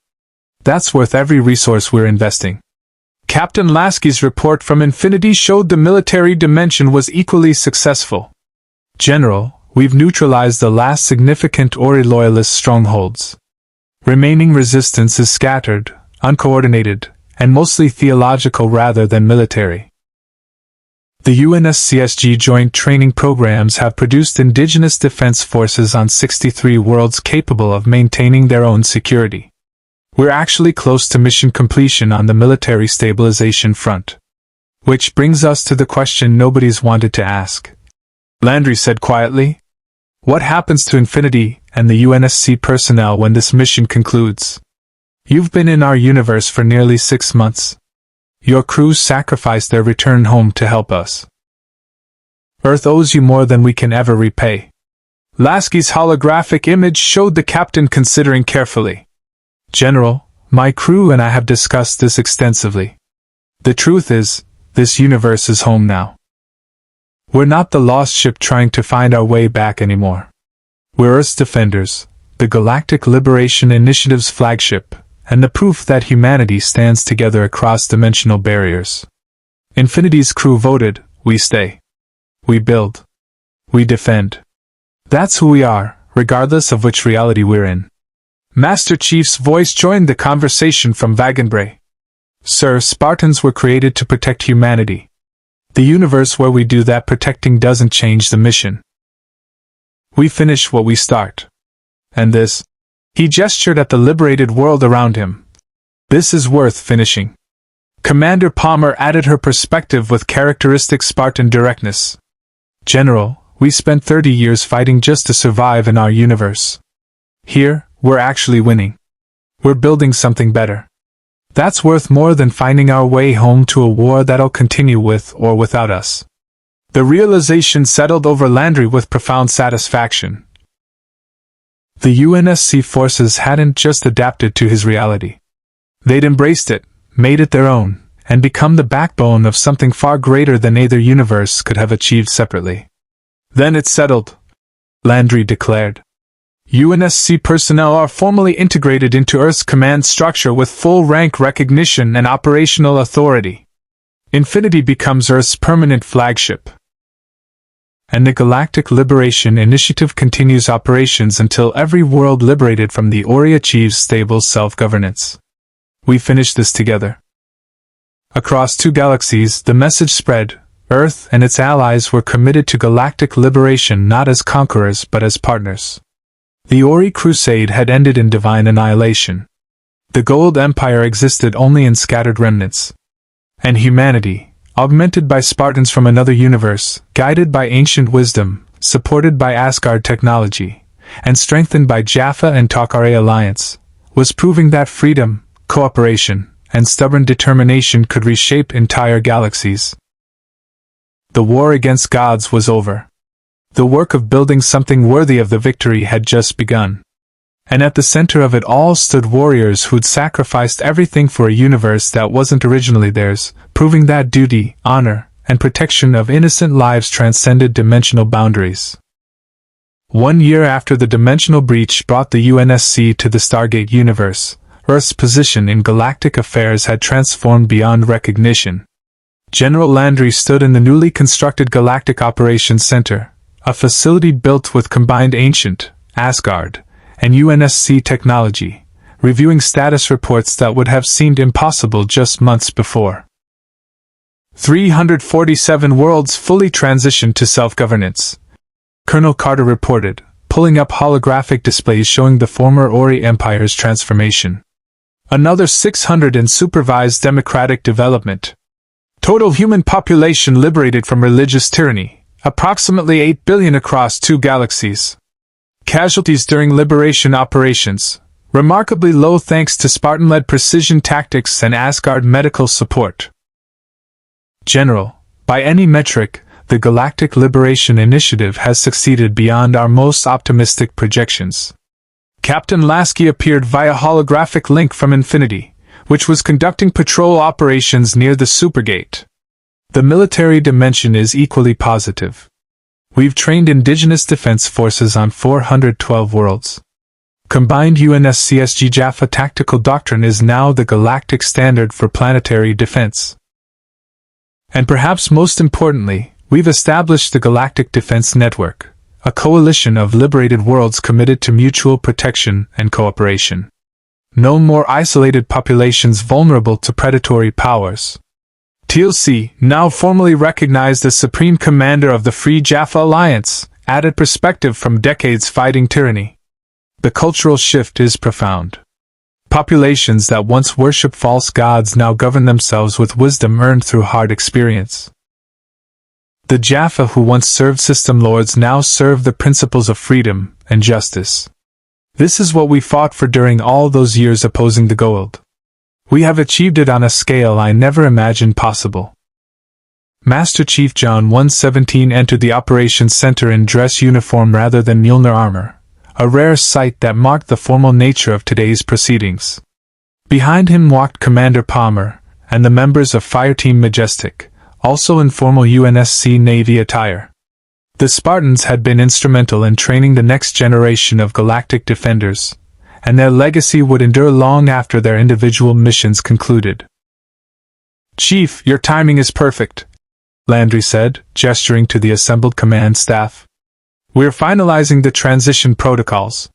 That's worth every resource we're investing. Captain Lasky's report from Infinity showed the military dimension was equally successful. General, we've neutralized the last significant Ori loyalist strongholds. Remaining resistance is scattered, uncoordinated, and mostly theological rather than military. The UNSCSG joint training programs have produced indigenous defense forces on 63 worlds capable of maintaining their own security. We're actually close to mission completion on the military stabilization front. Which brings us to the question nobody's wanted to ask. Landry said quietly. What happens to Infinity and the UNSC personnel when this mission concludes? You've been in our universe for nearly 6 months. Your crews sacrificed their return home to help us. Earth owes you more than we can ever repay. Lasky's holographic image showed the captain considering carefully. General, my crew and I have discussed this extensively. The truth is, this universe is home now. We're not the lost ship trying to find our way back anymore. We're Earth's defenders, the Galactic Liberation Initiative's flagship, and the proof that humanity stands together across dimensional barriers. Infinity's crew voted, we stay. We build. We defend. That's who we are, regardless of which reality we're in. Master Chief's voice joined the conversation from Vaganbray. Sir, Spartans were created to protect humanity. The universe where we do that protecting doesn't change the mission. We finish what we start. And this, he gestured at the liberated world around him. This is worth finishing. Commander Palmer added her perspective with characteristic Spartan directness. General, we spent 30 years fighting just to survive in our universe. Here, we're actually winning. We're building something better. That's worth more than finding our way home to a war that'll continue with or without us. The realization settled over Landry with profound satisfaction. The UNSC forces hadn't just adapted to his reality. They'd embraced it, made it their own, and become the backbone of something far greater than either universe could have achieved separately. Then it's settled, Landry declared. UNSC personnel are formally integrated into Earth's command structure with full rank recognition and operational authority. Infinity becomes Earth's permanent flagship. And the Galactic Liberation Initiative continues operations until every world liberated from the Ori achieves stable self-governance. We finish this together. Across 2 galaxies, the message spread. Earth and its allies were committed to galactic liberation not as conquerors but as partners. The Ori Crusade had ended in divine annihilation. The Goa'uld Empire existed only in scattered remnants. And humanity, augmented by Spartans from another universe, guided by ancient wisdom, supported by Asgard technology, and strengthened by Jaffa and Takare alliance, was proving that freedom, cooperation, and stubborn determination could reshape entire galaxies. The war against gods was over. The work of building something worthy of the victory had just begun. And at the center of it all stood warriors who'd sacrificed everything for a universe that wasn't originally theirs, proving that duty, honor, and protection of innocent lives transcended dimensional boundaries. 1 year after the dimensional breach brought the UNSC to the StarGate universe, Earth's position in galactic affairs had transformed beyond recognition. General Landry stood in the newly constructed Galactic Operations Center, a facility built with combined ancient, Asgard, and UNSC technology, reviewing status reports that would have seemed impossible just months before. 347 worlds fully transitioned to self-governance, Colonel Carter reported, pulling up holographic displays showing the former Ori Empire's transformation. Another 600 in supervised democratic development. Total human population liberated from religious tyranny. Approximately 8 billion across 2 galaxies. Casualties during liberation operations, remarkably low thanks to Spartan-led precision tactics and Asgard medical support. General, by any metric, the Galactic Liberation Initiative has succeeded beyond our most optimistic projections. Captain Lasky appeared via holographic link from Infinity, which was conducting patrol operations near the StarGate. The military dimension is equally positive. We've trained indigenous defense forces on 412 worlds. Combined UNSCSG Jaffa tactical doctrine is now the galactic standard for planetary defense. And perhaps most importantly, we've established the Galactic Defense Network, a coalition of liberated worlds committed to mutual protection and cooperation. No more isolated populations vulnerable to predatory powers. TLC, now formally recognized as Supreme Commander of the Free Jaffa Alliance, added perspective from decades fighting tyranny. The cultural shift is profound. Populations that once worshipped false gods now govern themselves with wisdom earned through hard experience. The Jaffa who once served system lords now serve the principles of freedom and justice. This is what we fought for during all those years opposing the Goa'uld. We have achieved it on a scale I never imagined possible. Master Chief John 117 entered the operations center in dress uniform rather than Mjolnir armor, a rare sight that marked the formal nature of today's proceedings. Behind him walked Commander Palmer, and the members of Fireteam Majestic, also in formal UNSC Navy attire. The Spartans had been instrumental in training the next generation of galactic defenders, and their legacy would endure long after their individual missions concluded. "Chief, your timing is perfect," Landry said, gesturing to the assembled command staff. "We're finalizing the transition protocols.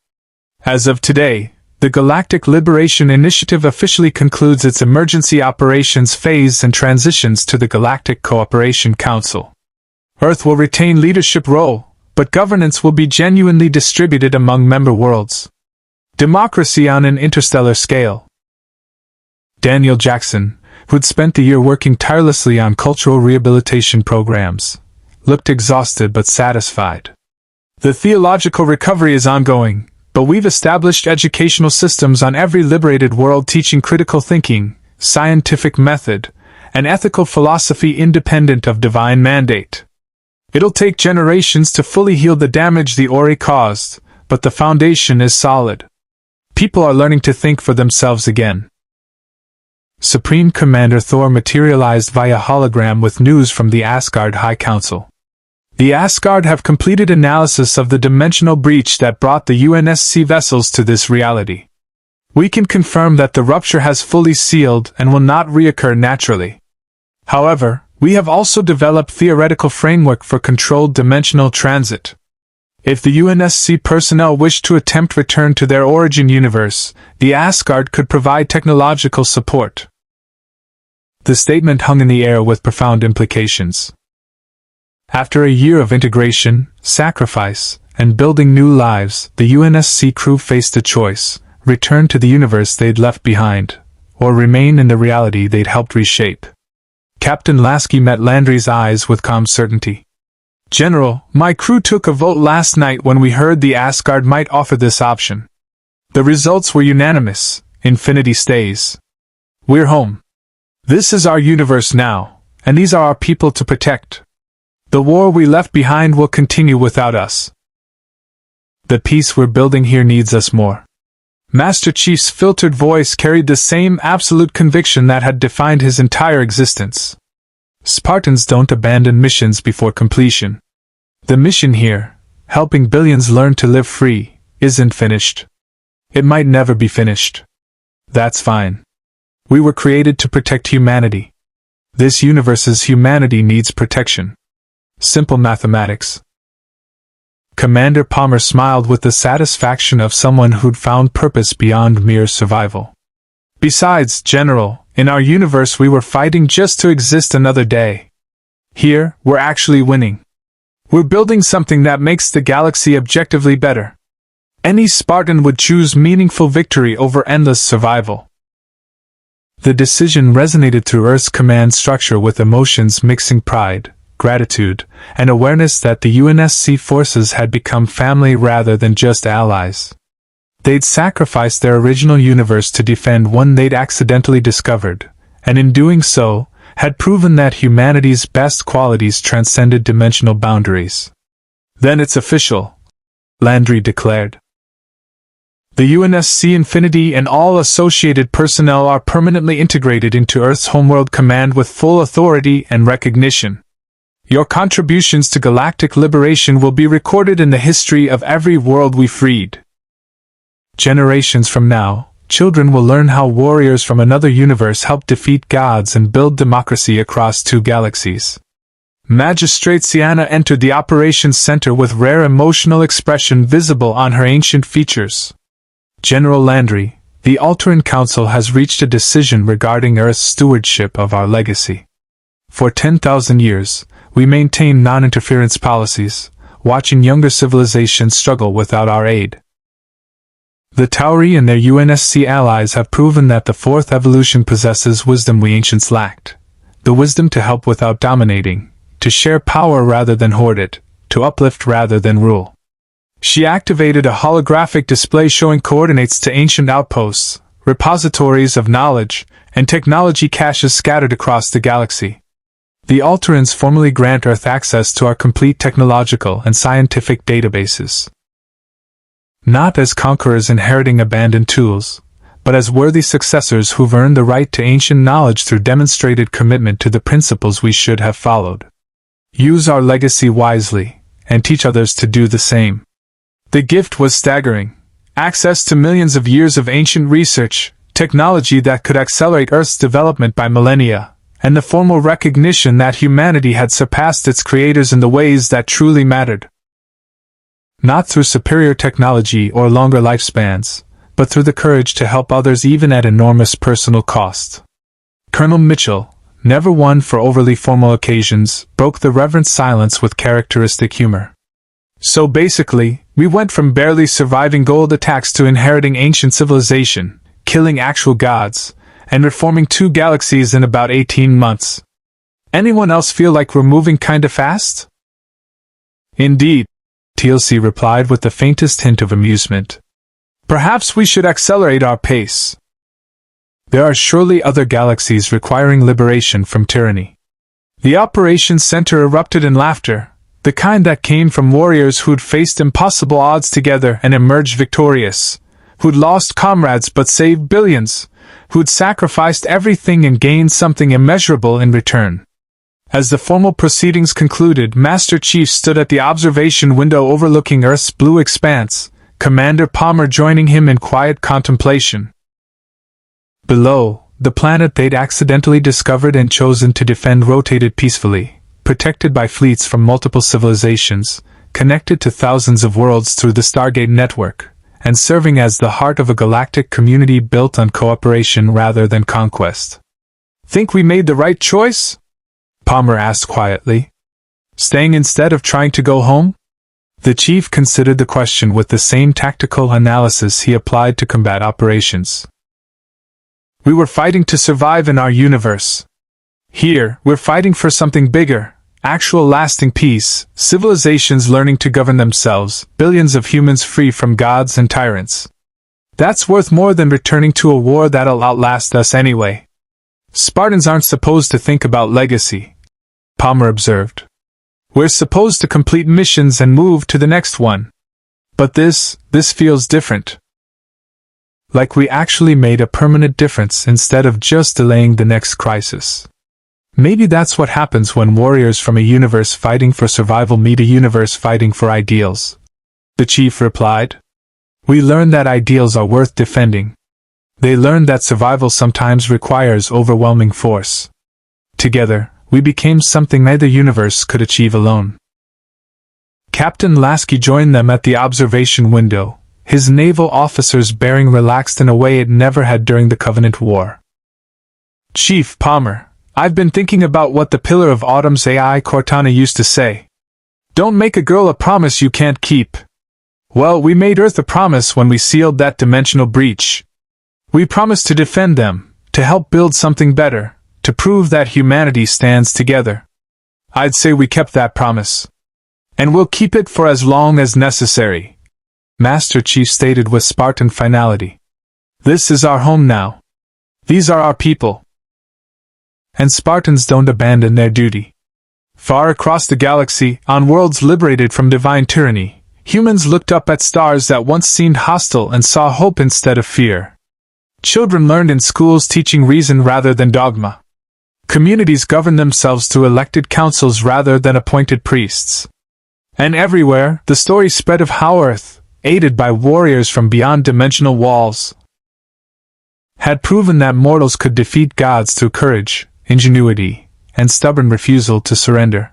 As of today, the Galactic Liberation Initiative officially concludes its emergency operations phase and transitions to the Galactic Cooperation Council. Earth will retain leadership role, but governance will be genuinely distributed among member worlds. Democracy on an interstellar scale." Daniel Jackson, who'd spent the year working tirelessly on cultural rehabilitation programs, looked exhausted but satisfied. "The theological recovery is ongoing, but we've established educational systems on every liberated world teaching critical thinking, scientific method, and ethical philosophy independent of divine mandate. It'll take generations to fully heal the damage the Ori caused, but the foundation is solid. People are learning to think for themselves again." Supreme Commander Thor materialized via hologram with news from the Asgard High Council. The Asgard have completed analysis of the dimensional breach that brought the UNSC vessels to this reality. We can confirm that the rupture has fully sealed and will not reoccur naturally. However, we have also developed theoretical framework for controlled dimensional transit. If the UNSC personnel wish to attempt return to their origin universe, the Asgard could provide technological support. The statement hung in the air with profound implications. After a year of integration, sacrifice, and building new lives, the UNSC crew faced a choice: return to the universe they'd left behind, or remain in the reality they'd helped reshape. Captain Lasky met Landry's eyes with calm certainty. "General, my crew took a vote last night when we heard the Asgard might offer this option. The results were unanimous: Infinity stays. We're home. This is our universe now, and these are our people to protect. The war we left behind will continue without us. The peace we're building here needs us more." Master Chief's filtered voice carried the same absolute conviction that had defined his entire existence. Spartans don't abandon missions before completion. The mission here, helping billions learn to live free, isn't finished. It might never be finished. That's fine. We were created to protect humanity. This universe's humanity needs protection. Simple mathematics. Commander Palmer smiled with the satisfaction of someone who'd found purpose beyond mere survival. "Besides, General, in our universe we were fighting just to exist another day. Here, we're actually winning. We're building something that makes the galaxy objectively better. Any Spartan would choose meaningful victory over endless survival." The decision resonated through Earth's command structure with emotions mixing pride, gratitude, and awareness that the UNSC forces had become family rather than just allies. They'd sacrificed their original universe to defend one they'd accidentally discovered, and in doing so, had proven that humanity's best qualities transcended dimensional boundaries. "Then it's official," Landry declared. "The UNSC Infinity and all associated personnel are permanently integrated into Earth's homeworld command with full authority and recognition. Your contributions to galactic liberation will be recorded in the history of every world we freed. Generations from now, children will learn how warriors from another universe helped defeat gods and build democracy across 2 galaxies." Magistrate Sienna entered the operations center with rare emotional expression visible on her ancient features. "General Landry, the Alteran Council has reached a decision regarding Earth's stewardship of our legacy. For 10,000 years, we maintain non-interference policies, watching younger civilizations struggle without our aid. The Tauri and their UNSC allies have proven that the 4th evolution possesses wisdom we ancients lacked. The wisdom to help without dominating, to share power rather than hoard it, to uplift rather than rule." She activated a holographic display showing coordinates to ancient outposts, repositories of knowledge, and technology caches scattered across the galaxy. The Alterans formally grant Earth access to our complete technological and scientific databases. Not as conquerors inheriting abandoned tools, but as worthy successors who've earned the right to ancient knowledge through demonstrated commitment to the principles we should have followed. Use our legacy wisely, and teach others to do the same. The gift was staggering. Access to millions of years of ancient research, technology that could accelerate Earth's development by millennia, and the formal recognition that humanity had surpassed its creators in the ways that truly mattered. Not through superior technology or longer lifespans, but through the courage to help others even at enormous personal cost. Colonel Mitchell, never one for overly formal occasions, broke the reverent silence with characteristic humor. "So basically, we went from barely surviving Goa'uld attacks to inheriting ancient civilization, killing actual gods, and reforming 2 galaxies in about 18 months. Anyone else feel like we're moving kinda fast?" "Indeed," TLC replied with the faintest hint of amusement. "Perhaps we should accelerate our pace. There are surely other galaxies requiring liberation from tyranny." The operations center erupted in laughter, the kind that came from warriors who'd faced impossible odds together and emerged victorious, who'd lost comrades but saved billions, who'd sacrificed everything and gained something immeasurable in return. As the formal proceedings concluded, Master Chief stood at the observation window overlooking Earth's blue expanse, Commander Palmer joining him in quiet contemplation. Below, the planet they'd accidentally discovered and chosen to defend rotated peacefully, protected by fleets from multiple civilizations, connected to thousands of worlds through the StarGate network, and serving as the heart of a galactic community built on cooperation rather than conquest. "Think we made the right choice?" Palmer asked quietly. "Staying instead of trying to go home?" The chief considered the question with the same tactical analysis he applied to combat operations. "We were fighting to survive in our universe. Here, we're fighting for something bigger, actual lasting peace, civilizations learning to govern themselves, billions of humans free from gods and tyrants. That's worth more than returning to a war that'll outlast us anyway. Spartans aren't supposed to think about legacy," Palmer observed. "We're supposed to complete missions and move to the next one. But this feels different. Like we actually made a permanent difference instead of just delaying the next crisis. Maybe that's what happens when warriors from a universe fighting for survival meet a universe fighting for ideals," the chief replied. "We learned that ideals are worth defending. They learned that survival sometimes requires overwhelming force. Together, we became something neither universe could achieve alone." Captain Lasky joined them at the observation window, his naval officer's bearing relaxed in a way it never had during the Covenant War. "Chief Palmer, I've been thinking about what the Pillar of Autumn's AI Cortana used to say. Don't make a girl a promise you can't keep. Well, we made Earth a promise when we sealed that dimensional breach. We promised to defend them, to help build something better, to prove that humanity stands together. I'd say we kept that promise. And we'll keep it for as long as necessary," Master Chief stated with Spartan finality. "This is our home now. These are our people. And Spartans don't abandon their duty." Far across the galaxy, on worlds liberated from divine tyranny, humans looked up at stars that once seemed hostile and saw hope instead of fear. Children learned in schools teaching reason rather than dogma. Communities governed themselves through elected councils rather than appointed priests. And everywhere, the story spread of how Earth, aided by warriors from beyond dimensional walls, had proven that mortals could defeat gods through courage, ingenuity, and stubborn refusal to surrender.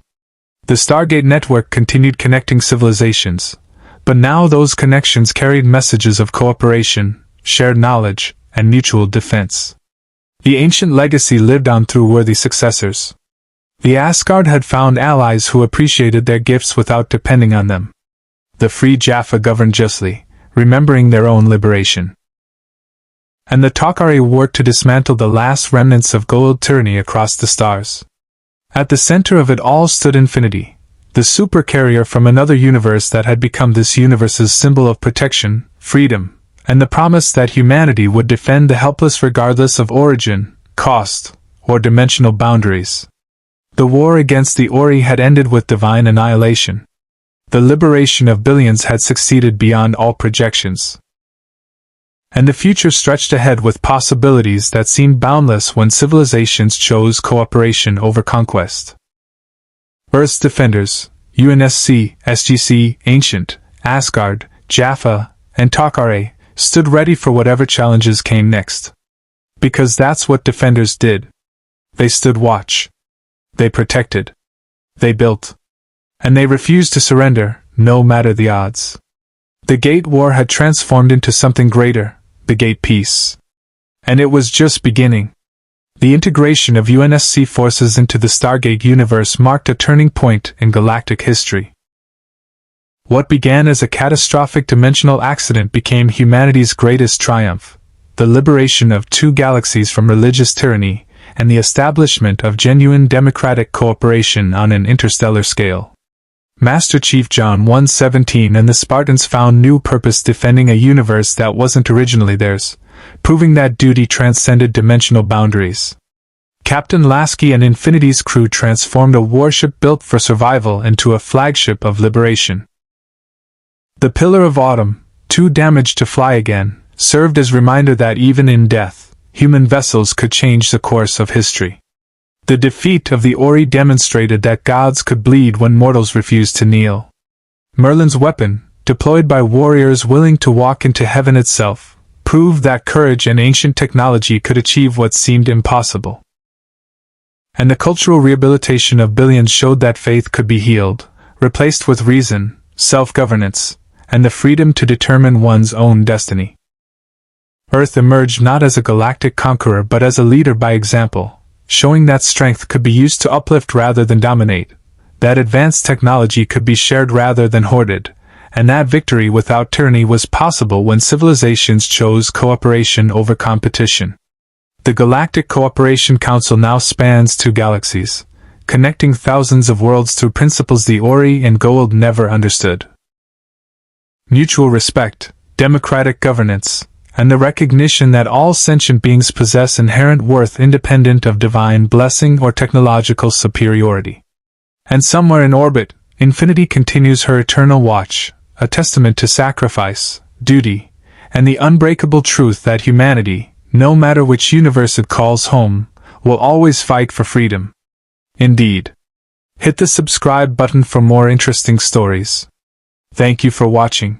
The StarGate network continued connecting civilizations, but now those connections carried messages of cooperation, shared knowledge, and mutual defense. The ancient legacy lived on through worthy successors. The Asgard had found allies who appreciated their gifts without depending on them. The free Jaffa governed justly, remembering their own liberation. And the Takari worked to dismantle the last remnants of Goa'uld tyranny across the stars. At the center of it all stood Infinity, the supercarrier from another universe that had become this universe's symbol of protection, freedom, and the promise that humanity would defend the helpless regardless of origin, cost, or dimensional boundaries. The war against the Ori had ended with divine annihilation. The liberation of billions had succeeded beyond all projections. And the future stretched ahead with possibilities that seemed boundless when civilizations chose cooperation over conquest. Earth's defenders, UNSC, SGC, Ancient, Asgard, Jaffa, and Takare, stood ready for whatever challenges came next. Because that's what defenders did. They stood watch. They protected. They built. And they refused to surrender, no matter the odds. The Gate War had transformed into something greater, the Gate Peace. And it was just beginning. The integration of UNSC forces into the StarGate universe marked a turning point in galactic history. What began as a catastrophic dimensional accident became humanity's greatest triumph, the liberation of 2 galaxies from religious tyranny, and the establishment of genuine democratic cooperation on an interstellar scale. Master Chief John 117 and the Spartans found new purpose defending a universe that wasn't originally theirs, proving that duty transcended dimensional boundaries. Captain Lasky and Infinity's crew transformed a warship built for survival into a flagship of liberation. The Pillar of Autumn, too damaged to fly again, served as reminder that even in death, human vessels could change the course of history. The defeat of the Ori demonstrated that gods could bleed when mortals refused to kneel. Merlin's weapon, deployed by warriors willing to walk into heaven itself, proved that courage and ancient technology could achieve what seemed impossible. And the cultural rehabilitation of billions showed that faith could be healed, replaced with reason, self-governance, and the freedom to determine one's own destiny. Earth emerged not as a galactic conqueror but as a leader by example, showing that strength could be used to uplift rather than dominate, that advanced technology could be shared rather than hoarded, and that victory without tyranny was possible when civilizations chose cooperation over competition. The Galactic Cooperation Council now spans 2 galaxies, connecting thousands of worlds through principles the Ori and Goa'uld never understood. Mutual respect, democratic governance, and the recognition that all sentient beings possess inherent worth independent of divine blessing or technological superiority. And somewhere in orbit, Infinity continues her eternal watch, a testament to sacrifice, duty, and the unbreakable truth that humanity, no matter which universe it calls home, will always fight for freedom. Indeed. Hit the subscribe button for more interesting stories. Thank you for watching.